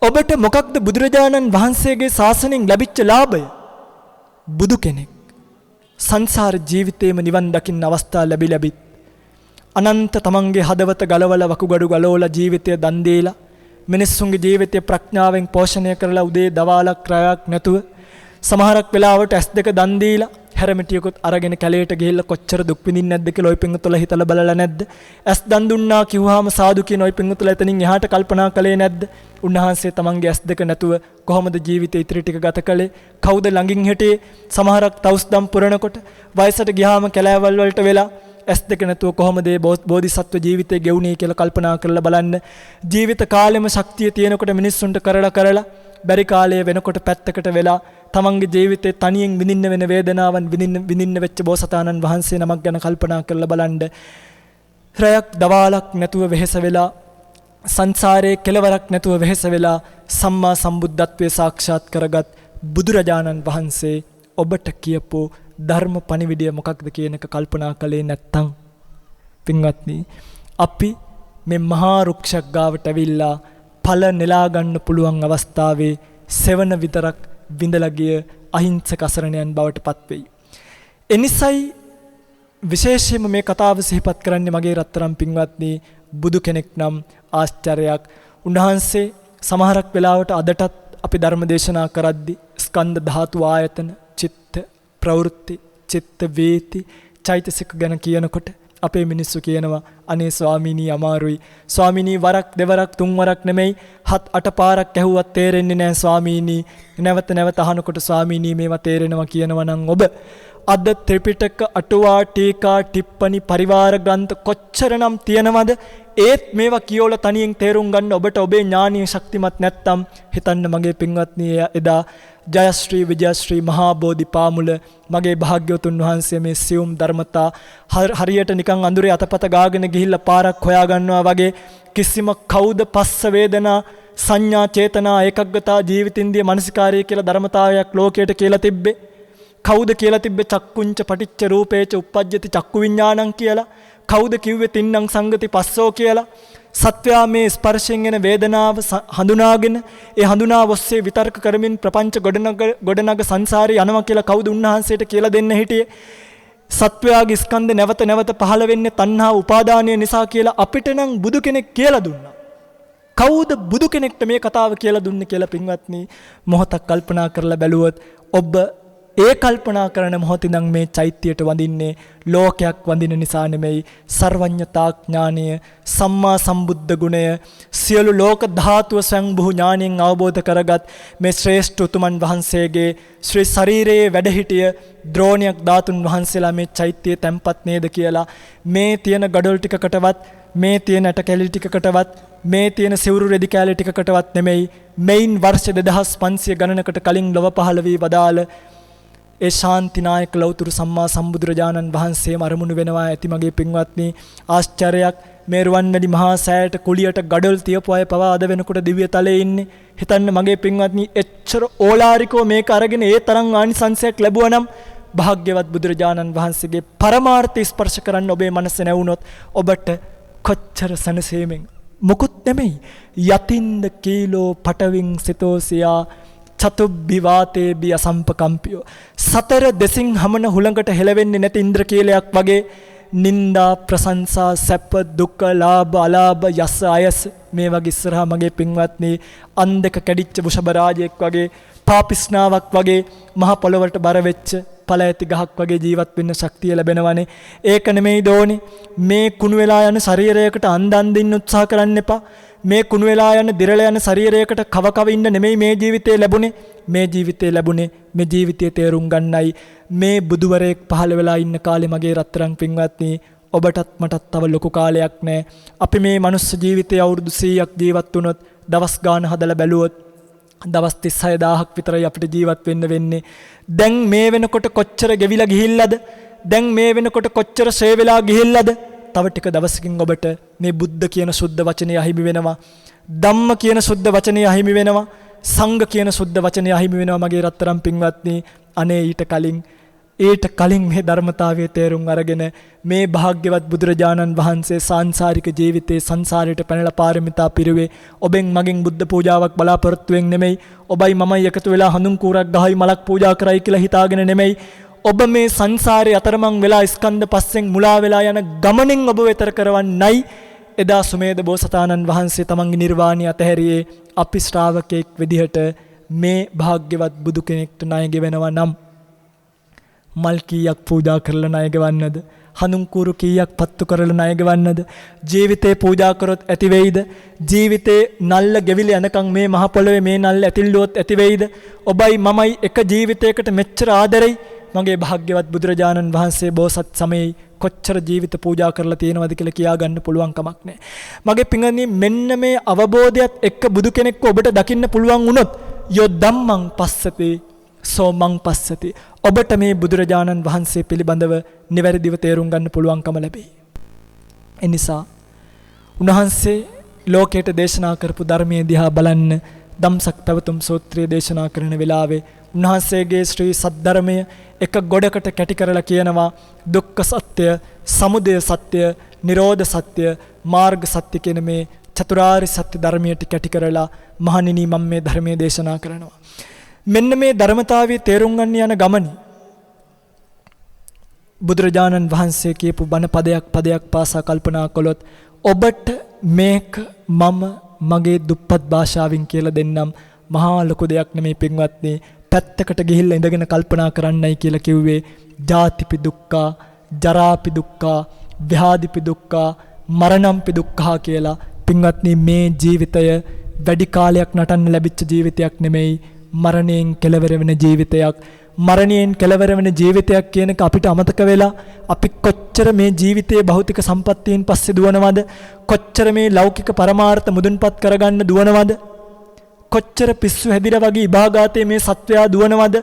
ඔබට මොකක්ද බුදුරජාණන් වහන්සේගේ ශාසනයෙන් ලැබිච්ච ලාභය? බුදු කෙනෙක් සංසාර ජීවිතේම නිවන් දකින්න අවස්ථා ලැබිත් අනන්ත තමන්ගේ හදවත ගලවලා වකුගඩු ගලවලා ජීවිතය දන් දීලා මිනිස්සුන්ගේ ජීවිතය ප්‍රඥාවෙන් පෝෂණය කරලා උදේ දවාලක් රායක් නැතුව සමහරක් වෙලාවට S2 දන් දීලා හැරමිටියකුත් අරගෙන කැලේට ගිහිල්ලා කොච්චර දුක් විඳින්නේ නැද්ද කියලා ඔය පිංගුතුලා හිතලා බලලා නැද්ද? S දන් දුන්නා කිව්වහම සාදු කියන ඔය පිංගුතුලා එතනින් එහාට කල්පනා කළේ නැද්ද? උන්වහන්සේ තමන්ගේ S2 නැතුව කොහොමද ජීවිතේ ඉතිරි ටික ගත කළේ? කවුද ළඟින් හිටියේ? සමහරක් තවුස්දම් පුරනකොට වයසට ගියාම කැලෑවල් වලට වෙලා S2 නැතුව කොහොමද මේ බෝධිසත්ව ජීවිතේ ගෙවුනේ කියලා කල්පනා කරලා බලන්න. ජීවිත කාලෙම ශක්තිය තියෙනකොට මිනිස්සුන්ට කරලා බැරි කාලයේ වෙනකොට පැත්තකට වෙලා තමන්ගේ ජීවිතේ තනියෙන් විඳින්න වෙන වේදනාවන් විඳින්න වෙච්ච බෝසතාණන් වහන්සේ නමක් ගැන කල්පනා කරලා බලන්න. රැයක් දවාලක් නැතුව වෙහෙස වෙලා සංසාරයේ කෙලවරක් නැතුව වෙහෙස වෙලා සම්මා සම්බුද්ධත්වයේ සාක්ෂාත් කරගත් බුදුරජාණන් වහන්සේ ඔබට කියපු ධර්ම පණිවිඩය මොකක්ද කියන එක කල්පනා කළේ නැත්තම් පින්වත්නි, අපි මේ මහා රුක්ෂක් ගාවට ඇවිල්ලා ඵල නෙලා ගන්න පුළුවන් අවස්ථාවේ සෙවන විතරක් විඳලා ගිය අහිංසක අසරණයන් බවට පත් වෙයි. එනිසයි විශේෂයෙන්ම මේ කතාව සිහිපත් කරන්නේ මගේ රත්තරන් පින්වත්නි, බුදු කෙනෙක් නම් ආශ්චර්යයක්. උන්වහන්සේ සමහරක් වෙලාවට අදටත් අපි ධර්ම දේශනා කරද්දී ස්කන්ධ ධාතු ආයතන, චිත්ත ප්‍රවෘත්ති, චිත්ත වේති, චෛතසික ගැන කියනකොට අපේ මිනිස්සු කියනවා අනේ ස්වාමීනි අමාරුයි. ස්වාමීනි වරක් දෙවරක් තුන්වරක් නෙමෙයි 7-8 පාරක් ඇහුවත් තේරෙන්නේ නැහැ ස්වාමීනි. නැවත අහනකොට ස්වාමීනි මේවා තේරෙනවා කියනවා නම් ඔබ අද ත්‍රිපිටක අටුවා ටීකා ටිප්පණි පරිවාර ග්‍රන්ථ කොච්චරනම් තියෙනවද? ඒත් මේවා කියවලා තනියෙන් තේරුම් ගන්න ඔබට ඔබේ ඥානීය ශක්තිමත් නැත්තම් හිතන්න මගේ පින්වත්නි, එදා ජයශ්‍රී විජයශ්‍රී මහා බෝධි පාමුල මගේ භාග්‍යවතුන් වහන්සේ මේ සියුම් ධර්මතා හරියට නිකන් අඳුරේ අතපත ගාගෙන ගිහිල්ලා පාරක් හොයා ගන්නවා වගේ කිසිම කවුද පස්ස වේදනා සංඥා චේතනා ඒකග්ගතා ජීවිතින්දිය මනසිකාරය කියලා ධර්මතාවයක් ලෝකයට කියලා තිබ්බේ? කවුද කියලා තිබ්බේ චක්කුංච පටිච්ච රූපේච උප්පජ්ජති චක්කු විඥානං කියලා? කවුද කිව්වේ තින්නම් සංගති පස්සෝ කියලා? සත්වයා මේ ස්පර්ශයෙන් එන වේදනාව හඳුනාගෙන ඒ හඳුනාව ඔස්සේ විතර්ක කරමින් ප්‍රපංච ගොඩනග සංසාරේ යනවා කියලා කවුද උන්වහන්සේට කියලා දෙන්න හිටියේ? සත්වයාගේ ස්කන්ධ නැවත පහළ වෙන්නේ තණ්හා උපාදානය නිසා කියලා අපිට නම් බුදු කෙනෙක් කියලා දුන්නා. කවුද බුදු කෙනෙක්ට මේ කතාව කියලා දුන්නේ කියලා පින්වත්නි, මොහොතක් කල්පනා කරලා බැලුවොත් ඔබ ඒ කල්පනා කරන මොහොතින් මේ චෛත්‍යයට වඳින්නේ ලෝකයක් වඳින නිසා නෙමෙයි, සර්වඥතා ඥානය, සම්මා සම්බුද්ධ ගුණය, සියලු ලෝක ධාතුව ස්වයංභූ ඥාණයෙන් අවබෝධ කරගත් මේ ශ්‍රේෂ්ඨ උතුමන් වහන්සේගේ ශ්‍රී ශරීරයේ වැඩ සිටිය ද්‍රෝණියක් ධාතුන් වහන්සේලා මේ චෛත්‍යයේ තැන්පත් නේද කියලා මේ තියෙන ගඩොල් ටිකකටවත්, මේ තියෙන ඇට කැලි ටිකකටවත්, මේ තියෙන සිවුරු රෙදි කැලි ටිකකටවත් නෙමෙයි, මෙයින් වර්ෂ 2500 ගණනකට කලින් ලොව පහළ වී වදාළ ඒ ශාන්තිනායක ලෞතුරු සම්මා සම්බුදුරජාණන් වහන්සේම අරමුණු වෙනවා ඇති මගේ පින්වත්නි. ආශ්චර්යයක්. මේ රුවන්වැලි මහා සෑයට කුලියට ගඩොල් තියපු අය පවා අද වෙනකොට දිව්‍ය තලයේ ඉන්නේ. හිතන්න මගේ පින්වත්නි, එච්චර ඕලාරිකව මේක අරගෙන ඒ තරම් ආනිසංසයක් ලැබුවා නම් භාග්‍යවත් බුදුරජාණන් වහන්සේගේ පරමාර්ථය ස්පර්ශ කරන්න ඔබේ මනස නැවුනොත් ඔබට කොච්චර සනසීමෙන් මුකුත් නෙමෙයි. යතින්ද කීලෝ පටවින් සිතෝසියා චතුබ්බිවාතේ බි අසම්පකම්පියෝ. සතර දෙසින් හමන හුළඟට හෙලවෙන්නේ නැති ඉන්ද්‍රකීලයක් වගේ නින්දා ප්‍රශංසා සැප දුක ලාභ අලාභ යස අයස මේ වගේ ඉස්සරහා මගේ පින්වත්නි අන්දක කැඩිච්ච වෘෂභ රාජයෙක් වගේ පාපිස්නාවක් වගේ මහ පොළොවට බර වෙච්ච ඵල ඇති ගහක් වගේ ජීවත් වෙන්න ශක්තිය ලැබෙනවනේ. ඒක නෙමෙයි දෝනි. මේ කුණු වෙලා යන ශරීරයකට අන්දන් දෙන්න උත්සාහ කරන්න එපා. මේ කුණු වෙලා යන දිරල යන ශරීරයකට කව කව ඉන්න නෙමෙයි මේ ජීවිතේ ලැබුණේ. මේ ජීවිතේ ලැබුණේ මේ ජීවිතයේ තේරුම් ගන්නයි. මේ බුදුවරයෙක් පහළ වෙලා ඉන්න කාලේ මගේ රත්තරන් පින්වත්නි ඔබටත් මටත් තව ලොකු කාලයක් නැහැ. අපි මේ මනුස්ස ජීවිතයේ අවුරුදු 100ක් ජීවත් වුණොත් දවස් ගාන හදලා බැලුවොත් දවස් 36000ක් විතරයි අපිට ජීවත් වෙන්න වෙන්නේ. දැන් මේ වෙනකොට කොච්චර ගෙවිලා ගිහිල්ලාද? දැන් මේ වෙනකොට කොච්චර ෂේ වෙලා ගිහිල්ලාද? තව ටික දවසකින් ඔබට මේ බුද්ධ කියන සුද්ධ වචනේ අහිමි වෙනවා. ධම්ම කියන සුද්ධ වචනේ අහිමි වෙනවා. සංඝ කියන සුද්ධ වචනේ අහිමි වෙනවා මගේ රත්තරන් පින්වත්නි. අනේ ඊට කලින් මේ ධර්මතාවයේ තේරුම් අරගෙන මේ භාග්‍යවත් බුදුරජාණන් වහන්සේ සාංශාරික ජීවිතේ සංසාරයට පැනලා පාරමිතා පිරුවේ ඔබෙන් මගෙන් බුද්ධ පූජාවක් බලාපොරොත්තු වෙන්නේ නෙමෙයි. ඔබයි මමයි එකතු වෙලා හඳුන් කූරක් ගහයි මලක් පූජා කරයි කියලා හිතාගෙන නෙමෙයි. ඔබ මේ සංසාරේ අතරමං වෙලා ස්කන්ධ පස්සෙන් මුලා වෙලා යන ගමනින් ඔබ වෙතර කරවන්නයි එදා සුමේද බෝසතාණන් වහන්සේ තමන්ගේ නිර්වාණය අතහැරියේ. අපි ශ්‍රාවකෙක් විදිහට මේ භාග්‍යවත් බුදු කෙනෙක්ට ණය ගෙවනවා නම් මල් කීයක් පූජා කරලා ණය ගෙවන්නද? හඳුන් කූරු කීයක් පත්තු කරලා ණය ගෙවන්නද? ජීවිතේ පූජා කරොත් ඇති වෙයිද? ජීවිතේ නල්ල ගෙවිලි යනකම් මේ මහ පොළවේ මේ නල්ල ඇතිල්ලුවොත් ඇති වෙයිද? ඔබයි මමයි එක ජීවිතයකට මෙච්චර ආදරෙයි. මගේ භාග්‍යවත් බුදුරජාණන් වහන්සේ බෝසත් සමයේ කොච්චර ජීවිත පූජා කරලා තියෙනවද කියලා කියා ගන්න පුළුවන් කමක් නැහැ. මගේ පිංගුනි මෙන්න මේ අවබෝධයත් එක්ක බුදු කෙනෙක්ව ඔබට දකින්න පුළුවන් වුණොත් යෝ ධම්මං පස්සති සෝමං පස්සති. ඔබට මේ බුදුරජාණන් වහන්සේ පිළිබඳව නිවැරදිව තේරුම් ගන්න පුළුවන්කම ලැබෙයි. එනිසා උන්වහන්සේ ලෝකයට දේශනා කරපු ධර්මයේ දිහා බලන්න ධම්සක් පැවතුම් සූත්‍රය දේශනා කරන වෙලාවේ උන්වහන්සේගේ ශ්‍රී සද්ධර්මය එක ගොඩකට කැටි කරලා කියනවා දුක්ඛ සත්‍ය, සමුදය සත්‍ය, නිරෝධ සත්‍ය, මාර්ග සත්‍ය කියන මේ චතුරාර්ය සත්‍ය ධර්මයට කැටි කරලා මහණෙනි මම මේ ධර්මයේ දේශනා කරනවා. මෙන්න මේ ධර්මතාවයේ තේරුම් ගන්න යන ගමන බුදුරජාණන් වහන්සේ කියපු බණ පදයක් පාසා කල්පනා කළොත් ඔබට මේක මම මගේ දුප්පත් භාෂාවෙන් කියලා දෙන්නම් මහා ලොකු දෙයක් නෙමෙයි පින්වත්නි. පැත්තකට ගිහිල්ලා ඉඳගෙන කල්පනා කරන්නයි කියලා කිව්වේ. ජාතිපි දුක්ඛා, ජරාපි දුක්ඛා, ව්‍යාධිපි දුක්ඛා, මරණම්පි දුක්ඛා කියලා පින්වත්නි මේ ජීවිතය වැඩි කාලයක් නටන්න ලැබිච්ච ජීවිතයක් නෙමෙයි. මරණයෙන් කෙලවර වෙන ජීවිතයක්. මරණයෙන් කෙලවර වෙන ජීවිතයක් කියන එක අපිට අමතක වෙලා අපි කොච්චර මේ ජීවිතයේ භෞතික සම්පත්තියෙන් පස්සේ දුවනවද? කොච්චර මේ ලෞකික පරමාර්ථ මුදුන්පත් කරගන්න දුවනවද? කොච්චර පිස්සු හැදිලා වගේ ඉබාගාතේ මේ සත්වයා දුවනවද?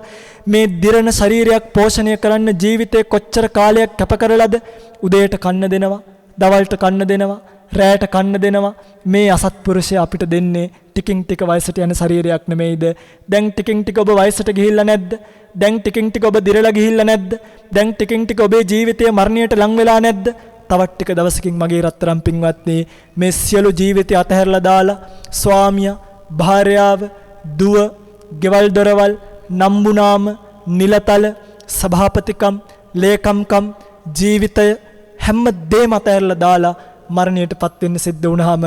මේ දිරණ ශරීරයක් පෝෂණය කරන්න ජීවිතේ කොච්චර කාලයක් කැප කරලාද? උදේට කන්න දෙනවා, දවල්ට කන්න දෙනවා, රැයට කන්න දෙනවා. මේ අසත්පුරුෂයා අපිට දෙන්නේ ටිකින් ටික වයසට යන ශරීරයක් නෙමෙයිද? දැන් ටිකින් ටික ඔබ වයසට ගිහිල්ලා නැද්ද? දැන් ටිකින් ටික ඔබ දිරලා ගිහිල්ලා නැද්ද? දැන් ටිකින් ටික ඔබේ ජීවිතය මරණයට ලං වෙලා නැද්ද? තවත් ටික දවසකින් මගේ රත්තරන් පින්වත්නි මේ සියලු ජීවිතය අතහැරලා දාලා ස්වාමියා, භාර්යාව, දුව, ගෙවල් දොරවල්, නම්බුනාම, නිලතල, සභාපතිකම්, ලේකම්කම්, ජීවිතය හැම දෙයක්ම අතහැරලා දාලා මරණයටපත් වෙන්න සිද්ධ වුණාම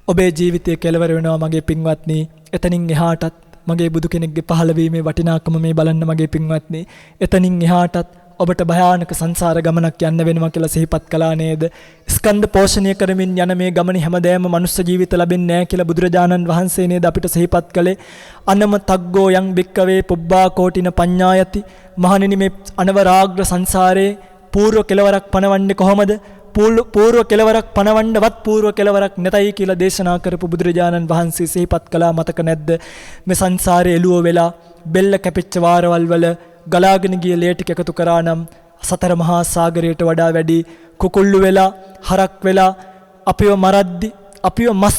ඔබේ ජීවිතය කෙලවර වෙනවා මගේ පින්වත්නි. එතනින් එහාටත් මගේ බුදු කෙනෙක්ගේ පහළවීමේ වටිනාකම මේ බලන්න මගේ පින්වත්නි. එතනින් එහාටත් ඔබට භයානක සංසාර ගමනක් යන්න වෙනවා කියලා සිහිපත් කළා නේද? ස්කන්ධ පෝෂණය කරමින් යන මේ ගමනේ හැමදේම මනුස්ස ජීවිත ලැබෙන්නේ නැහැ කියලා බුදුරජාණන් වහන්සේ නේද අපිට සිහිපත් කළේ. අනම තග්ගෝ යං භික්කවේ පුබ්බා කෝටින පඤ්ඤායති. මහණෙනි මේ අනවරාග්‍ර සංසාරේ పూర్ව කෙලවරක් පනවන්නේ කොහොමද? పూర్ව කෙලවරක් පනවන්නවත් పూర్ව කෙලවරක් නැතයි කියලා දේශනා කරපු බුදුරජාණන් වහන්සේ සිහිපත් කළා මතක නැද්ද? මේ සංසාරේ එළුව වෙලා බෙල්ල කැපිච්ච වාරවල් වල ගලාගෙන ගිය ලේ ටික එකතු කරා නම් සතර මහා සාගරයට වඩා වැඩි කුකුල්ලු වෙලා හරක් වෙලා අපිව මරද්දි අපිව මස්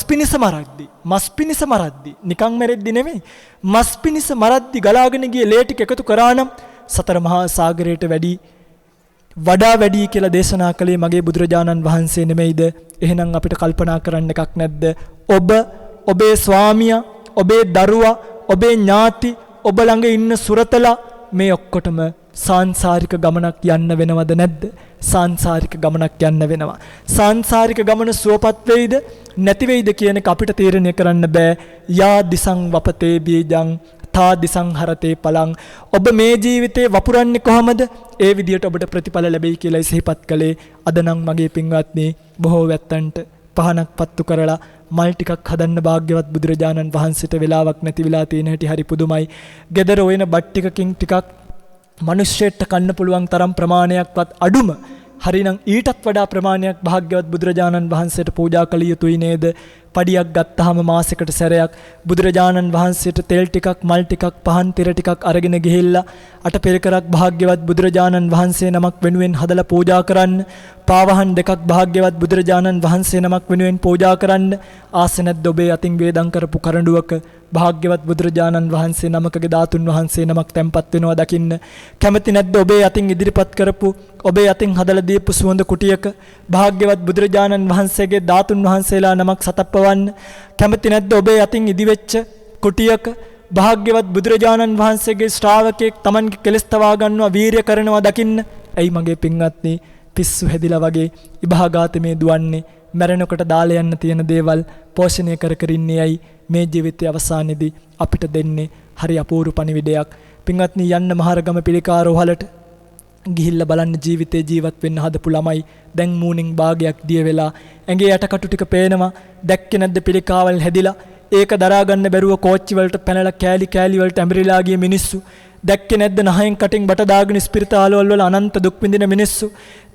පිනිස මරද්දි නිකන් මැරෙද්දි නෙමෙයි මස් පිනිස මරද්දි ගලාගෙන ගිය ලේ ටික එකතු කරා නම් සතර මහා සාගරයට වැඩි වඩා වැඩි කියලා දේශනා කළේ මගේ බුදුරජාණන් වහන්සේ නෙමෙයිද? එහෙනම් අපිට කල්පනා කරන්න එකක් නැද්ද? ඔබ, ඔබේ ස්වාමියා, ඔබේ දරුවා, ඔබේ ඥාති, ඔබ ළඟ ඉන්න සුරතලා මේ ඔක්කොටම සාංශාරික ගමනක් යන්න වෙනවද නැද්ද? සාංශාරික ගමනක් යන්න වෙනවා. සාංශාරික ගමන සුවපත් වෙයිද නැති වෙයිද කියන එක අපිට තීරණය කරන්න බෑ. යා දිසං වපතේ බීජං තා දිසං හරතේ පලං. ඔබ මේ ජීවිතේ වපුරන්නේ කොහමද? ඒ විදියට ඔබට ප්‍රතිඵල ලැබෙයි කියලා සිහිපත් කළේ. අද නම් මගේ පින්වත්නි බොහෝ වැත්තන්ට පහනක් පත්තු කරලා මල් ටිකක් හදන්න භාග්‍යවත් බුදුරජාණන් වහන්සේට වෙලාවක් නැති වෙලා තියෙන හැටි හරි පුදුමයි. gedara ඔයන බත් ටිකකින් ටිකක් මිනිස්සෙට කන්න පුළුවන් තරම් ප්‍රමාණයක්වත් අඩුම හරිනම් ඊටත් වඩා ප්‍රමාණයක් භාග්‍යවත් බුදුරජාණන් වහන්සේට පූජා කළ යුතුයි නේද? පඩියක් ගත්තාම මාසෙකට සැරයක් බුදුරජාණන් වහන්සේට තෙල් ටිකක්, මල් ටිකක්, පහන් තිර ටිකක් අරගෙන ගිහිල්ලා අටපෙරකරක් භාග්‍යවත් බුදුරජාණන් වහන්සේ නමක් වෙනුවෙන් හදලා පූජා කරන්න. පාවහන් දෙකක් භාග්‍යවත් බුදුරජාණන් වහන්සේ නමක් වෙනුවෙන් පූජා කරන්න. ආස නැද්ද ඔබේ අතින් වේදම් කරපු කරඬුවක භාග්‍යවත් බුදුරජාණන් වහන්සේ නමකගේ ධාතුන් වහන්සේ නමක් තැන්පත් වෙනවා දකින්න? කැමති නැද්ද ඔබේ අතින් ඉදිරිපත් කරපු, ඔබේ අතින් හදලා දීපු සුවඳ කුටියක භාග්‍යවත් බුදුරජාණන් වහන්සේගේ ධාතුන් වහන්සේලා නමක් සතප්පවන්න? කැමති නැද්ද ඔබේ අතින් ඉදිවෙච්ච කුටියක භාග්‍යවත් බුදුරජාණන් වහන්සේගේ ශ්‍රාවකෙක් Tamanගේ කෙලස් තවා ගන්නවා, වීරිය කරනවා දකින්න? ඇයි මගේ පින්වත්නි පිස්සු හැදිලා වගේ ඉබහාගාතේ දුවන්නේ? මැරෙනකොට දාලා යන්න තියෙන දේවල් පෝෂණය කර කර ඉන්නේ ඇයි? මේ ජීවිතයේ අවසානයේදී අපිට දෙන්නේ හරි අපූර්ව පණිවිඩයක්. පින්වත්නි යන්න මහරගම පිළිකා රෝහලට ගිහිල්ලා බලන්න ජීවිතේ ජීවත් වෙන්න හදපු ළමයි දැන් මූණින් භාගයක් දිය වෙලා ඇඟේ යටකටු ටික පේනවා. දැක්කේ නැද්ද පිළිකාවල් හැදිලා? ඒක දරා ගන්න බැරුව කෝච්චි වලට පැනලා කෑලි කෑලි වලට ඇඹරිලා ගිය මිනිස්සු. දැක්කේ නැද්ද නහයෙන් කටින් බට දාගෙන ස්පිරිතාලවල වල අනන්ත දුක් විඳින මිනිස්සු?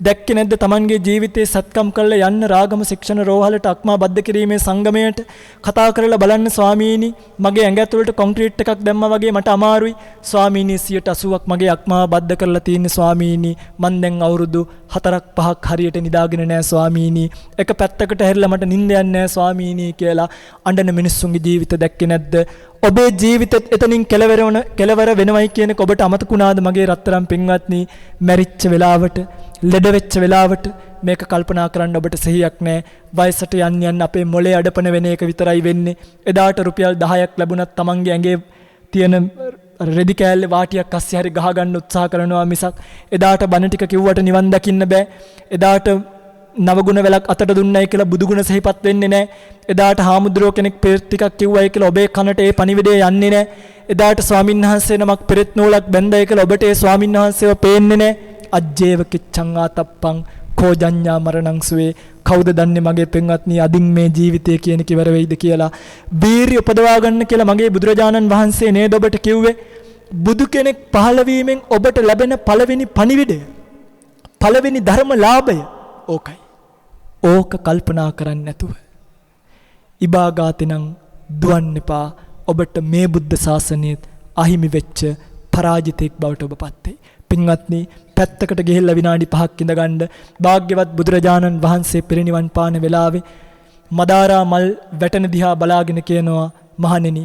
දැක්කේ නැද්ද Tamanගේ ජීවිතේ සත්කම් කරලා යන්න රාගම ශික්ෂණ රෝහලට අක්මා බද්ධ කිරීමේ සංගමයට කතා කරලා බලන්න ස්වාමීනි මගේ ඇඟ ඇතුළට කොන්ක්‍රීට් එකක් දැම්මා වගේ මට අමාරුයි. ස්වාමීනි 80%ක් මගේ අක්මා බද්ධ කරලා තියෙන්නේ ස්වාමීනි. මං දැන් අවුරුදු 4-5ක් හරියට නිදාගෙන නැහැ ස්වාමීනි. එක පැත්තකට හැරිලා මට නිින්ද යන්නේ නැහැ ස්වාමීනි කියලා අඬන මිනිස්සුන්ගේ ජීවිත දැක්කේ නැද්ද? ඔබේ ජීවිතෙත් එතනින් කෙලවර වෙනවයි කියන එක ඔබට අමතකුණාද මගේ රත්තරන් පින්වත්නි? මැරිච්ච වෙලාවට, ලෙඩ වෙච්ච වෙලාවට මේක කල්පනා කරන්න ඔබට සිහියක් නැහැ. වයසට යන්න අපේ මොලේ අඩපණ වෙන එක විතරයි වෙන්නේ. එදාට රුපියල් 10ක් ලැබුණත් Tamanගේ ඇඟේ තියෙන රෙදි කෑල්ලේ වාටියක් අස්සේ හරි ගහ ගන්න උත්සාහ කරනවා මිසක් එදාට බණ ටික කිව්වට නිවන් දකින්න බෑ. එදාට නවගුණ වැලක් අතට දුන්නයි කියලා බුදුගුණ සිහිපත් වෙන්නේ නැහැ. එදාට හාමුදුරුවෝ කෙනෙක් පෙරත් ටිකක් කිව්වයි කියලා ඔබේ කනට ඒ පණිවිඩය යන්නේ නැහැ. එදාට ස්වාමින්වහන්සේ නමක් පෙරත් නූලක් බැන්දයි කියලා ඔබට ඒ ස්වාමින්වහන්සේව පේන්නේ නැහැ. අජ්ජේව කිච්ඡං ආතප්පං කෝජඤ්ඤා මරණං සුවේ. කවුද දන්නේ මගේ පින්වත්නි අදින් මේ ජීවිතය කියන කිවර වෙයිද කියලා? වීරිය උපදවා ගන්න කියලා මගේ බුදුරජාණන් වහන්සේ නේද ඔබට කිව්වේ? බුදු කෙනෙක් පහළ වීමෙන් ඔබට ලැබෙන පළවෙනි පණිවිඩය, පළවෙනි ධර්ම ලාභය ඕකයි. ඕක කල්පනා කරන්නේ නැතුව ඉබාගාතෙනම් දුවන්න එපා. ඔබට මේ බුද්ධ ශාසනයත් අහිමි වෙච්ච පරාජිතෙක් බවට ඔබපත් වෙයි. පින්වත්නි පැත්තකට ගිහිල්ලා විනාඩි 5ක් ඉඳගන්න. භාග්‍යවත් බුදුරජාණන් වහන්සේ පිරිනිවන් පාන වෙලාවේ මදාරා මල් වැටෙන දිහා බලාගෙන කියනවා, මහණෙනි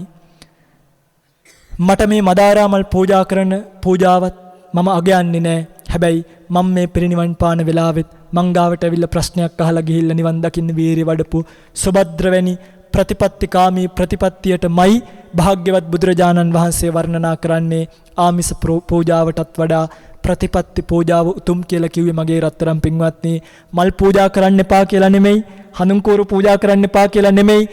මට මේ මදාරා මල් පූජා කරන පූජාවත් මම අගයන්නේ නැහැ. හැබැයි මම මේ පිරිනිවන් පාන වෙලාවෙත් මං ගාවට ඇවිල්ලා ප්‍රශ්නයක් අහලා ගිහිල්ලා නිවන් දකින්න වීරිය වඩපු සුබද්‍රවැනි ප්‍රතිපත්තිකාමී ප්‍රතිපත්තියටමයි භාග්‍යවත් බුදුරජාණන් වහන්සේ වර්ණනා කරන්නේ. ආමිස පූජාවටත් වඩා ප්‍රතිපත්ති පූජාව උතුම් කියලා කිව්වේ මගේ රත්තරන් පින්වත්නි. මල් පූජා කරන්න එපා කියලා නෙමෙයි, හනුන්කෝරු පූජා කරන්න එපා කියලා නෙමෙයි.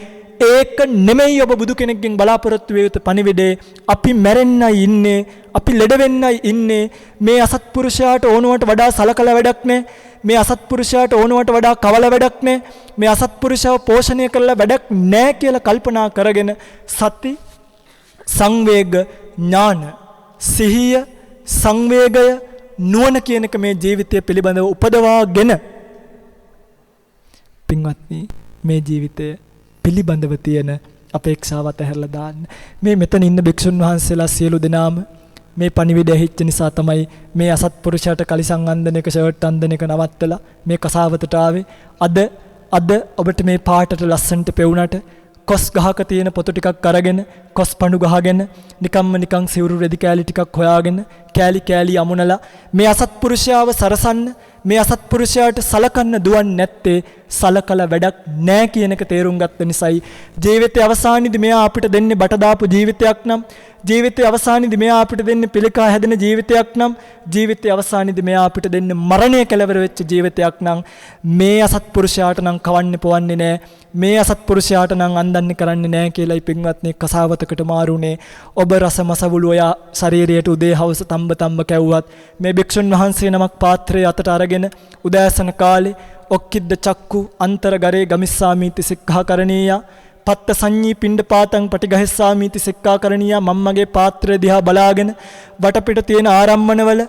ඒක නෙමෙයි ඔබ බුදු කෙනෙක්ගෙන් බලාපොරොත්තු වේ යුතු පණිවිඩේ. අපි මැරෙන්නයි ඉන්නේ, අපි ලෙඩ වෙන්නයි ඉන්නේ. මේ අසත්පුරුෂයාට ඕනුවට වඩා සලකලා වැඩක් නැහැ. මේ අසත්පුරුෂයාට ඕනුවට වඩා කවල වැඩක් නැහැ. මේ අසත්පුරුෂයව පෝෂණය කරලා වැඩක් නැහැ කියලා කල්පනා කරගෙන සති, සංවේග, ඥාන, සිහිය, සංවේගය, නුවණ කියන එක මේ ජීවිතය පිළිබඳව උපදවාගෙන පින්වත්නි මේ ජීවිතය පිළිබඳව තියෙන අපේක්ෂාව අතහැරලා දාන්න. මේ මෙතන ඉන්න භික්ෂුන් වහන්සේලා සියලු දෙනාම මේ පණිවිඩය ඇහිච්ච නිසා තමයි මේ අසත්පුරුෂයාට කලිසම් අන්දන එක, ෂර්ට් අන්දන එක නවත්තලා මේ කසාවතට ආවේ. අද ඔබට මේ පාටට ලස්සනට පෙවුනට කොස් ගහක තියෙන පොතු ටිකක් අරගෙන කොස් පඳු ගහගෙන නිකන් සිවුරු රෙදි කෑලි ටිකක් හොයාගෙන කෑලි කෑලි අමුණලා මේ අසත්පුරුෂයාව සරසන්න මේ අසත්පුරුෂයාට සලකන්න දුවන්නේ නැත්තේ සලකලා වැඩක් නැහැ කියන එක තේරුම් ගත්ත නිසායි ජීවිතයේ අවසානයේදී මෙයා අපිට දෙන්නේ බට දාපු ජීවිතයක් නම් ජීවිතයේ අවසානයේදී මෙයා අපිට දෙන්නේ පිළිකා හැදෙන ජීවිතයක් නම් ජීවිතයේ අවසානයේදී මෙයා අපිට දෙන්නේ මරණය කෙලවර වෙච්ච ජීවිතයක් නම් මේ අසත්පුරුෂයාට නම් කවන්නේ පොවන්නේ නැහැ මේ අසත්පුරුෂයාට නම් අන්දන්නේ කරන්නේ නැහැ කියලායි පින්වත්නි කසාවතකට මාරුනේ ඔබ රස මසවුළු ඔය ශරීරයට උදේ හවස තම්බ කැවුවත් මේ භික්ෂුන් වහන්සේ නමක් පාත්‍රය අතට අරගෙන උදෑසන කාලේ ඔක්කිද්ද චක්කු අන්තරගරේ ගමිස්සාමීති සික්ඛාකරණීය පත්ත සංඤී පිණ්ඩපාතං පටිගහස්සාමීති සික්ඛාකරණීය මම්මගේ පාත්‍රය දිහා බලාගෙන වටපිට තියෙන ආරම්මණවල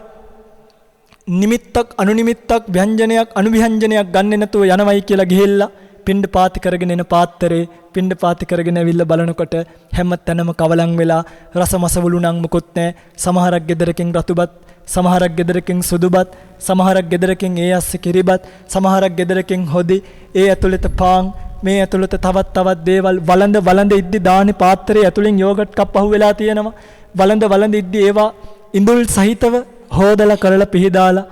නිමිත්තක් අනුනිමිත්තක් ව්‍යංජනයක් අනුව්‍යංජනයක් ගන්නෙ නැතුව යනවයි කියලා ගිහිල්ලා පිණ්ඩපාති කරගෙන එන පාත්‍රේ පිණ්ඩපාති කරගෙන ඇවිල්ලා බලනකොට හැම තැනම කවලම් වෙලා රසමසවුළු නම් මුකුත් නැහැ සමහරක් ගෙදරකින් රතුබත් සමහරක් ගෙදරකින් සුදුබත් සමහරක් ගෙදරකින් ඒ අස්සේ කිරිබත් සමහරක් ගෙදරකින් හොදි ඒ ඇතුළත පාන් මේ ඇතුළත තවත් දේවල් වළඳ ඉද්දි දානි පාත්‍රයේ ඇතුළෙන් යෝගට් කප් අහුවෙලා තියෙනවා වළඳ ඉද්දි ඒවා ඉඳුල් සහිතව හොදලා කරලා පිහදාලා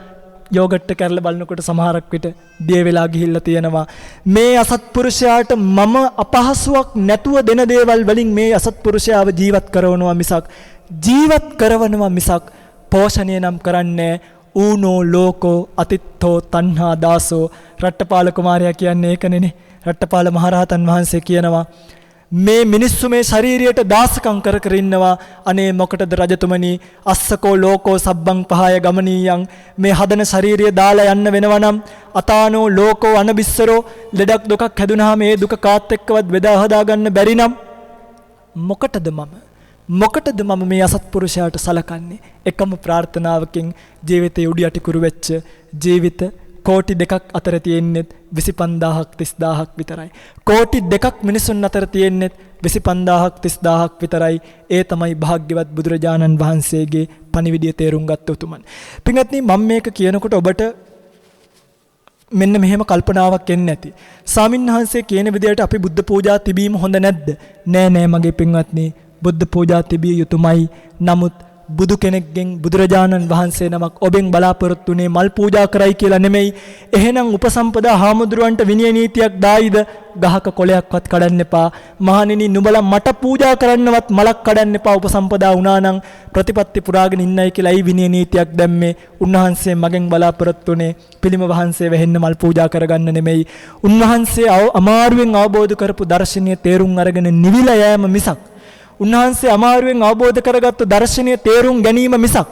යෝගට් එක කරලා බලනකොට සමහරක් විට දිය වෙලා ගිහිල්ලා තියෙනවා මේ අසත්පුරුෂයාට මම අපහසුයක් නැතුව දෙන දේවල් වලින් මේ අසත්පුරුෂයාව ජීවත් කරනවා මිසක් පෝෂණය නම් කරන්නේ ඌනෝ ලෝකෝ අතිත්තෝ තණ්හා දාසෝ රට්ටපාල කුමාරයා කියන්නේ ඒකනේ රට්ටපාල මහරහතන් වහන්සේ කියනවා මේ මිනිස්සු මේ ශරීරයට දාසකම් කර ඉන්නවා අනේ මොකටද රජතුමනි අස්සකෝ ලෝකෝ සබ්බං පහය ගමනීයං මේ හදන ශරීරය දාලා යන්න වෙනවා නම් අතානෝ ලෝකෝ අනබිස්සරෝ ලෙඩක් දුකක් හැදුනහම මේ දුක කාත් එක්කවත් බෙදා හදා ගන්න බැරි නම් මොකටද මම මේ අසත්පුරුෂයාට සලකන්නේ එකම ප්‍රාර්ථනාවකින් ජීවිතේ උඩි යටි කුරු වෙච්ච ජීවිත කෝටි දෙකක් අතර තියෙන්නේ 25000ක් 30000ක් විතරයි කෝටි දෙකක් මිනිසුන් අතර තියෙන්නේ 25000ක් 30000ක් විතරයි ඒ තමයි භාග්‍යවත් බුදුරජාණන් වහන්සේගේ පණිවිඩය තේරුම් ගත්ත උතුමන් පින්වත්නි මම මේක කියනකොට ඔබට මෙන්න මෙහෙම කල්පනාවක් එන්නේ නැති ස්වාමින්වහන්සේ කියන විදිහට අපි බුද්ධ පූජා තිබීම හොඳ නැද්ද නෑ මගේ පින්වත්නි බුද්ධ පූජා තිබිය යුතුමයි නමුත් බුදු කෙනෙක්ගෙන් බුදුරජාණන් වහන්සේ නමක් ඔබෙන් බලාපොරොත්තු වෙන්නේ මල් පූජා කරයි කියලා නෙමෙයි එහෙනම් උපසම්පදා හාමුදුරුවන්ට විනය නීතියක් දායිද ගහක කොළයක්වත් කඩන්න එපා මහණෙනි නුඹලා මට පූජා කරන්නවත් මලක් කඩන්න එපා උපසම්පදා වුණා නම් ප්‍රතිපත්ති පුරාගෙන ඉන්නයි කියලා ඒ විනය නීතියක් දැම්මේ උන්වහන්සේ මගෙන් බලාපොරොත්තු වෙන්නේ පිළිම වහන්සේ වෙහෙන්න මල් පූජා කරගන්න නෙමෙයි උන්වහන්සේ අමාරුවෙන් අවබෝධ කරපු දර්ශනීය තේරුම් අරගෙන නිවිලා යෑම මිසක් උන්වහන්සේ අමාරුවෙන් අවබෝධ කරගත්තු දර්ශනීය තේරුම් ගැනීම මිසක්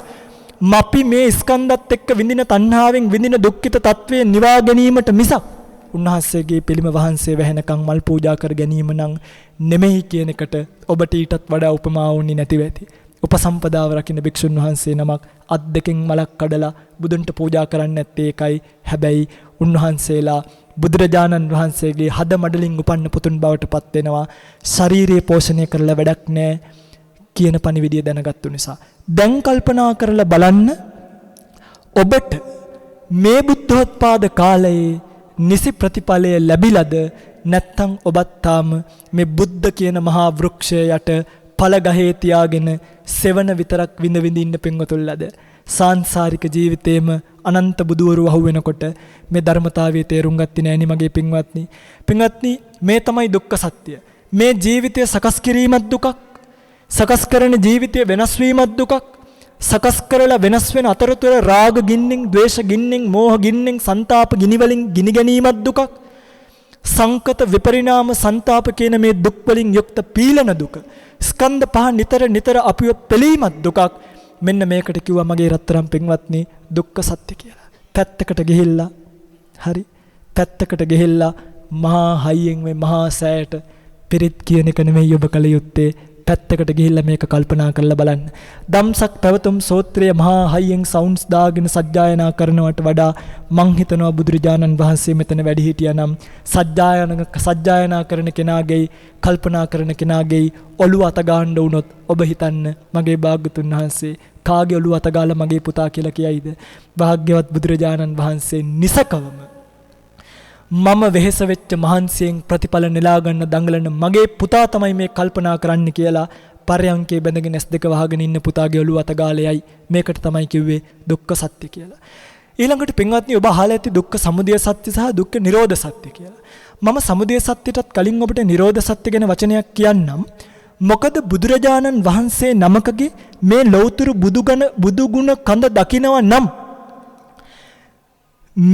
අපි මේ ස්කන්ධත් එක්ක විඳින තණ්හාවෙන් විඳින දුක්ඛිත තත්වයේ නිවා ගැනීමට මිසක් උන්වහන්සේගේ පිළිම වහන්සේ වැහෙනකම් මල් පූජා කර ගැනීම නම් නෙමෙයි කියන එකට ඔබට ඊටත් වඩා උපමා වුණේ නැතිව ඇති. උපසම්පදාව රකින්න භික්ෂුන් වහන්සේ නමක් අත් දෙකෙන් මලක් කඩලා බුදුන්ට පූජා කරන්නේ නැත්තේ ඒකයි. හැබැයි උන්වහන්සේලා බුදුරජාණන් වහන්සේගේ හද මඩලින් උපන්න පුතුන් බවට පත් වෙනවා. ශාරීරික පෝෂණය කරලා වැඩක් නැහැ කියන පණිවිඩය දැනගත්තු නිසා. දැන් කල්පනා කරලා බලන්න ඔබට මේ බුද්ධෝත්පාද කාලයේ නිසි ප්‍රතිඵලය ලැබිලාද නැත්නම් ඔබත් තාම මේ බුද්ධ කියන මහා වෘක්ෂය යට ඵල ගහේ තියාගෙන සෙවණ විතරක් විඳ විඳින්න පින්වතුල්ලාද? සාංශාරික ජීවිතේම අනන්ත බුදුවරු අහු වෙනකොට මේ ධර්මතාවයේ තේරුම් ගත්තේ නෑනේ මගේ පින්වත්නි. පින්වත්නි මේ තමයි දුක්ඛ සත්‍ය. මේ ජීවිතය සකස් කිරීමත් දුකක්. සකස් කරන ජීවිතය වෙනස් වීමත් දුකක්. සකස් කරලා වෙනස් වෙන අතරතුර රාග ගින්නෙන්, ද්වේෂ ගින්නෙන්, මෝහ ගින්නෙන්, ਸੰతాප ගිනි වලින් ගිනි ගැනීමත් දුකක්. සංකත විපරිණාම ਸੰతాප කියන මේ දුක් වලින් යුක්ත පීලන දුක. ස්කන්ධ පහ නිතර අපිව පෙළීමත් දුකක්. මෙන්න මේකට කිව්වා මගේ රත්තරන් පින්වත්නි දුක්ඛ සත්‍ය කියලා. පැත්තකට ගිහිල්ලා පැත්තකට ගිහිල්ලා මහා හයියෙන් මේ මහා සෑයට පිරිත් කියන එක නෙමෙයි ඔබ කල යුත්තේ. පැත්තකට ගිහිල්ලා මේක කල්පනා කරලා බලන්න. ධම්සක් පැවතුම් සූත්‍රය මහා හයියෙන් සවුන්ඩ්ස් දාගෙන සජ්ජායනා කරනවට වඩා මං හිතනවා බුදුරජාණන් වහන්සේ මෙතන වැඩි හිටියා නම් සජ්ජායනා කරන කෙනාගේ කල්පනා කරන කෙනාගේ ඔළුව අත ගන්න වුණොත් ඔබ හිතන්න මගේ භාග්‍යතුන් වහන්සේ කාගේ ඔළුව අත ගාලා මගේ පුතා කියලා කියයිද? භාග්‍යවත් බුදුරජාණන් වහන්සේ නිසකවම මම වෙහෙස වෙච්ච මහන්සියෙන් ප්‍රතිඵල නෙලා ගන්න දඟලන මගේ පුතා තමයි මේ කල්පනා කරන්න කියලා පරයන්කේ බැඳගෙන S2 වහගෙන ඉන්න පුතාගේ ඔළුව අත ගාලෙයි. මේකට තමයි කිව්වේ දුක්ඛ සත්‍ය කියලා. ඊළඟට පින්වත්නි ඔබ අහලා ඇති දුක්ඛ සමුදය සත්‍ය සහ දුක්ඛ නිරෝධ සත්‍ය කියලා. මම සමුදය සත්‍යයටත් කලින් ඔබට නිරෝධ සත්‍ය ගැන වචනයක් කියන්නම්. මොකද බුදුරජාණන් වහන්සේ නමකගේ මේ ලෞතර බුදුගුණ කඳ දකිනවා නම්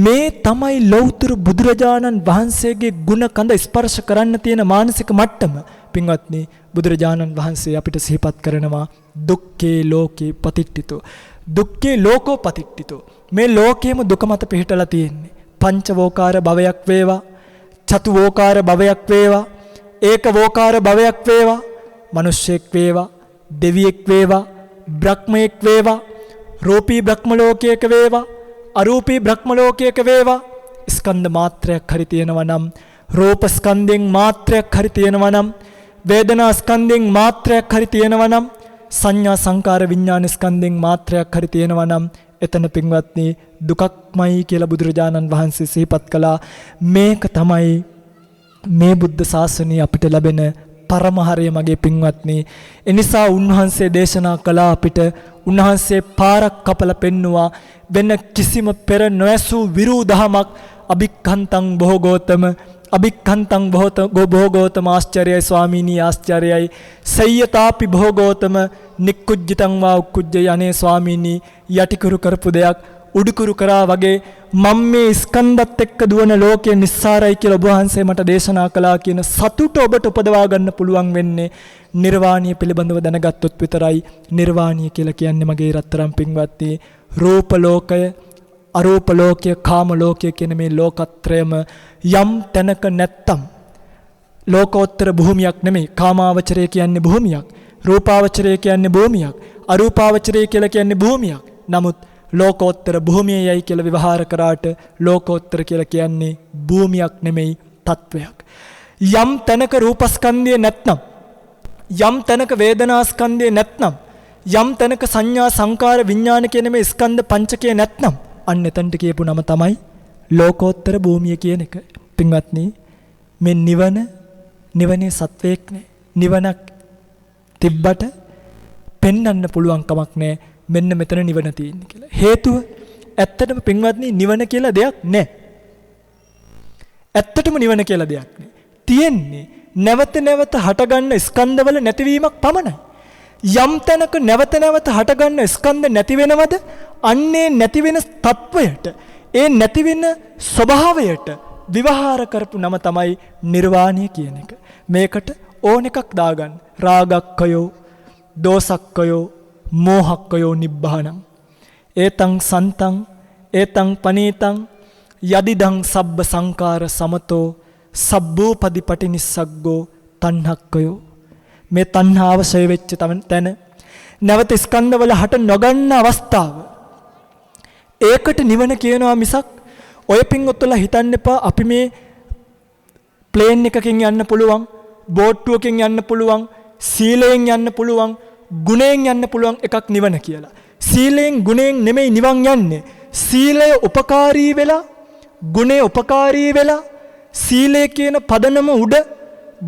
මේ තමයි ලෞතර බුදුරජාණන් වහන්සේගේ ගුණ කඳ ස්පර්ශ කරන්න තියෙන මානසික මට්ටම. පින්වත්නි බුදුරජාණන් වහන්සේ අපිට සිහිපත් කරනවා දුක්ඛේ ලෝකේ පතිට්ඨිතෝ. දුක්ඛේ ලෝකෝ පතිට්ඨිතෝ. මේ ලෝකයේම දුක මත පිහිටලා තියෙන්නේ. පංචවෝකාර භවයක් වේවා, චතුවෝකාර භවයක් වේවා, ඒකවෝකාර භවයක් වේවා, මිනිස්සෙක් වේවා, දෙවියෙක් වේවා, බ්‍රහ්මයෙක් වේවා, රූපී බ්‍රහ්ම ලෝකයක වේවා, අරූපී බ්‍රහ්ම ලෝකයක වේවා, ස්කන්ධ මාත්‍රයක් හරි තියෙනවා නම්, රූප ස්කන්ධයෙන් මාත්‍රයක් හරි තියෙනවා නම්, වේදනා ස්කන්ධයෙන් මාත්‍රයක් හරි තියෙනවා නම්, සංඥා සංකාර විඥාන ස්කන්ධයෙන් මාත්‍රයක් හරි තියෙනවා නම්, එතන පින්වත්නි දුකක්මයි කියලා බුදුරජාණන් වහන්සේ සිහිපත් කළා. මේක තමයි මේ බුද්ධ ශාසනය අපිට ලැබෙන පරමහරය මගේ පින්වත්නි. එනිසා උන්වහන්සේ දේශනා කළා අපිට, උන්වහන්සේ පාරක් කපලා පෙන්නවා වෙන කිසිම පෙර නොඇසූ විරූ දහමක්. අභික්ඛන්තං බොහෝගෝතම, අභික්ඛන්තං බොහෝගෝතම ආශ්චර්යයි ස්වාමීනි, ආශ්චර්යයි. සය්‍යතාපි බොහෝගෝතම නික්කුජ්ජිතං වා උක්කුජ්ජය. අනේ ස්වාමීනි යටිකුරු කරපු දෙයක් උඩුකුරු කරා වගේ මම මේ ස්කන්ධත් එක්ක දුවන ලෝකය නිස්සාරයි කියලා ඔබ වහන්සේ මට දේශනා කළා කියන සතුට ඔබට උපදවා ගන්න පුළුවන් වෙන්නේ නිර්වාණීය පිළිබඳව දැනගත්තොත් විතරයි. නිර්වාණීය කියලා කියන්නේ මගේ රත්තරන් පින්වත්නි රූප ලෝකය, අරූප ලෝකය, කාම ලෝකය කියන මේ ලෝකත්‍රයම යම් තැනක නැත්තම් ලෝකෝත්තර භූමියක් නෙමෙයි. කාමාවචරය කියන්නේ භූමියක්, රූපාවචරය කියන්නේ භූමියක්, අරූපාවචරය කියලා කියන්නේ භූමියක්. නමුත් ලෝකෝත්තර භූමියයි කියලා විවහාර කරාට ලෝකෝත්තර කියලා කියන්නේ භූමියක් නෙමෙයි, තත්වයක්. යම් තැනක රූපස්කන්ධය නැත්නම්, යම් තැනක වේදනාස්කන්ධය නැත්නම්, යම් තැනක සංඥා සංකාර විඥාන කියන මේ ස්කන්ධ පංචකය නැත්නම් අන්න එතනට කියපු නම තමයි ලෝකෝත්තර භූමිය කියන එක. පින්වත්නි මේ නිවනේ සත්වයක් නෑ. නිවනක් තිබ්බට පෙන්වන්න පුළුවන් කමක් නෑ මෙන්න මෙතන නිවන තියෙන්නේ කියලා. හේතුව ඇත්තටම පින්වත්නි නිවන කියලා දෙයක් නෑ. ඇත්තටම නිවන කියලා දෙයක් නෑ. තියෙන්නේ නැවත නැවත හටගන්න ස්කන්ධවල නැතිවීමක් පමණයි. යම් තැනක නැවත නැවත හටගන්න ස්කන්ධ නැති වෙනවද? අන්නේ නැති වෙන තත්වයට, ඒ නැති වෙන ස්වභාවයට විවහාර කරපු නම තමයි නිර්වාණය කියන එක. මේකට ඕන එකක් දාගන්න. රාගක්කයෝ, දෝසක්කයෝ, මෝහක්කයෝ නිබ්බානං. ඒතං සන්තං, ඒතං පනීතං, යදිදං සබ්බ සංකාර සමතෝ, සබ්බූපදි පටිනිස්සග්ගෝ තණ්හක්කයෝ. මේ තණ්හාව ෂය වෙච්ච තැන, නැවත ස්කන්ධවල හට නොගන්න අවස්ථාව, ඒකට නිවන කියනවා මිසක් ඔය පින්වත්තුලා හිතන්න එපා අපි මේ ප්ලේන් එකකින් යන්න පුළුවන්, බෝට්ටුවකින් යන්න පුළුවන්, සීලයෙන් යන්න පුළුවන්, ගුණයෙන් යන්න පුළුවන් එකක් නිවන කියලා. සීලයෙන් ගුණයෙන් නෙමෙයි නිවන් යන්නේ. සීලය උපකාරී වෙලා, ගුණය උපකාරී වෙලා, සීලය කියන පදනම උඩ,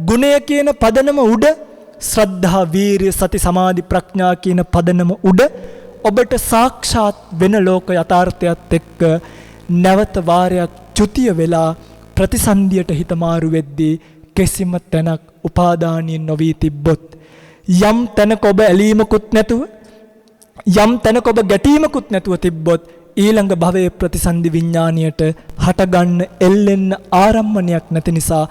ගුණය කියන පදනම උඩ, ශ්‍රද්ධා වීරිය සති සමාධි ප්‍රඥා කියන පදනම උඩ ඔබට සාක්ෂාත් වෙන ලෝක යථාර්ථයත් එක්ක නැවත වාරයක් චුතිය වෙලා ප්‍රතිසන්දියට හිත මාරු වෙද්දී කිසිම තැනක් උපාදානියෙන් නොවී තිබ්බොත්, යම් තැනක ඔබ ඇලීමකුත් නැතුව, යම් තැනක ඔබ ගැටීමකුත් නැතුව තිබ්බොත් ඊළඟ භවයේ ප්‍රතිසන්දි විඥාණයට හටගන්න එල්ලෙන්න ආරම්මණයක් නැති නිසා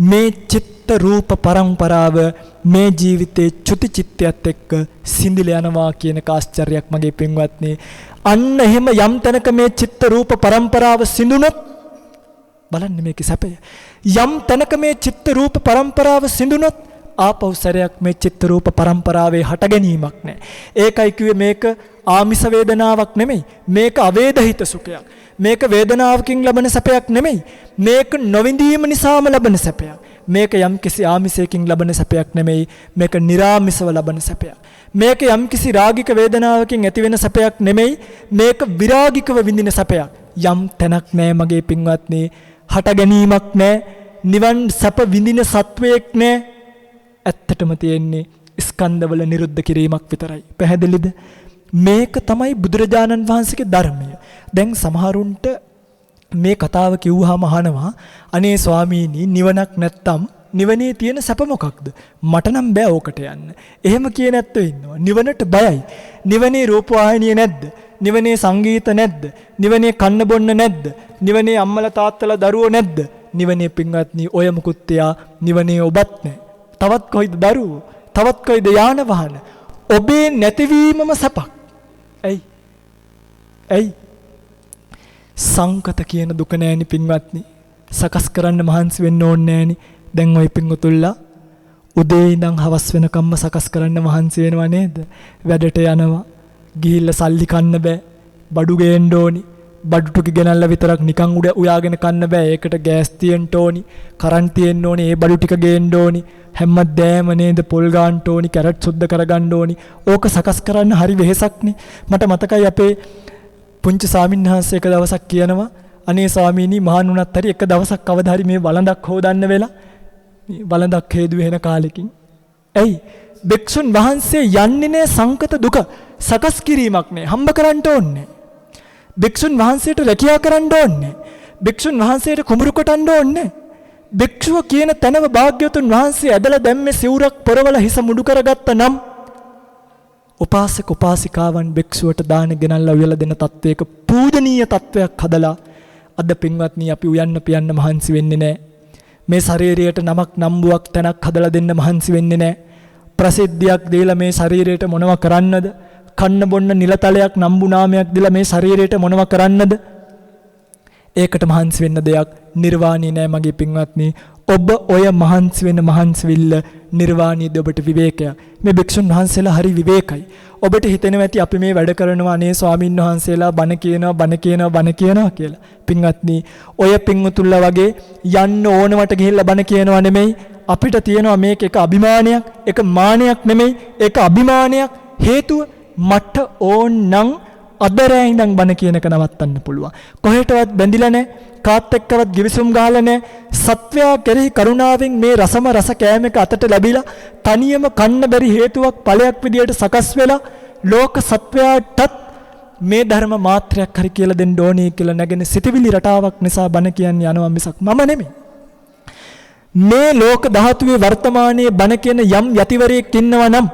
මේ චිත්ත රූප පරම්පරාව මේ ජීවිතේ චුති චිත්තයත් එක්ක සිඳිල යනවා කියන ආශ්චර්යයක් මගේ පින්වත්නි. අන්න එහෙම යම් තැනක මේ චිත්ත රූප පරම්පරාව සිඳුනොත් බලන්න මේකේ සැපය. යම් තැනක මේ චිත්ත රූප පරම්පරාව සිඳුනොත් ආපහු සැරයක් මේ චිත්ත රූප පරම්පරාවේ හට ගැනීමක් නැහැ. ඒකයි කිව්වේ මේක ආමිස වේදනාවක් නෙමෙයි. මේක අවේදහිත සුඛයක්. මේක වේදනාවකින් ලබන සැපයක් නෙමෙයි. මේක නොවිඳීම නිසාම ලබන සැපයක්. මේක යම් කිසි ආමිසයකින් ලබන සැපයක් නෙමෙයි. මේක निराමිසව ලබන සැපයක්. මේක යම් කිසි රාගික වේදනාවකින් ඇති වෙන සැපයක් නෙමෙයි. මේක විරාගිකව විඳින සැපයක්. යම් තැනක් නැහැ මගේ පින්වත්නි. හට ගැනීමක් නැහැ. නිවන් සැප විඳින සත්වයක් නැහැ. ඇත්තටම තියෙන්නේ ස්කන්ධවල නිරුද්ධ කිරීමක් විතරයි. පැහැදිලිද? මේක තමයි බුදුරජාණන් වහන්සේගේ ධර්මය. දැන් සමහරුන්ට මේ කතාව කිව්වහම අහනවා අනේ ස්වාමීනි නිවනක් නැත්තම් නිවනේ තියෙන සැප මොකක්ද? මට නම් බෑ ඕකට යන්න. එහෙම කියන ඇත්තෝ ඉන්නවා. නිවනට බයයි. නිවනේ රූපවාහිනිය නැද්ද? නිවනේ සංගීත නැද්ද? නිවනේ කන්න බොන්න නැද්ද? නිවනේ අම්මලා තාත්තලා දරුවෝ නැද්ද? නිවනේ පින්වත්නි ඔය මුකුත් තියා නිවනේ ඔබත් නැහැ. තවත් කොයිද දරුවෝ? තවත් කොයිද යාන වාහන? ඔබේ නැතිවීමම සැපක්. ඇයි? සංකත කියන දුක නෑනි පින්වත්නි. සකස් කරන්න මහන්සි වෙන්න ඕනේ නෑනි. දැන් ওই පින්වතුල්ලා උදේ ඉඳන් හවස් වෙනකම්ම සකස් කරන්න මහන්සි වෙනවා නේද? වැඩට යනවා. ගිහිල්ලා සල්ලි කන්න බෑ. බඩු ගේන්න ඕනි. බඩු ටික ගෙනල්ලා විතරක් නිකන් උඩ උයාගෙන කන්න බෑ. ඒකට ගෑස් තියෙන්න ඕනි. කරන්ට් තියෙන්න ඕනි. ඒ බඩු ටික ගේන්න ඕනි. හැමදේම නේද පොල් ගන්න ඕනි. කැරට් සුද්ධ කරගන්න ඕනි. ඕක සකස් කරන්න හරි වෙහෙසක්නේ. මට මතකයි අපේ පුංචි ස්වාමින්වහන්සේ එක දවසක් කියනවා අනේ ස්වාමීනි මහාන් වුණත් හරි එක දවසක් කවදා හරි මේ වළඳක් හොදන්න වෙලා වළඳක් හේදුවේ වෙන කාලෙකින්. ඇයි? භික්ෂුන් වහන්සේ යන්නේ නැහැ සංකත දුක සකස් කිරීමක් නේ. හම්බ කරන්න ඕනේ. භික්ෂුන් වහන්සේට රැකියාව කරන්න ඕනේ. භික්ෂුන් වහන්සේට කුඹුරු කොටන්න ඕනේ. භික්ෂුව කියන තැනව භාග්‍යවතුන් වහන්සේ ඇදලා දැම්මේ සිවුරක් පොරවල හිස මුඩු කරගත්ත නම් උපාසක උපාසිකාවන් භික්ෂුවට දාන ගෙනල්ලා උයලා දෙන තත්වයක පූජනීය තත්වයක් හදලා අද පින්වත්නි අපි උයන්න පියන්න මහන්සි වෙන්නේ නැහැ. මේ ශරීරයට නමක් නම්බුවක් තැනක් හදලා දෙන්න මහන්සි වෙන්නේ නැහැ. ප්‍රසිද්ධියක් දීලා මේ ශරීරයට මොනව කරන්නද? කන්න බොන්න නිලතලයක් නම්බු නාමයක් දීලා මේ ශරීරයට මොනව කරන්නද? ඒකට මහන්සි වෙන්න දෙයක් නිර්වාණය නෑ මගේ පින්වත්නි. ඔබ ඔය මහන්සි වෙන මහන්සිවිල්ල නිර්වාණීද ඔබට විවේකයක්. මේ භික්ෂුන් වහන්සේලා හරි විවේකයි. ඔබට හිතෙනවා ඇති අපි මේ වැඩ කරනවා අනේ ස්වාමීන් වහන්සේලා බණ කියනවා කියලා. පින්වත්නි ඔය පින්වතුල්ලා වගේ යන්න ඕනවට ගිහිල්ලා බණ කියනවා නෙමෙයි. අපිට තියෙනවා මේක එක අභිමානයක්, එක මානයක් නෙමෙයි. ඒක අභිමානයක්. හේතුව මට ඕන්නම් අදරෑ ඉඳන් බණ කියන එක නවත්තන්න පුළුවන්. කොහෙටවත් බැඳිලා නැහැ. කාත් එක්කවත් givisum ගහලා නැහැ. සත්වයා කෙරෙහි කරුණාවෙන් මේ රසම රස කෑම එක අතට ලැබිලා තනියම කන්න බැරි හේතුවක් ඵලයක් විදියට සකස් වෙලා ලෝක සත්වයාටත් මේ ධර්ම මාත්‍රයක් හරි කියලා දෙන්න ඕනේ කියලා නැගෙන සිතවිලි රටාවක් නිසා බණ කියන්නේ යනවා මිසක් මම නෙමෙයි. මේ ලෝක ධාතුවේ වර්තමානයේ බණ කියන යම් යතිවරයෙක් ඉන්නවා නම්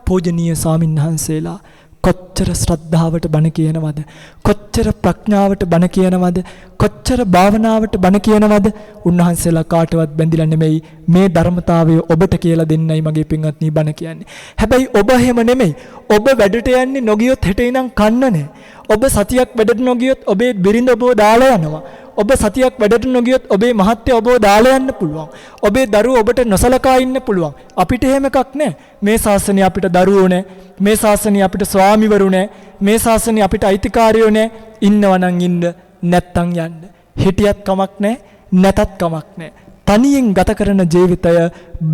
පූජනීය ස්වාමින්වහන්සේලා කොච්චර ශ්‍රද්ධාවට බණ කියනවද? කොච්චර ප්‍රඥාවට බණ කියනවද? කොච්චර භාවනාවට බණ කියනවද? උන්වහන්සේලා කාටවත් බැඳිලා නෙමෙයි මේ ධර්මතාවය ඔබට කියලා දෙන්නයි මගේ පින්වත්නි බණ කියන්නේ. හැබැයි ඔබ එහෙම නෙමෙයි. ඔබ වැඩට යන්නේ නොගියොත් හෙට ඉඳන් කන්න නැහැ. ඔබ සතියක් වැඩට නොගියොත් ඔබේ බිරිඳ ඔබව දාලා යනවා. ඔබ සතියක් වැඩට නොගියොත් ඔබේ මහත්ය ඔබව දාලා යන්න පුළුවන්. ඔබේ දරුවෝ ඔබට නොසලකා ඉන්න පුළුවන්. අපිට එහෙම එකක් නැහැ. මේ ශාසනය අපිට දරුවෝ නැහැ. මේ ශාසනය අපිට ස්වාමිවරු නැහැ. මේ ශාසනය අපිට අයිතිකාරයෝ නැහැ. ඉන්නවා නම් ඉන්න නැත්තම් යන්න. හිටියත් කමක් නැහැ. නැතත් කමක් නැහැ. තනියෙන් ගත කරන ජීවිතය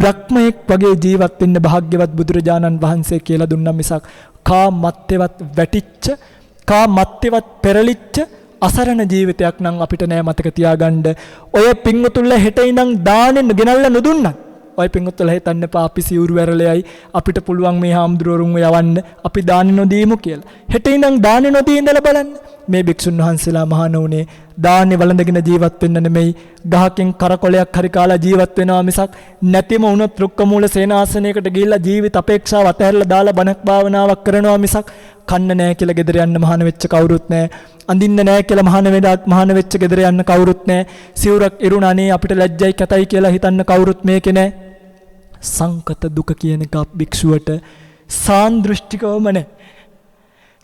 බ්‍රහ්මයෙක් වගේ ජීවත් වෙන්න භාග්‍යවත් බුදුරජාණන් වහන්සේ කියලා දුන්නා මිසක් කා මත්තේවත් වැටිච්ච කා මත්තේවත් පෙරලිච්ච අසරණ ජීවිතයක් නම් අපිට නෑ. මතක තියාගන්න. ඔය පින්වතුන්ලා හෙට ඉඳන් දානෙන් ගෙනල්ලා නොදුන්නත් ඔය පින්වතුන්ලා හිතන්න එපා අපි සිවුරු වැරළයයි අපිට පුළුවන් මේ හාමුදුරුවරුන්ව යවන්න අපි දානෙ නොදීමු කියලා. හෙට ඉඳන් දානෙ නොදී ඉඳලා බලන්න. මේ භික්ෂුන් වහන්සේලා මහාන උනේ දානෙ වළඳගෙන ජීවත් වෙන්න නෙමෙයි. ගහකින් කරකොලයක් හරි කාලා ජීවත් වෙනවා මිසක් නැතිම වුණොත් රුක්ක මූල සේනාසනයකට ගිහිල්ලා ජීවිත අපේක්ෂාව අතහැරලා දාලා බණක් භාවනාවක් කරනවා මිසක් කන්න නැහැ කියලා ගෙදර යන්න මහාන වෙච්ච කවුරුත් නැහැ. අඳින්න නැහැ කියලා මහාන වෙච්ච ගෙදර යන්න කවුරුත් නැහැ. සිවුරක් ඉරුණානේ අපිට ලැජ්ජයි කැතයි කියලා හිතන්න කවුරුත් මේකේ නැහැ. සංකත දුක කියන එක භික්ෂුවට සාන්දෘෂ්ටිකවම නැහැ.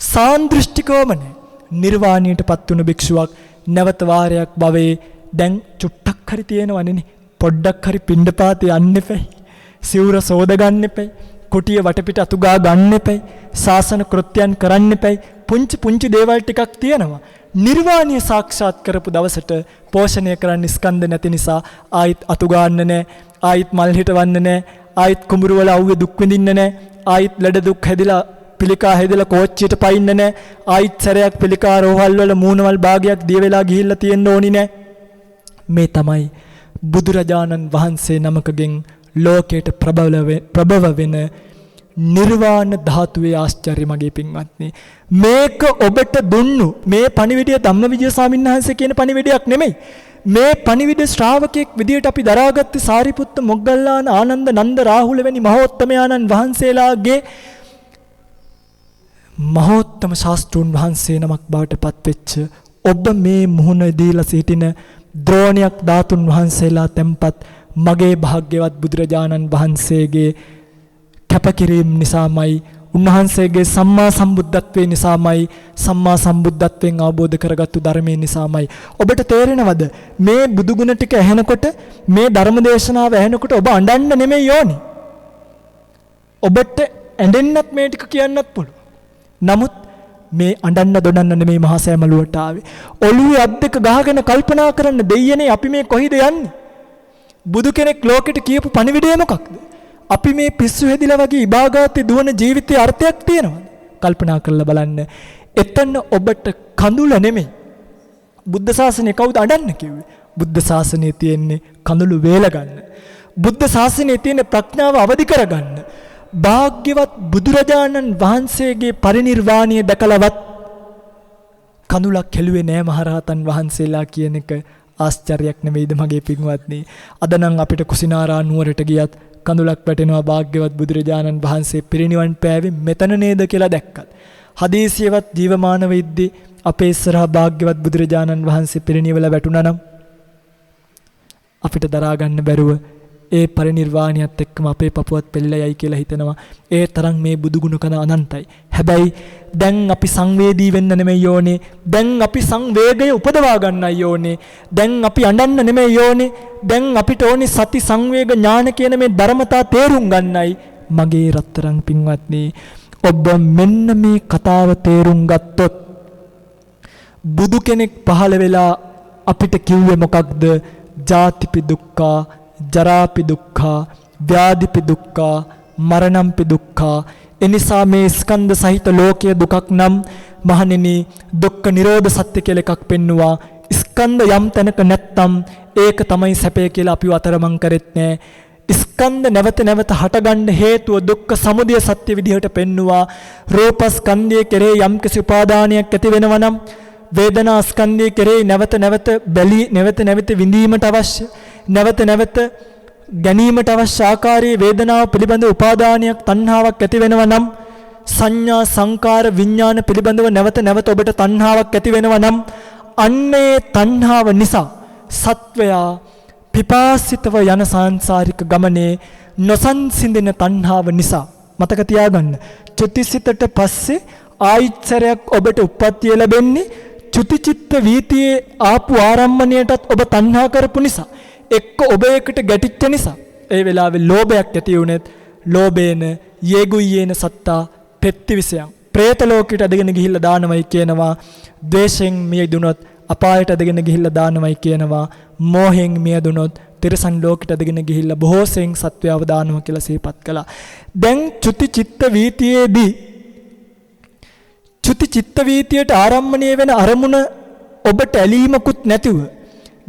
සාන්දෘෂ්ටිකවම නැහැ. නිර්වාණයටපත් වුණු භික්ෂුවක් නැවත වාරයක් භවයේ දැන් චුට්ටක් හරි තියෙනවනේ. පොඩ්ඩක් හරි පිණ්ඩපාතේ යන්න එපයි. සිවුර සෝද ගන්න එපයි. කුටිය වටපිට අතුගා ගන්න එපයි. ශාසන කෘත්‍යයන් කරන්න එපයි. පුංචි දේවල් ටිකක් තියෙනවා. නිර්වාණය සාක්ෂාත් කරපු දවසට පෝෂණය කරන්න ස්කන්ධ නැති නිසා ආයිත් අතු ගන්න නැහැ. ආයිත් මල් හිටවන්න නැහැ. ආයිත් කුඹුරු වල අවුවේ දුක් විඳින්න නැහැ. ආයිත් ලෙඩ දුක් හැදිලා පිළිකා හැදිලා කෝච්චියට පයින්න නැහැ. ආයිත් සැරයක් පිළිකා රෝහල් වල මූණවල් භාගයක් දිය වෙලා ගිහිල්ලා තියෙන්න ඕනි නැහැ. මේ තමයි බුදුරජාණන් වහන්සේ නමකගෙන් ලෝකයට ප්‍රබව වෙන නිර්වාණ ධාතුවේ ආශ්චර්ය මගේ පින්වත්නි. මේක ඔබට දුන්නු මේ පණිවිඩය ධම්මවිජය ස්වාමීන් වහන්සේ කියන පණිවිඩයක් නෙමෙයි. මේ පණිවිඩ ශ්‍රාවකෙක් විදියට අපි දරාගත්තේ සාරිපුත්ත මොග්ගල්ලාන ආනන්ද නන්ද රාහුල වැනි මහෝත්තමයාණන් වහන්සේලාගේ මහෝත්තම ශාස්ත්‍රූන් වහන්සේ නමක් බවට පත්වෙච්ච ඔබ මේ මුහුණ දීලා සිටින ද්‍රෝණයක් ධාතුන් වහන්සේලා tempat මගේ භාග්‍යවත් බුදුරජාණන් වහන්සේගේ කැපකිරීම නිසාමයි උන්වහන්සේගේ සම්මා සම්බුද්ධත්වයේ නිසාමයි සම්මා සම්බුද්ධත්වයෙන් අවබෝධ කරගත්තු ධර්මයේ නිසාමයි. ඔබට තේරෙනවද මේ බුදුගුණ ටික ඇහෙනකොට මේ ධර්ම දේශනාව ඇහෙනකොට ඔබ අඬන්න නෙමෙයි ඕනේ. ඔබට ඇඬෙන්නත් මේ ටික කියන්නත් පුළුවන්. නමුත් මේ අඬන්න දොඩන්න නෙමෙයි මහා සෑමලුවට ආවේ. ඔළුවේ අත් දෙක ගහගෙන කල්පනා කරන්න දෙයියනේ අපි මේ කොහිද යන්නේ? බුදු කෙනෙක් ලෝකෙට කියපු පණිවිඩය මොකක්ද? අපි මේ පිස්සු හැදිලා වගේ ඉබාගාතේ දුවන ජීවිතයේ අර්ථයක් තියෙනවද? කල්පනා කරලා බලන්න. එතන ඔබට කඳුල නෙමෙයි. බුද්ධ ශාසනය කවුද අඬන්න කිව්වේ? බුද්ධ ශාසනයේ තියෙන්නේ කඳුළු වේල ගන්න. බුද්ධ ශාසනයේ තියෙන ප්‍රඥාව අවදි කරගන්න. භාග්‍යවත් බුදුරජාණන් වහන්සේගේ පරිනිර්වාණය දැකලවත් කඳුලක් කෙළුවේ නෑ මහරහතන් වහන්සේලා කියන එක ආශ්චර්යයක් නෙවෙයිද මගේ පින්වත්නි? අද නම් අපිට කුසිනාරා නුවරට ගියත් කඳුලක් වැටෙනවා භාග්‍යවත් බුදුරජාණන් වහන්සේ පිරිනිවන් පෑවේ මෙතන නේද කියලා දැක්කත්. හදීසියවත් ජීවමානව ඉද්දී අපේ ඉස්සරහා භාග්‍යවත් බුදුරජාණන් වහන්සේ පිරිනිවල වැටුණා නම් අපිට දරා ගන්න බැරුව ඒ පරිනිර්වාණයත් එක්කම අපේ පපුවත් පෙළෙලයි කියලා හිතනවා. ඒ තරම් මේ බුදුගුණ කන අනන්තයි. හැබැයි දැන් අපි සංවේදී වෙන්න නෙමෙයි ඕනේ. දැන් අපි සංවේගය උපදවා ගන්නයි ඕනේ. දැන් අපි අඬන්න නෙමෙයි ඕනේ. දැන් අපිට ඕනේ සති සංවේග ඥාන කියන මේ ධර්මතා තේරුම් ගන්නයි. මගේ රත්තරන් පින්වත්නි, ඔබ මෙන්න මේ කතාව තේරුම් ගත්තොත් බුදු කෙනෙක් පහළ වෙලා අපිට කිව්වේ මොකක්ද? ජාතිපි දුක්ඛා, ජරාපි දුක්ඛා, ව්‍යාධිපි දුක්ඛා, මරණම්පි දුක්ඛා. එනිසා මේ ස්කන්ධ සහිත ලෝකයේ දුකක් නම් මහණෙනි දුක්ඛ නිරෝධ සත්‍ය කියලා එකක් පෙන්නවා. ස්කන්ධ යම් තැනක නැත්තම් ඒක තමයි සැපය කියලා අපිව අතරමං කරෙත් නෑ. ස්කන්ධ නැවත නැවත හටගන්න හේතුව දුක්ඛ සමුදය සත්‍ය විදිහට පෙන්නවා. රූපස්කන්ධයේ කෙරේ යම් කිසි උපාදානයක් ඇති වෙනවා නම් වේදනා ස්කන්ධයේ කෙරේ නැවත නැවත බැලී නැවත නැවත විඳීමට අවශ්‍ය නැවත නැවත ගැනීමට අවශ්‍ය ආකාරයේ වේදනාව පිළිබඳ උපාදානයක් තණ්හාවක් ඇති වෙනවා නම් සංඥා සංකාර විඥාන පිළිබඳව නැවත නැවත ඔබට තණ්හාවක් ඇති වෙනවා නම් අන්නේ තණ්හාව නිසා සත්වයා පිපාසිතව යන සංසාරික ගමනේ නොසන්සිඳෙන තණ්හාව නිසා මතක තියාගන්න චුතිසිතට පස්සේ ආයිත්සරයක් ඔබට උප්පත්තිය ලැබෙන්නේ චුතිචිත්ත වීතියේ ආපු ආරම්මණයටත් ඔබ තණ්හා කරපු නිසා එක්ක ඔබ එකට ගැටිච්ච නිසා ඒ වෙලාවේ ලෝභයක් ඇති වුණෙත් ලෝභේන යේගුයේන සත්තා පෙත්තිවිසයන් പ്രേත ලෝකයට අදගෙන ගිහිල්ලා දානවයි කියනවා. ද්වේෂයෙන් මියදුනොත් අපායට අදගෙන ගිහිල්ලා දානවයි කියනවා. මෝහෙන් මියදුනොත් තිරසන් ලෝකයට අදගෙන ගිහිල්ලා බොහෝසෙන් සත්වයව දානවා කියලා සිහිපත් කළා. දැන් චුතිචිත්ත වීතියේදී චුති චිත්ත වීතියට ආරම්භණය වෙන අරමුණ ඔබට ඇලීමකුත් නැතුව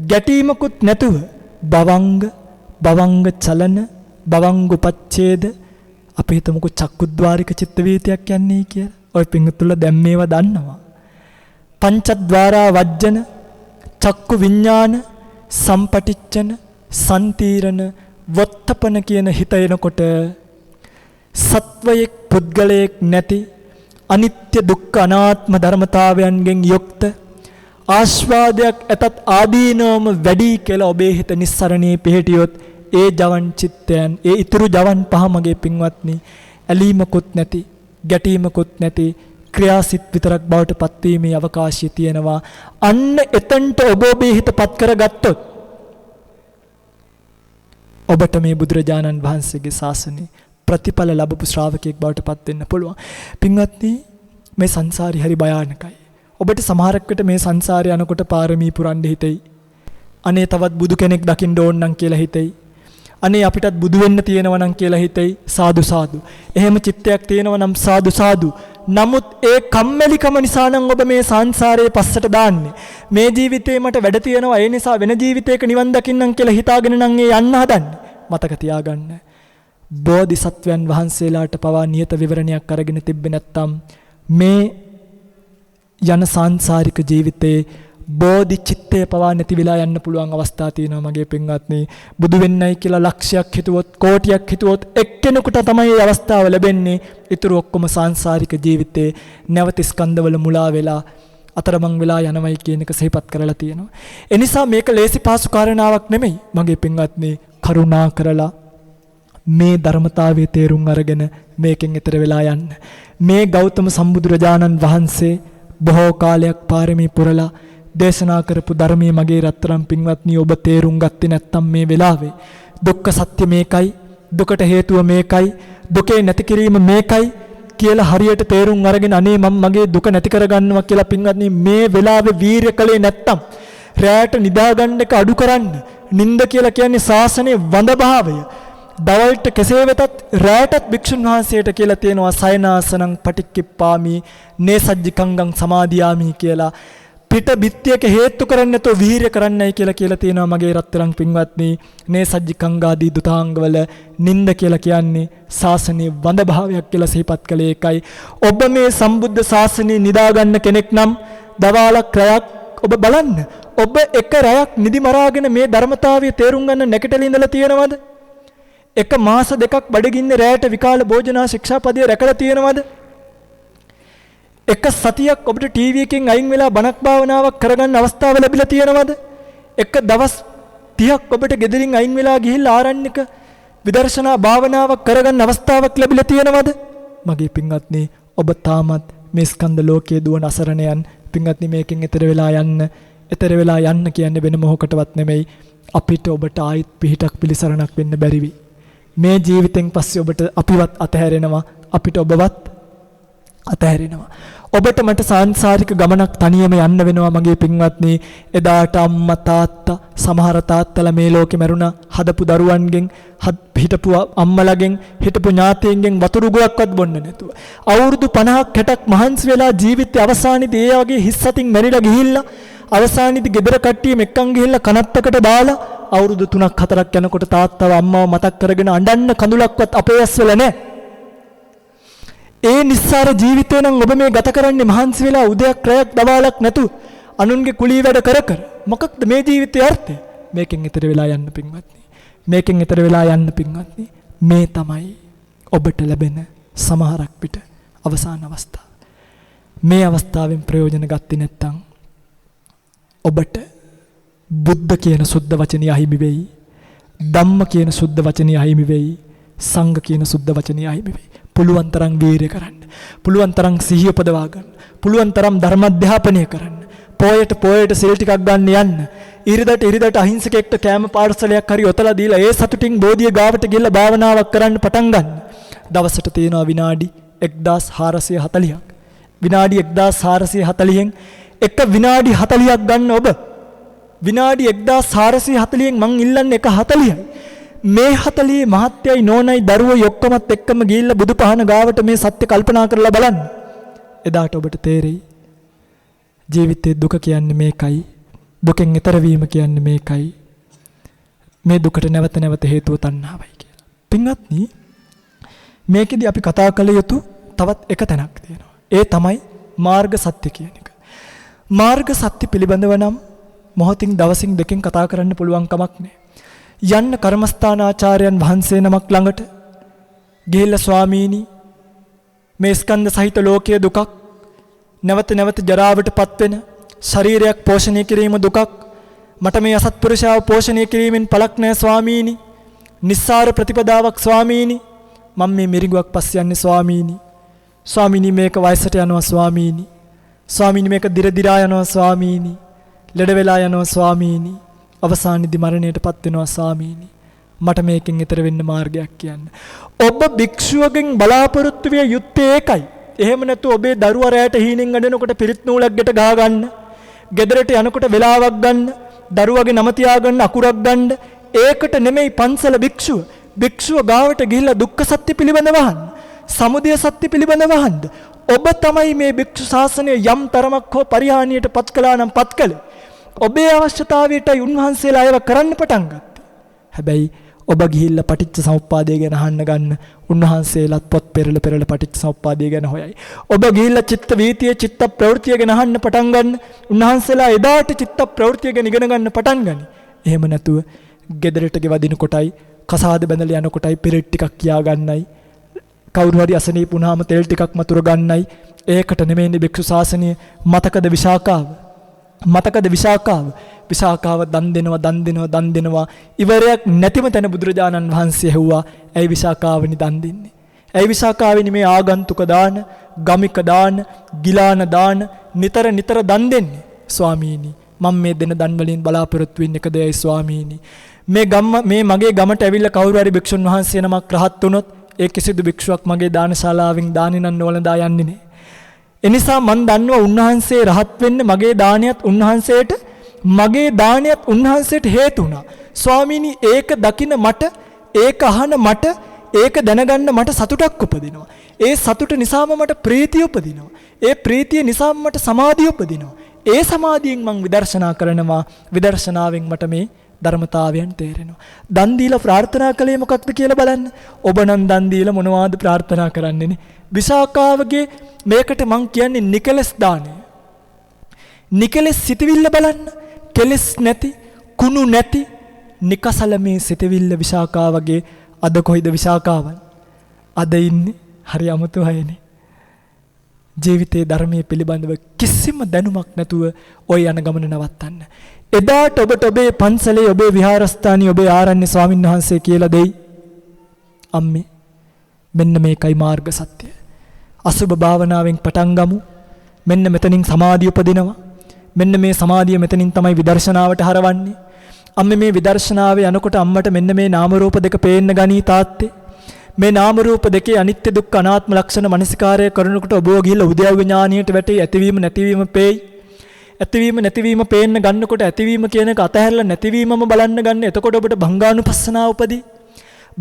ගැටීමකුත් නැතුව භවංග චලන භවංග උපච්ඡේද අපි හිතමුකෝ චක්කුද්්වාරික චිත්ත වීතියක් යන්නේ කියලා. ඔය පිංගුතුල දැන් මේවා දන්නවා. පංචද්වාරා වජ්ජන චක්කු විඥාන සම්පටිච්ඡන සම්තීරණ වොත්තපන කියන හිත එනකොට සත්වයක් පුද්ගලයෙක් නැති අනිත්‍ය දුක්ඛ අනාත්ම ධර්මතාවයන්ගෙන් යුක්ත ආස්වාදයක් ඇතත් ආදීනවම වැඩි කියලා ඔබේ හිත නිස්සරණේ පිහිටියොත් ඒ ජවන් චිත්තයන් ඒ ඊතුරු ජවන් පහ මගේ පින්වත්නි ඇලීමකුත් නැති ගැටීමකුත් නැති ක්‍රියාසිත විතරක් බවට පත්වීමේ අවකාශය තියෙනවා. අන්න එතනට ඔබ ඔබේ හිතපත් කරගත්තොත් ඔබට මේ බුදුරජාණන් වහන්සේගේ ශාසනය ප්‍රතිඵල ලැබපු ශ්‍රාවකයෙක් බවට පත් වෙන්න පුළුවන්. පින්වත්නි මේ සංසාරي හරි භයානකයි. ඔබට සමහරක් විට මේ සංසාරේ යනකොට පාරමී පුරන්න හිතෙයි. අනේ තවත් බුදු කෙනෙක් දකින්න ඕන නම් කියලා හිතෙයි. අනේ අපිටත් බුදු වෙන්න තියෙනවා නම් කියලා හිතෙයි. සාදු සාදු. එහෙම චිත්තයක් තියෙනවා නම් සාදු සාදු. නමුත් ඒ කම්මැලිකම නිසා නම් ඔබ මේ සංසාරයේ පස්සට දාන්නේ. මේ ජීවිතේ මට වැඩ තියෙනවා ඒ නිසා වෙන ජීවිතයක නිවන් දකින්නම් කියලා හිතාගෙන නම් ඒ යන්න හදන්නේ. මතක තියාගන්න. බෝධිසත්වයන් වහන්සේලාට පවා නියත විවරණයක් අරගෙන තිබ්බේ නැත්තම් මේ යන සංසාරික ජීවිතේ බෝධි චිත්තය පවා නැති වෙලා යන්න පුළුවන් අවස්ථා තියෙනවා මගේ පින්වත්නි. බුදු වෙන්නයි කියලා ලක්ෂයක් හිතුවොත් කෝටියක් හිතුවොත් එක්කෙනෙකුට තමයි මේ අවස්ථාව ලැබෙන්නේ. ඊටු ඔක්කොම සංසාරික ජීවිතේ නැවත ස්කන්ධවල මුලා වෙලා අතරමං වෙලා යනවයි කියන එක සිහිපත් කරලා තියෙනවා. ඒ නිසා මේක ලේසි පාසු කාරණාවක් නෙමෙයි මගේ පින්වත්නි. කරුණා කරලා මේ ධර්මතාවයේ තේරුම් අරගෙන මේකෙන් ඈතර වෙලා යන්න. මේ ගෞතම සම්බුදුරජාණන් වහන්සේ බොහෝ කාලයක් පාරමී පුරලා දේශනා කරපු ධර්මයේ මගේ රත්තරන් පින්වත්නි ඔබ තේරුම් ගත්තේ නැත්නම් මේ වෙලාවේ දුක්ඛ සත්‍ය මේකයි, දුකට හේතුව මේකයි, දුකේ නැති කිරීම මේකයි කියලා හරියට තේරුම් අරගෙන අනේ මම මගේ දුක නැති කරගන්නවා කියලා පින්වත්නි මේ වෙලාවේ වීරිය කළේ නැත්නම් රැයට නිදා ගන්න එක අඩු කරන්න. නිନ୍ଦ කියලා කියන්නේ ශාසනයේ වඳභාවය. දවල්ට කෙසේ වෙතත් රැයටත් භික්ෂුන් වහන්සේට කියලා තියෙනවා සයනාසනං පටික්කිප්පාමි නේසජ්ජිකංගං සමාදියාමි කියලා. පිට බිත්තියක හේතු කරන්නේ නැතුව වීරිය කරන්නයි කියලා තියෙනවා මගේ රත්තරන් පින්වත්නි. නේසජ්ජිකංගාදී දුතාංගවල නිନ୍ଦ කියලා කියන්නේ ශාසනයේ වඳභාවයක් කියලා සිහිපත් කළේ ඒකයි. ඔබ මේ සම්බුද්ධ ශාසනය නිදා ගන්න කෙනෙක් නම් දවාලක් රැයක් ඔබ බලන්න. ඔබ එක රැයක් නිදි මරාගෙන මේ ධර්මතාවය තේරුම් ගන්න නැකටලා ඉඳලා තියෙනවද? එක මාස දෙකක් බඩගින්නේ රැයට විකාල භෝජනා ශික්ෂාපදයේ රැකලා තියෙනවද? එක සතියක් ඔබට ටීවී එකෙන් අයින් වෙලා බණක් භාවනාවක් කරගන්න අවස්ථාව ලැබිලා තියෙනවද? එක දවස් 30ක් ඔබට ගෙදරින් අයින් වෙලා ගිහිල්ලා ආරණ්‍යක විදර්ශනා භාවනාවක් කරගන්න අවස්ථාවක් ලැබිලා තියෙනවද? මගේ පින්වත්නි ඔබ තාමත් මේ ස්කන්ධ ලෝකයේ දුවන අසරණයන් පින්වත්නි මේකෙන් ඈතර වෙලා යන්න. ඈතර වෙලා යන්න කියන්නේ වෙන මොහොකටවත් නෙමෙයි. අපිට ඔබට ආයිත් පිහිටක් පිළිසරණක් වෙන්න බැරිවි. මේ ජීවිතෙන් පස්සේ ඔබට අපිවත් අතහැරෙනවා. අපිට ඔබවත් අතහැරෙනවා. ඔබට මට සංසාරික ගමනක් තනියම යන්න වෙනවා මගේ පින්වත්නි. එදාට අම්මා තාත්තා සමහර තාත්තලා මේ ලෝකෙ මැරුණා. හදපු දරුවන්ගෙන් හිටපු අම්මලාගෙන් හිටපු ඥාතීන්ගෙන් වතුරු ගුවක්වත් බොන්න නැතුව අවුරුදු 50ක් 60ක් මහන්සි වෙලා ජීවිතේ අවසානයේදී ඒ වගේ හිස්සතින් මැරිලා ගිහිල්ලා අවසානයේදී ගෙදර කට්ටිය මෙක්කන් ගිහිල්ලා කනත්තකට දාලා අවුරුදු 3ක් 4ක් යනකොට තාත්තව අම්මව මතක් කරගෙන අඬන්න කඳුලක්වත් අපේ ඇස් වල නැහැ. ඒ නිස්සාර ජීවිතේ නම් ඔබ මේ ගත කරන්නේ මහන්සි වෙලා උදයක් රැයක් දවාලක් නැතු අනුන්ගේ කුලී වැඩ කර කර. මොකක්ද මේ ජීවිතයේ අර්ථය? මේකෙන් ඈතර වෙලා යන්න පින්වත්නි. මේකෙන් ඈතර වෙලා යන්න පින්වත්නි. මේ තමයි ඔබට ලැබෙන සමහරක් පිට අවසාන අවස්ථාව. මේ අවස්ථාවෙන් ප්‍රයෝජන ගත්තේ නැත්නම් ඔබට බුද්ධ කියන සුද්ධ වචනය අහිමි වෙයි. ධම්ම කියන සුද්ධ වචනය අහිමි වෙයි. සංඝ කියන සුද්ධ වචනය අහිමි වෙයි. පුළුවන් තරම් වීරිය කරන්න. පුළුවන් තරම් සිහිය උපදවා ගන්න. පුළුවන් තරම් ධර්ම අධ්‍යාපනය කරන්න. පොයට සිල් ටිකක් ගන්න යන්න. ඉරිදට අහිංසකෙක්ට කෑම පාර්සලයක් හරි ඔතලා දීලා ඒ සතුටින් බෝධිය ගාවට ගිහලා භාවනාවක් කරන්න පටන් ගන්න. දවසට තියෙනවා විනාඩි 1440ක්. විනාඩි 1440න් එක විනාඩි 40ක් ගන්න ඔබ. විනාඩි 1440න් මං ඉල්ලන්නේ එක 40යි. මේ 40 මහත්යයි නෝනයි දරුවෝ ඔක්කොමත් එක්කම ගිහිල්ලා බුදුපහන ගාවට මේ සත්‍ය කල්පනා කරලා බලන්න. එදාට ඔබට තේරෙයි ජීවිතේ දුක කියන්නේ මේකයි. දුකෙන් ඈතර වීම කියන්නේ මේකයි. මේ දුකට නැවත නැවත හේතුව තණ්හාවයි කියලා. පින්වත්නි මේකෙදි අපි කතා කළ යුතු තවත් එක තැනක් තියෙනවා. ඒ තමයි මාර්ග සත්‍ය කියන එක. මාර්ග සත්‍ය පිළිබඳව නම් මොහොතින් දවසින් දෙකෙන් කතා කරන්න පුළුවන් කමක් නැහැ. යන්න කර්මස්ථානාචාර්යයන් වහන්සේ නමක් ළඟට ගිහිල්ලා ස්වාමීනි මේ ස්කන්ධ සහිත ලෝකයේ දුකක් නැවත නැවත ජරාවටපත් වෙන ශරීරයක් පෝෂණය කිරීම දුකක් මට මේ අසත්පුරුෂාව පෝෂණය කිරීමෙන් පළක් නැහැ ස්වාමීනි. නිස්සාර ප්‍රතිපදාවක් ස්වාමීනි. මම මේ මිරිඟුවක් පස්සේ යන්නේ ස්වාමීනි. ස්වාමීනි මේක වයසට යනවා ස්වාමීනි. ස්වාමීනි මේක දිරදිරා යනවා ස්වාමීනි. ලෙඩ වෙලා යනවා ස්වාමීනි. අවසානයේදී මරණයටපත් වෙනවා ස්වාමීනි. මට මේකෙන් ඈතර වෙන්න මාර්ගයක් කියන්න. ඔබ භික්ෂුවගෙන් බලාපොරොත්තු විය යුත්තේ ඒකයි. එහෙම නැතු ඔබේ දරුවා රැයට හීනෙන් අඬනකොට පිරිත් නූලක් ගෙට ගහ ගන්න. ගෙදරට යනකොට වෙලාවක් ගන්න. දරුවගේ නම තියාගන්න අකුරක් ගන්න. ඒකට නෙමෙයි පන්සල භික්ෂුව. භික්ෂුව ගාවට ගිහිල්ලා දුක්ඛ සත්‍ය පිළිබඳව අහන්න. සමුදය සත්‍ය පිළිබඳව අහන්න. ඔබ තමයි මේ භික්ෂු ශාසනය යම් තරමක් හෝ පරිහානියට පත් කළා නම් පත් කළේ. ඔබේ අවශ්‍යතාවයටයි උන්වහන්සේලා ඒව කරන්න පටන් ගත්තේ. හැබැයි ඔබ ගිහිල්ලා පටිච්ච සමුප්පාදය ගැන අහන්න ගන්න උන්වහන්සේලාත් පොත් පෙරල පටිච්ච සමුප්පාදය ගැන හොයයි. ඔබ ගිහිල්ලා චිත්ත වීතිය චිත්ත ප්‍රවෘත්තිය ගැන අහන්න පටන් ගන්න උන්වහන්සේලා එදාට චිත්ත ප්‍රවෘත්තිය ගැන ඉගෙන ගන්න පටන් ගනි. එහෙම නැතුව ගෙදරට ගෙවදින කොටයි කසාද බැඳලා යන කොටයි පිරිත් ටිකක් කියා ගන්නයි කවුරු හරි අසනීප වුණාම තෙල් ටිකක් මතුර ගන්නයි ඒකට නෙමෙයිනේ භික්ෂු ශාසනය. මතකද විශාකාව දන් දෙනවා ඉවරයක් නැතිම තැන බුදුරජාණන් වහන්සේ ඇහුවා ඇයි විශාකාවනි දන් දෙන්නේ? ඇයි විශාකාවනි මේ ආගන්තුක දාන, ගමික දාන, ගිලාන දාන නිතර දන් දෙන්නේ? ස්වාමීනි මම මේ දෙන දන් වලින් බලාපොරොත්තු වෙන්නේ එක දෙයයි ස්වාමීනි. මේ මගේ ගමට ඇවිල්ලා කවුරු හරි භික්ෂුන් වහන්සේ නමක් රහත් වුණොත් ඒ කිසිදු භික්ෂුවක් මගේ දානශාලාවෙන් දානිනන්න වළඳා යන්නේ නැහැ. එනිසා මන් දන්නවා උන්වහන්සේ රහත් වෙන්න මගේ දානයත් උන්වහන්සේට හේතු වුණා. ස්වාමීනි ඒක දකින මට, ඒක අහන මට, ඒක දැනගන්න මට සතුටක් උපදිනවා. ඒ සතුට නිසාම මට ප්‍රීතිය උපදිනවා. ඒ ප්‍රීතිය නිසාම මට සමාධිය උපදිනවා. ඒ සමාධියෙන් මං විදර්ශනා කරනවා. විදර්ශනාවෙන් මට මේ ධර්මතාවයන් තේරෙනවා. දන් දීලා ප්‍රාර්ථනා කළේ මොකක්ද කියලා බලන්න. ඔබ නම් දන් දීලා මොනවද ප්‍රාර්ථනා කරන්නේනේ? විශාකාවගේ මේකට මං කියන්නේ නිකලස් දානය. නිකලස් සිතවිල්ල බලන්න. කෙලස් නැති, කුණු නැති නිකසල මේ සිතවිල්ල විශාකාවගේ. අද කොයිද විශාකාවන්? අද ඉන්නේ හරි අමුතු අයනේ. ජීවිතයේ ධර්මයේ පිළිබඳව කිසිම දැනුමක් නැතුව ඔය යන ගමන නවත්තන්න. එදාට ඔබට ඔබේ පන්සලේ, ඔබේ විහාරස්ථානයේ, ඔබේ ආරණ්‍ය ස්වාමීන් වහන්සේ කියලා දෙයි. අම්මේ මෙන්න මේකයි මාර්ග සත්‍යය. අසුබ භාවනාවෙන් පටන් ගමු. මෙන්න මෙතනින් සමාධිය උපදිනවා. මෙන්න මේ සමාධිය මෙතනින් තමයි විදර්ශනාවට හරවන්නේ. අම්මේ මේ විදර්ශනාවේ යනකොට අම්මට මෙන්න මේ නාම රූප දෙක පේන්න ගනී තාත්තේ. මේ නාම රූප දෙකේ අනිත්‍ය දුක්ඛ අනාත්ම ලක්ෂණ මනසිකාරය කරනකොට ඔබව ගිහිල්ලා උද්‍යව ඥානියට වැටේ. ඇතිවීම නැතිවීම පේයි. ඇතිවීම නැතිවීම පේන්න ගන්නකොට ඇතිවීම කියන එක අතහැරලා නැතිවීමම බලන්න ගන්න. එතකොට ඔබට භංගානුපස්සනාව උපදී.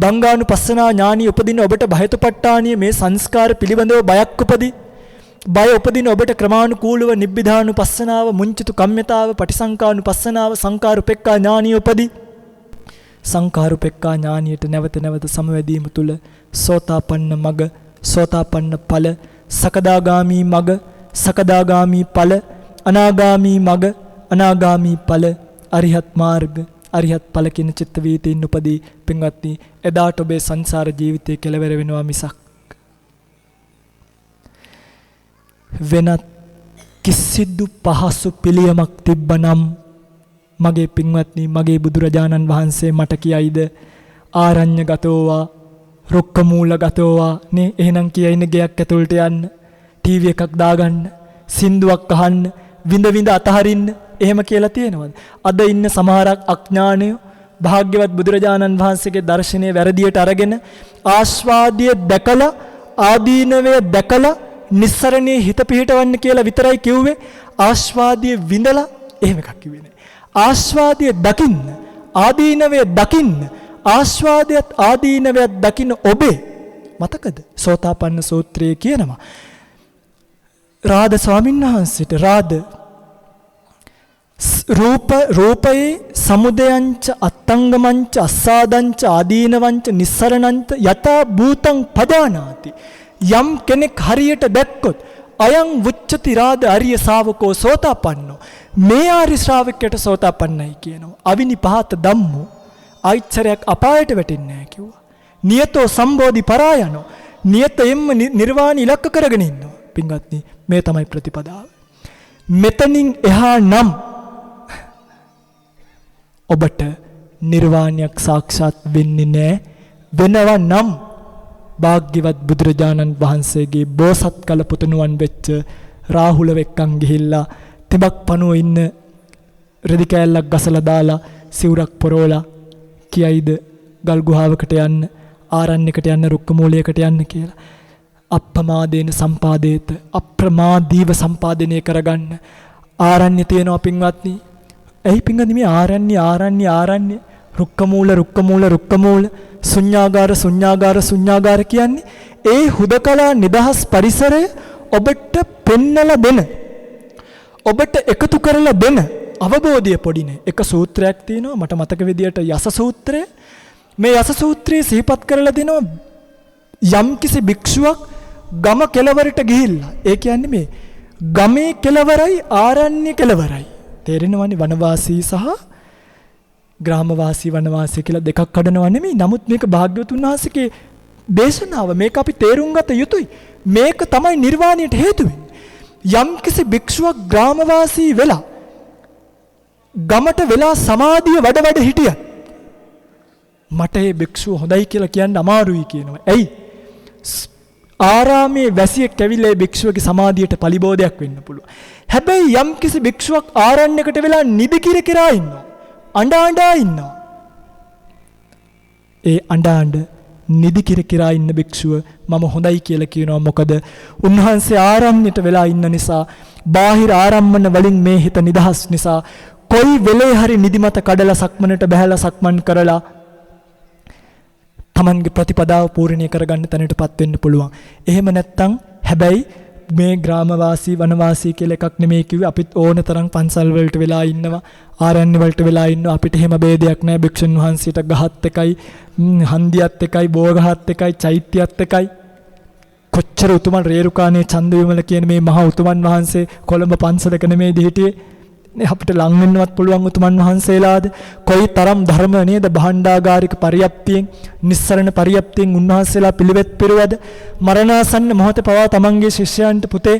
භංගානුපස්සනා ඥානිය උපදින ඔබට භයතුපට්ඨානිය මේ සංස්කාර පිළිබඳව බයක් උපදී. බය උපදින ඔබට ක්‍රමානුකූලව නිබ්බිදානුපස්සනාව, මුංචිතු කම්මිතාව, පටිසංකානුපස්සනාව, සංකාරුපෙක්ඛා ඥානිය උපදී. සංකාරුපෙක්ඛා ඥානියට නැවත නැවත සමවැදීම තුල සෝතාපන්න මග, සෝතාපන්න ඵල, සකදාගාමි මග, සකදාගාමි ඵල, අනාගාමි මග, අනාගාමි ඵල, අරිහත් මාර්ග, අරිහත් ඵල කියන චිත්ත වීතීන් උපදී. පින්වත්නි, එදාට ඔබේ සංසාර ජීවිතය කෙලවර වෙනවා මිසක් වෙනත් කිසිදු පහසු පිළියමක් තිබ්බනම් මගේ පින්වත්නි, මගේ බුදුරජාණන් වහන්සේ මට කියයිද ආරඤ්‍යගතෝවා, රුක්කමූලගතෝවා නේ? එහෙනම් කියයිනේ ගයක් ඇතුළට යන්න, ටීවී එකක් දාගන්න, සින්දුවක් අහන්න, විඳ විඳ අතහරින්න. එහෙම කියලා තියෙනවද? අද ඉන්න සමහරක් අඥානයෝ භාග්‍යවත් බුදුරජාණන් වහන්සේගේ දර්ශනය වැරදියට අරගෙන ආස්වාදය දැකලා, ආදීනවය දැකලා නිස්සරණේ හිත පිහිටවන්න කියලා විතරයි කිව්වේ. ආස්වාදයේ විඳලා එහෙම එකක් කිව්වේ නෑ. ආස්වාදයේ දකින්න, ආදීනවය දකින්න, ආස්වාදයත් ආදීනවයත් දකින්න ඔබේ මතකද? සෝතාපන්න සූත්‍රයේ කියනවා රාද ස්වාමීන් වහන්සේට රූපයේ සමුදයංච අත්තංගමංච අස්සාදංච ආදීනවංච නිස්සරණංච යතා භූතං පජානාති. යම් කෙනෙක් හරියට දැක්කොත් අයං වුච්චති රාද අරිය ශාවකෝ සෝතාපන්නෝ. මේ ආරි ශ්‍රාවකයට සෝතාපන්නයි කියනවා. අවිනිපාත ධම්මෝ, ආයිච්චරයක් අපායට වැටෙන්නේ නැහැ කිව්වා. නියතෝ සම්බෝධි පරායනෝ, නියතයෙන්ම නිර්වාණ ඉලක්ක කරගෙන ඉන්නවා. පින්වත්නි, මේ තමයි ප්‍රතිපදාව. මෙතනින් එහා නම් ඔබට නිර්වාණයක් සාක්ෂාත් වෙන්නේ නැහැ. වෙනවා නම් භාග්‍යවත් බුදුරජාණන් වහන්සේගේ බෝසත් කල පුතණුවන් වෙච්ච රාහුල වෙක්කන් ගිහිල්ලා තිබක් පණුව ඉන්න රෙදි කෑල්ලක් ගසලා දාලා සිවුරක් පොරවලා කියයිද ගල් ගුහාවකට යන්න, ආරණ්‍යයකට යන්න, රුක්ක මූලයකට යන්න කියලා. අප්‍රමාදේන සම්පාදේත, අප්‍රමාදීව සම්පාදනය කරගන්න ආරණ්‍ය තියෙනවා පින්වත්නි. ඇයි පින්වත්නි මේ ආරණ්‍ය රුක්ක මූල ශුන්‍යාගාර කියන්නේ? ඒ හුදකලා නිදහස් පරිසරය ඔබට පෙන්නලා දෙන ඔබට එකතු කරලා දෙන අවබෝධය පොඩිනේ. එක සූත්‍රයක් තියෙනවා මට මතක විදියට යස සූත්‍රය. මේ යස සූත්‍රයේ සිහිපත් කරලා දෙනවා යම්කිසි භික්ෂුවක් ගම කෙළවරට ගිහිල්ලා. ඒ කියන්නේ මේ ගමේ කෙළවරයි ආරණ්‍ය කෙළවරයි. තේරෙනවනේ වනවාසී සහ ග්‍රාමවාසී වනවාසී කියලා දෙකක් කඩනවා නෙමෙයි. නමුත් මේක භාග්‍යවතුන් වහන්සේගේ දේශනාව. මේක අපි තේරුම් ගත යුතුයි. මේක තමයි නිර්වාණයට හේතු වෙන්නේ. යම්කිසි භික්ෂුවක් ග්‍රාමවාසී වෙලා ගමට වෙලා සමාධිය වඩ හිටියත් මට මේ භික්ෂුව හොඳයි කියලා කියන්න අමාරුයි කියනවා. ඇයි? ආරාමයේ වැසියෙක් ඇවිල්ලා මේ භික්ෂුවගේ සමාධියට පලිබෝධයක් වෙන්න පුළුවන්. හැබැයි යම්කිසි භික්ෂුවක් ආරණ්‍යකට වෙලා නිදි කිරකිරා ඉන්නවා. අඬා ඉන්නවා. ඒ අඬ නිදි කිරකිරා ඉන්න භික්ෂුව මම හොඳයි කියලා කියනවා. මොකද උන්වහන්සේ ආරණ්‍යයට වෙලා ඉන්න නිසා, බාහිර ආරම්මන වලින් මේ හිත නිදහස් නිසා කොයි වෙලේ හරි නිදිමත කඩලා සක්මනට බහැලා සක්මන් කරලා තමන්ගේ ප්‍රතිපදාව පූර්ණේ කරගන්න තැනටපත් වෙන්න පුළුවන්. එහෙම නැත්නම් හැබැයි මේ ග්‍රාමවාසී වනවාසී කියලා එකක් නෙමෙයි කිව්වේ. අපිත් ඕන තරම් පන්සල් වලට වෙලා ඉන්නවා, ආරණ්‍ය වලට වෙලා ඉන්නවා. අපිට එහෙම ભેදයක් නැහැ. භික්ෂුන් වහන්සේට ගහත් එකයි, හන්දියත් එකයි, බෝගහත් එකයි, චෛත්‍යයත් එකයි. කොච්චර උතුමන් රේරුකානේ චන්දවිමල කියන මේ මහා උතුමන් වහන්සේ කොළඹ පන්සලක නෙමෙයිද හිටියේ? අපිට ලං වෙන්නවත් පුළුවන් උතුමන් වහන්සේලාද? කොයි තරම් ධර්ම නේද භාණ්ඩාගාරික පරියප්තියෙන්, නිස්සරණ පරියප්තියෙන් උන්වහන්සේලා පිළිවෙත් පිරුවද? මරණාසන්න මොහොතේ පවා තමන්ගේ ශිෂ්‍යයන්ට පුතේ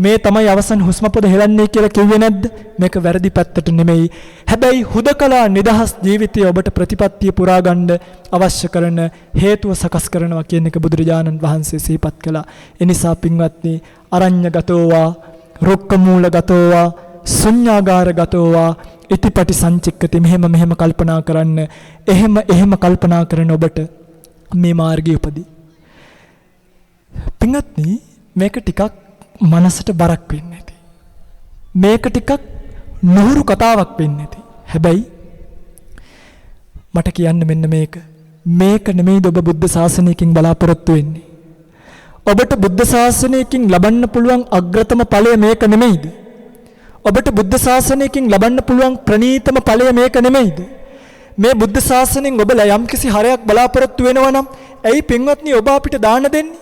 මේ තමයි අවසන් හුස්ම පොද හෙලන්නේ කියලා කිව්වේ නැද්ද? මේක වැරදි පැත්තට නෙමෙයි. හැබැයි හුදකලා නිදහස් ජීවිතය ඔබට ප්‍රතිපත්තිය පුරා ගන්න අවශ්‍ය කරන හේතුව සකස් කරනවා කියන එක බුදුරජාණන් වහන්සේ සිහිපත් කළා. ඒ නිසා පින්වත්නි, අරඤ්‍යගතෝවා, රුක්කමූලගතෝවා, ශුන්‍යාගාරගතෝවා, ඉතිපටි සංචික්කති. මෙහෙම කල්පනා කරන්න. එහෙම කල්පනා කරන ඔබට මේ මාර්ගය උපදී. පින්වත්නි, මේක ටිකක් මනසට බරක් වෙන්නේ නැති. මේක ටිකක් නුහුරු කතාවක් වෙන්නේ නැති. හැබැයි මට කියන්න මෙන්න මේක නෙමෙයිද ඔබ බුද්ධ ශාසනයකින් බලාපොරොත්තු වෙන්නේ? ඔබට බුද්ධ ශාසනයකින් ලබන්න පුළුවන් අග්‍රතම ඵලය මේක නෙමෙයිද? ඔබට බුද්ධ ශාසනයකින් ලබන්න පුළුවන් ප්‍රණීතම ඵලය මේක නෙමෙයිද? මේ බුද්ධ ශාසනයෙන් ඔබලා යම්කිසි හරයක් බලාපොරොත්තු වෙනවා නම් ඇයි පින්වත්නි ඔබ අපිට දාන දෙන්නේ?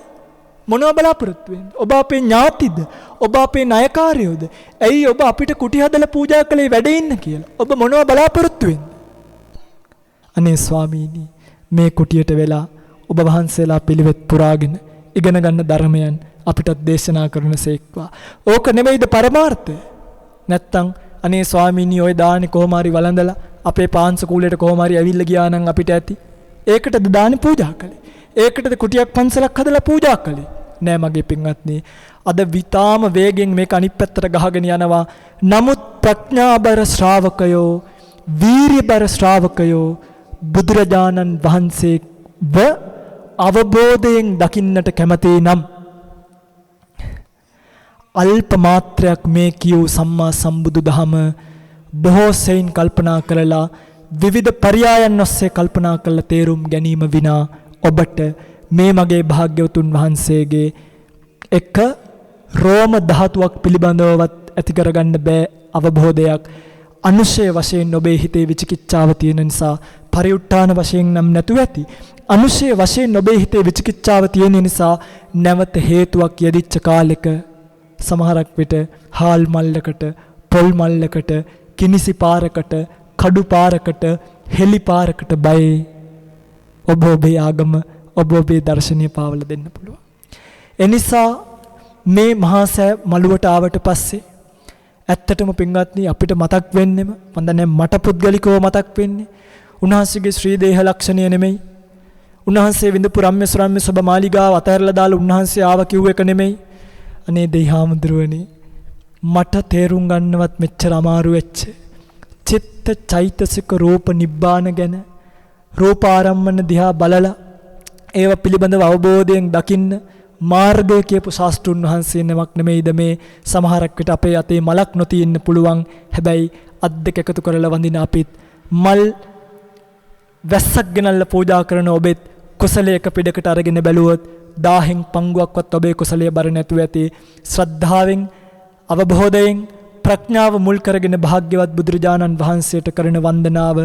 මොනවා බලාපොරොත්තු වෙන්නේ? ඔබ අපේ ඥාතිද? ඔබ අපේ ණයකාරයෝද? ඇයි ඔබ අපිට කුටි හදලා පූජා කළේ වැඩ ඉන්න කියලා? ඔබ මොනවා බලාපොරොත්තු වෙන්නේ? අනේ ස්වාමීනි, මේ කුටියට වෙලා ඔබ වහන්සේලා පිළිවෙත් පුරාගෙන ඉගෙන ගන්න ධර්මයන් අපිටත් දේශනා කරන සේක්වා. ඕක නෙමෙයිද පරමාර්ථය? නැත්තම් අනේ ස්වාමීනි, ඔය දානේ කොහොම හරි වළඳලා අපේ පාංශ කූලයට කොහොම හරි ඇවිල්ලා ගියා නම් අපිට ඇති. ඒකටද දානේ පූජා කළේ? ඒකටද කුටියක් පන්සලක් හදලා පූජා කළේ? නෑ මගේ පින්වත්නි, අද විතාම වේගෙන් මේක අනිත් පැත්තට ගහගෙන යනවා. නමුත් ප්‍රඥාබර ශ්‍රාවකයෝ, වීරියබර ශ්‍රාවකයෝ බුදුරජාණන් වහන්සේව අවබෝධයෙන් දකින්නට කැමති නම් අල්ප මාත්‍රයක් මේ කියූ සම්මා සම්බුදු දහම බොහෝ සෙයින් කල්පනා කරලා විවිධ පරයයන් ඔස්සේ කල්පනා කරලා තේරුම් ගැනීම විනා ඔබට මේ මගේ භාග්‍යවතුන් වහන්සේගේ එක රෝම ධාතුවක් පිළිබඳවවත් ඇති කරගන්න බෑ අවබෝධයක්. අනුශය වශයෙන් ඔබේ හිතේ විචිකිච්ඡාව තියෙන නිසා පරිඋත්ථාන වශයෙන් නම් නැතුව ඇති. අනුශය වශයෙන් ඔබේ හිතේ විචිකිච්ඡාව තියෙන නිසා නැවත හේතුවක් යෙදිච්ච කාලෙක සමහරක් විට හාල් මල්ලකට, පොල් මල්ලකට, කිනිසි පාරකට, කඩු පාරකට, හෙලි පාරකට බයි ඔබ ඔබේ ආගම, ඔබ ඔබේ දර්ශනීය පාවල දෙන්න පුළුවන්. එනිසා මේ මහා සෑ මළුවට ආවට පස්සේ ඇත්තටම පින්වත්නි අපිට මතක් වෙන්නෙම මට පුද්ගලිකව මතක් වෙන්නේ උන්වහන්සේගේ ශ්‍රී දේහ ලක්ෂණය නෙමෙයි. උන්වහන්සේ විඳපු රම්‍ය සුරම්‍ය සබ මාලිගාව අතහැරලා දාලා උන්වහන්සේ ආව කිව්ව එක නෙමෙයි. අනේ දෙයිහාමුදුරුවනේ, මට තේරුම් ගන්නවත් මෙච්චර අමාරු වෙච්ච චිත්ත චෛතසික රූප නිබ්බාන ගැන, රූප ආරම්මන දිහා බලලා ඒව පිළිබඳව අවබෝධයෙන් දකින්න මාර්ගය කියපු ශාස්ත්‍රුන් වහන්සේ නමක් නෙමෙයිද මේ සමහරක් විට අපේ අතේ මලක් නොතියෙන්න පුළුවන්. හැබැයි අත් දෙක එකතු කරලා වඳින අපිත්, මල් වැස්සක් ගෙනල්ලා පූජා කරන ඔබෙත් කුසලයක පිටකට අරගෙන බැලුවොත් 1000න් පංගුවක්වත් ඔබේ කුසලයේ බර නැතුව ඇති. ශ්‍රද්ධාවෙන් අවබෝධයෙන් ප්‍රඥාව මුල් කරගෙන භාග්‍යවත් බුදුරජාණන් වහන්සේට කරන වන්දනාව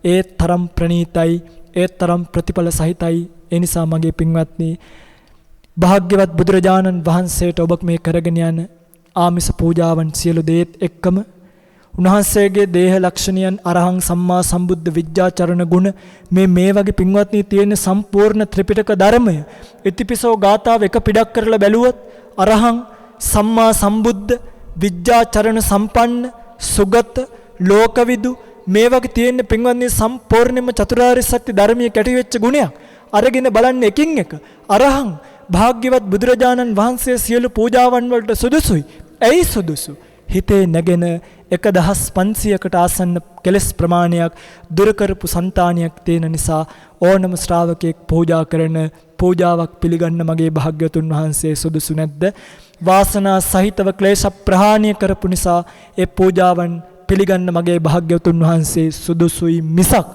ඒ තරම් ප්‍රණීතයි, ඒ තරම් ප්‍රතිඵල සහිතයි. ඒ නිසා මගේ පින්වත්නි, භාග්‍යවත් බුදුරජාණන් වහන්සේට ඔබ මේ කරගෙන යන ආමිස පූජාවන් සියලු දේත් එක්කම උන්වහන්සේගේ දේහ ලක්ෂණයන්, අරහං සම්මා සම්බුද්ධ විද්‍යාචරණ ගුණ, මේ වගේ පින්වත්නි තියෙන සම්පූර්ණ ත්‍රිපිටක ධර්මය ඉතිපිසෝ ගාථාව එක පිටක් කරලා බැලුවොත් අරහං සම්මා සම්බුද්ධ විද්‍යාචරණ සම්පන්න සුගත ලෝකවිදු මේ වගේ තියෙන පින්වත්නි සම්පූර්ණයෙන්ම චතුරාර්ය සත්‍ය ධර්මයේ කැටි වෙච්ච ගුණයක් අරගෙන බලන්න එකින් එක. අරහං භාග්‍යවත් බුදුරජාණන් වහන්සේ සියලු පූජාවන් වලට සුදුසුයි. ඇයි සුදුසු? හිතේ නැගෙන 1500කට ආසන්න කෙලස් ප්‍රමාණයක් දුරු කරපු సంతානියක් තියෙන නිසා ඕනම ශ්‍රාවකෙක් පූජා කරන පූජාවක් පිළිගන්න මගේ භාග්‍යවතුන් වහන්සේ සුදුසු නැද්ද? වාසනා සහිතව ක්ලේශ ප්‍රහාණය කරපු නිසා ඒ පූජාවන් පිළිගන්න මගේ භාග්‍යවතුන් වහන්සේ සුදුසුයි මිසක්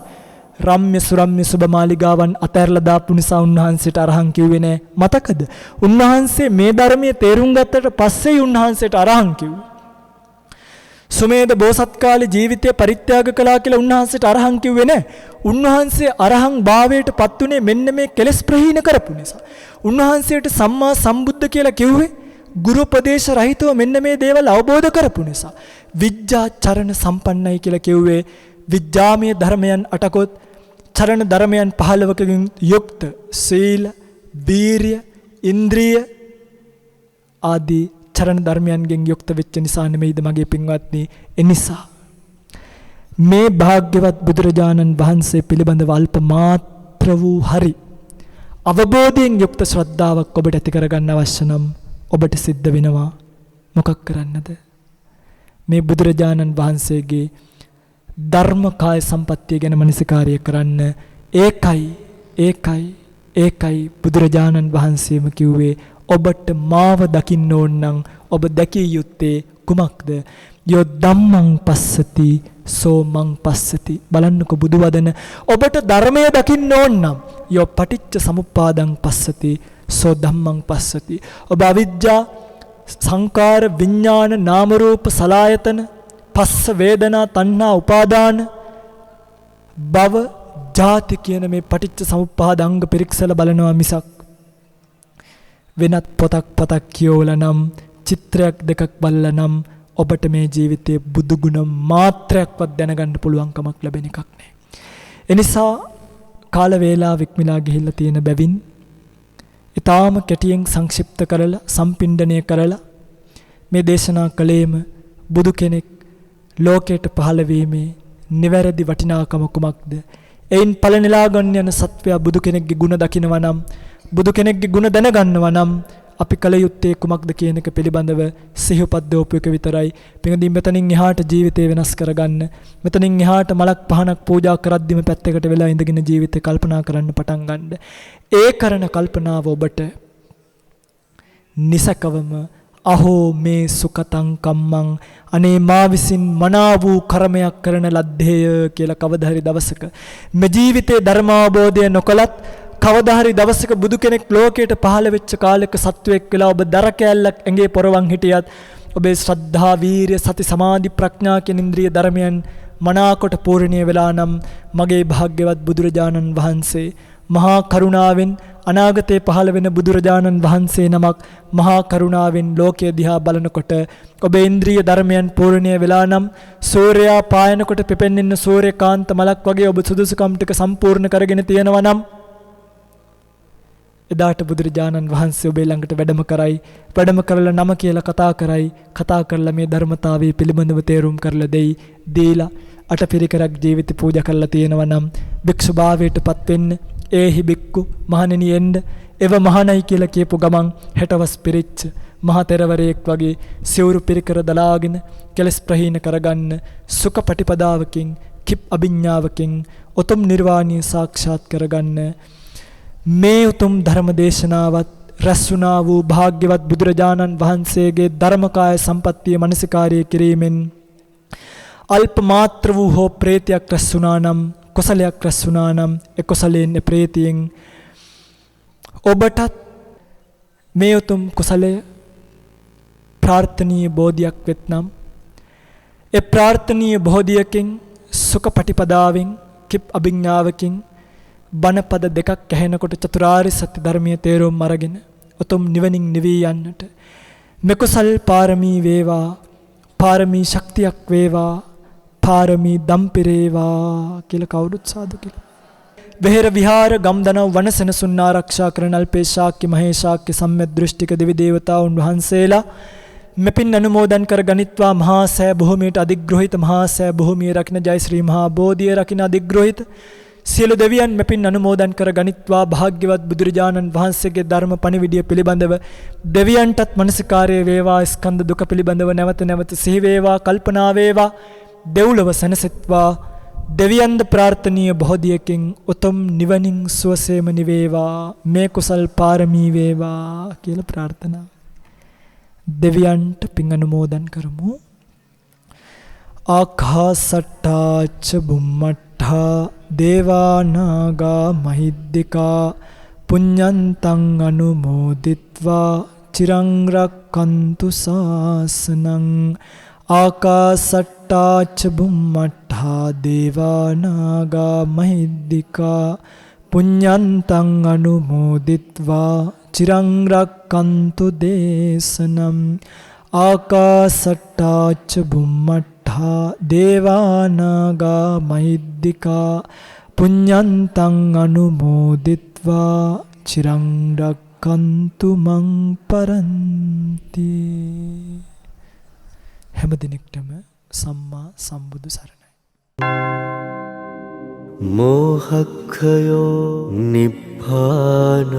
රම්‍ය සුරම්‍ය සුබ මාලිගාවන් අතහැරලා දාපු නිසා උන්වහන්සේට අරහං කිව්වේ නෑ. මතකද? උන්වහන්සේ මේ ධර්මයේ තේරුම් ගත්තට පස්සේ උන්වහන්සේට අරහං කිව්වේ. සුමේද බෝසත් කාලේ ජීවිතය පරිත්‍යාග කළා කියලා උන්වහන්සේට අරහං කිව්වේ නෑ. උන්වහන්සේ අරහං භාවයට පත් උනේ මෙන්න මේ කෙලස් ප්‍රහීන කරපු නිසා. උන්වහන්සේට සම්මා සම්බුද්ධ කියලා කිව්වේ ගුරු උපදේශ රහිතව මෙන්න මේ දේවල් අවබෝධ කරපු නිසා. විද්‍යාචරණ සම්පන්නයි කියලා කිව්වේ විද්‍යාමය ධර්මයන් 8කොත් චරණ ධර්මයන් 15කින් යුක්ත සීල, වීරිය, ඉන්ද්‍රිය ආදී චරණ ධර්මයන්ගෙන් යුක්ත වෙච්ච නිසා නෙමෙයිද මගේ පින්වත්නි? එනිසා මේ භාග්‍යවත් බුදුරජාණන් වහන්සේ පිළිබඳව අල්ප මාත්‍ර වූ හරි අවබෝධයෙන් යුක්ත ශ්‍රද්ධාවක් ඔබට ඇති කරගන්න අවශ්‍ය නම් ඔබට සිද්ධ වෙනවා මොකක් කරන්නද? මේ බුදුරජාණන් වහන්සේගේ ධර්මකාය සම්පත්තිය ගැන මනසිකාරය කරන්න. ඒකයි බුදුරජාණන් වහන්සේම කිව්වේ ඔබට මාව දකින්න ඕන නම් ඔබ දැකිය යුත්තේ කුමක්ද? යෝ ධම්මං පස්සති සෝ මං පස්සති. බලන්නකො බුදු වදන. ඔබට ධර්මය දකින්න ඕන නම් යෝ පටිච්ච සමුප්පාදං පස්සති සෝ ධම්මං පස්සති. ඔබ අවිජ්ජා සංකාර විඥාන නාම රූප සලායතන පස්ස වේදනා තණ්හා උපාදාන භව ජාති කියන මේ පටිච්ච සමුප්පාද අංග පිරික්සලා බලනවා මිසක් වෙනත් පොතක් කියවලා නම් චිත්‍රයක් දෙකක් බලලා නම් ඔබට මේ ජීවිතයේ බුදු ගුණ මාත්‍රයක්වත් දැනගන්න පුළුවන් කමක් ලැබෙන එකක් නෑ. එනිසා කාල වේලාව ඉක්මලා ගිහිල්ලා තියෙන බැවින් ඊටාම කෙටියෙන් සංක්ෂිප්ත කරලා සම්පින්ඩණය කරලා මේ දේශනා කලේම බුදු කෙනෙක් ලෝකයට පහළ වීමේ නිවැරදි වටිනාකම කුමක්ද? එයින් ඵලනෙලා ගන්න යන සත්වයා බුදු කෙනෙක්ගේ ගුණ දකිනවා නම්, බුදු කෙනෙක්ගේ ගුණ දැනගන්නවා නම් අපි කල යුත්තේ කුමක්ද කියන එක පිළිබඳව සිහිපද්දෝපු එක විතරයි. පිටින් මෙතනින් එහාට ජීවිතේ වෙනස් කරගන්න, මෙතනින් එහාට මලක් පහනක් පූජා කරද්දිම පැත්තකට වෙලා ඉඳගෙන ජීවිතේ කල්පනා කරන්න පටන් ගන්න. ඒ කරන කල්පනාව ඔබට නිසකවම අහෝ මේ සුකතං කම්මං අනේ මා විසින් මනා වූ කර්මයක් කරන ලද්දේය කියලා කවදා හරි දවසක මේ ජීවිතේ ධර්මාවබෝධය නොකලත් කවදා හරි දවසක බුදු කෙනෙක් ලෝකයට පහළ වෙච්ච කාලයක සත්වෙක් වෙලා ඔබ දර කෑල්ලක් ඇඟේ පොරවන් හිටියත් ඔබේ ශ්‍රද්ධා, වීරිය, සති, සමාධි, ප්‍රඥා කියන ඉන්ද්‍රිය ධර්මයන් මනාකොට පූර්ණිය වෙලා නම් මගේ භාග්‍යවත් බුදුරජාණන් වහන්සේ මහා කරුණාවෙන් අනාගතේ පහළ වෙන බුදුරජාණන් වහන්සේ නමක් මහා කරුණාවෙන් ලෝකය දිහා බලනකොට ඔබේ ඉන්ද්‍රිය ධර්මයන් පූර්ණිය වෙලා නම් සූර්යයා පායනකොට පෙපෙන්න සූර්යකාන්ත මලක් වගේ ඔබ සුදුසුකම් ටික සම්පූර්ණ කරගෙන තියෙනවා නම් එදාට බුදුරජාණන් වහන්සේ ඔබේ ළඟට වැඩම කරයි. වැඩම කරලා නම කියලා කතා කරලා මේ ධර්මතාවය පිළිබඳව තේරුම් කරලා දෙයි. දීලා අටපිරිකරක් ජීවිත පූජා කරලා තියෙනවා නම් භික්ෂු භාවයටපත් වෙන්න. ඒහි බික්කු මහණෙනි එන්න. එව මහණයි කියලා කියපු ගමන් හෙටවස් පිරිච්ච මහ තෙරවරයෙක් වගේ සිවුරු පිරිකර දලාගෙන කෙලස් ප්‍රහීන කරගන්න සුඛ පටිපදාවකින් කිප් අභිඥාවකින් උතුම් නිර්වාණය සාක්ෂාත් කරගන්න මේ උතුම් ධර්ම දේශනාවත් රැස්ුණා වූ භාග්‍යවත් බුදුරජාණන් වහන්සේගේ ධර්මකාය සම්පත්තිය මනසිකාරය කිරීමෙන් අල්ප මාත්‍ර වූ හෝ ප්‍රේතයක් රැස්ුණා නම් කුසලයක් රැස්ුණා නම් ඒ කුසලයෙන් ප්‍රේතියෙන් ඔබටත් මේ උතුම් කුසලය ප්‍රාර්ථනීය බෝධියක් වෙත්නම් ඒ ප්‍රාර්ථනීය බෝධියකින් සුඛ පටිපදාවෙන් කිප් අභිඥාවකින් බණපද දෙකක් ඇහෙනකොට චතුරාර්ය සත්‍ය ධර්මයේ තේරුම් අරගෙන උතුම් නිවනින් නිවී යන්නට මෙකුසල් පාරමී වේවා පාරමී ශක්තියක් වේවා පාරමී දම්පිරේවා කියලා කවුරුත් සාදු කියලා. වෙහෙර විහාර ගම්දනව් වනසෙනසුන් ආරක්ෂා කරන අල්පේ ශාක්‍ය මහේශාක්‍ය සම්‍යක් දෘෂ්ටික දෙවි දේවතාවුන් වහන්සේලා මෙපින් අනුමෝදන් කර ගනිත්වා මහා සෑ භූමියට අධිග්‍රහිත මහා සෑ භූමිය රකින්න ජය ශ්‍රී මහා බෝධිය රකින්න අධිග්‍රහිත සියලු දෙවියන් මෙපින් අනුමෝදන් කර ගනිත්වා භාග්‍යවත් බුදුරජාණන් වහන්සේගේ ධර්ම පණිවිඩය පිළිබඳව දෙවියන්ටත් මනසිකාරය වේවා ස්කන්ධ දුක පිළිබඳව නැවත නැවත සිහි වේවා කල්පනා වේවා දෙව්ලොව සැනසෙත්වා දෙවියන්ද ප්‍රාර්ථනීය බෝධියකින් උතුම් නිවනින් සුවසේම නිවේවා මේ කුසල් පාරමී වේවා කියලා ප්‍රාර්ථනා දෙවියන්ට පින් අනුමෝදන් කරමු. ආකාසට්ටා ච බුම්මට්ටා දේවා නාග මහිද්దికා පුඤ්ඤන්තං අනුමෝදිත්වා චිරං රක්칸තු ශාසනං ආකාසට්ටා ච බුම්මට්ටා දේවා නාග මහිද්దికා පුඤ්ඤන්තං අනුමෝදිත්වා චිරං රක්칸තු දේශනම් ආකාසට්ටා ච බුම්මට්ටා දේවා නාග මහිද්దికා පුඤ්ඤන්තං අනුමෝදිත්වා චිරං රක්칸තු මං පරන්ති. හැම දිනෙකටම සම්මා සම්බුදු සරණයි. මෝහක්ඛයෝ නිබ්බානං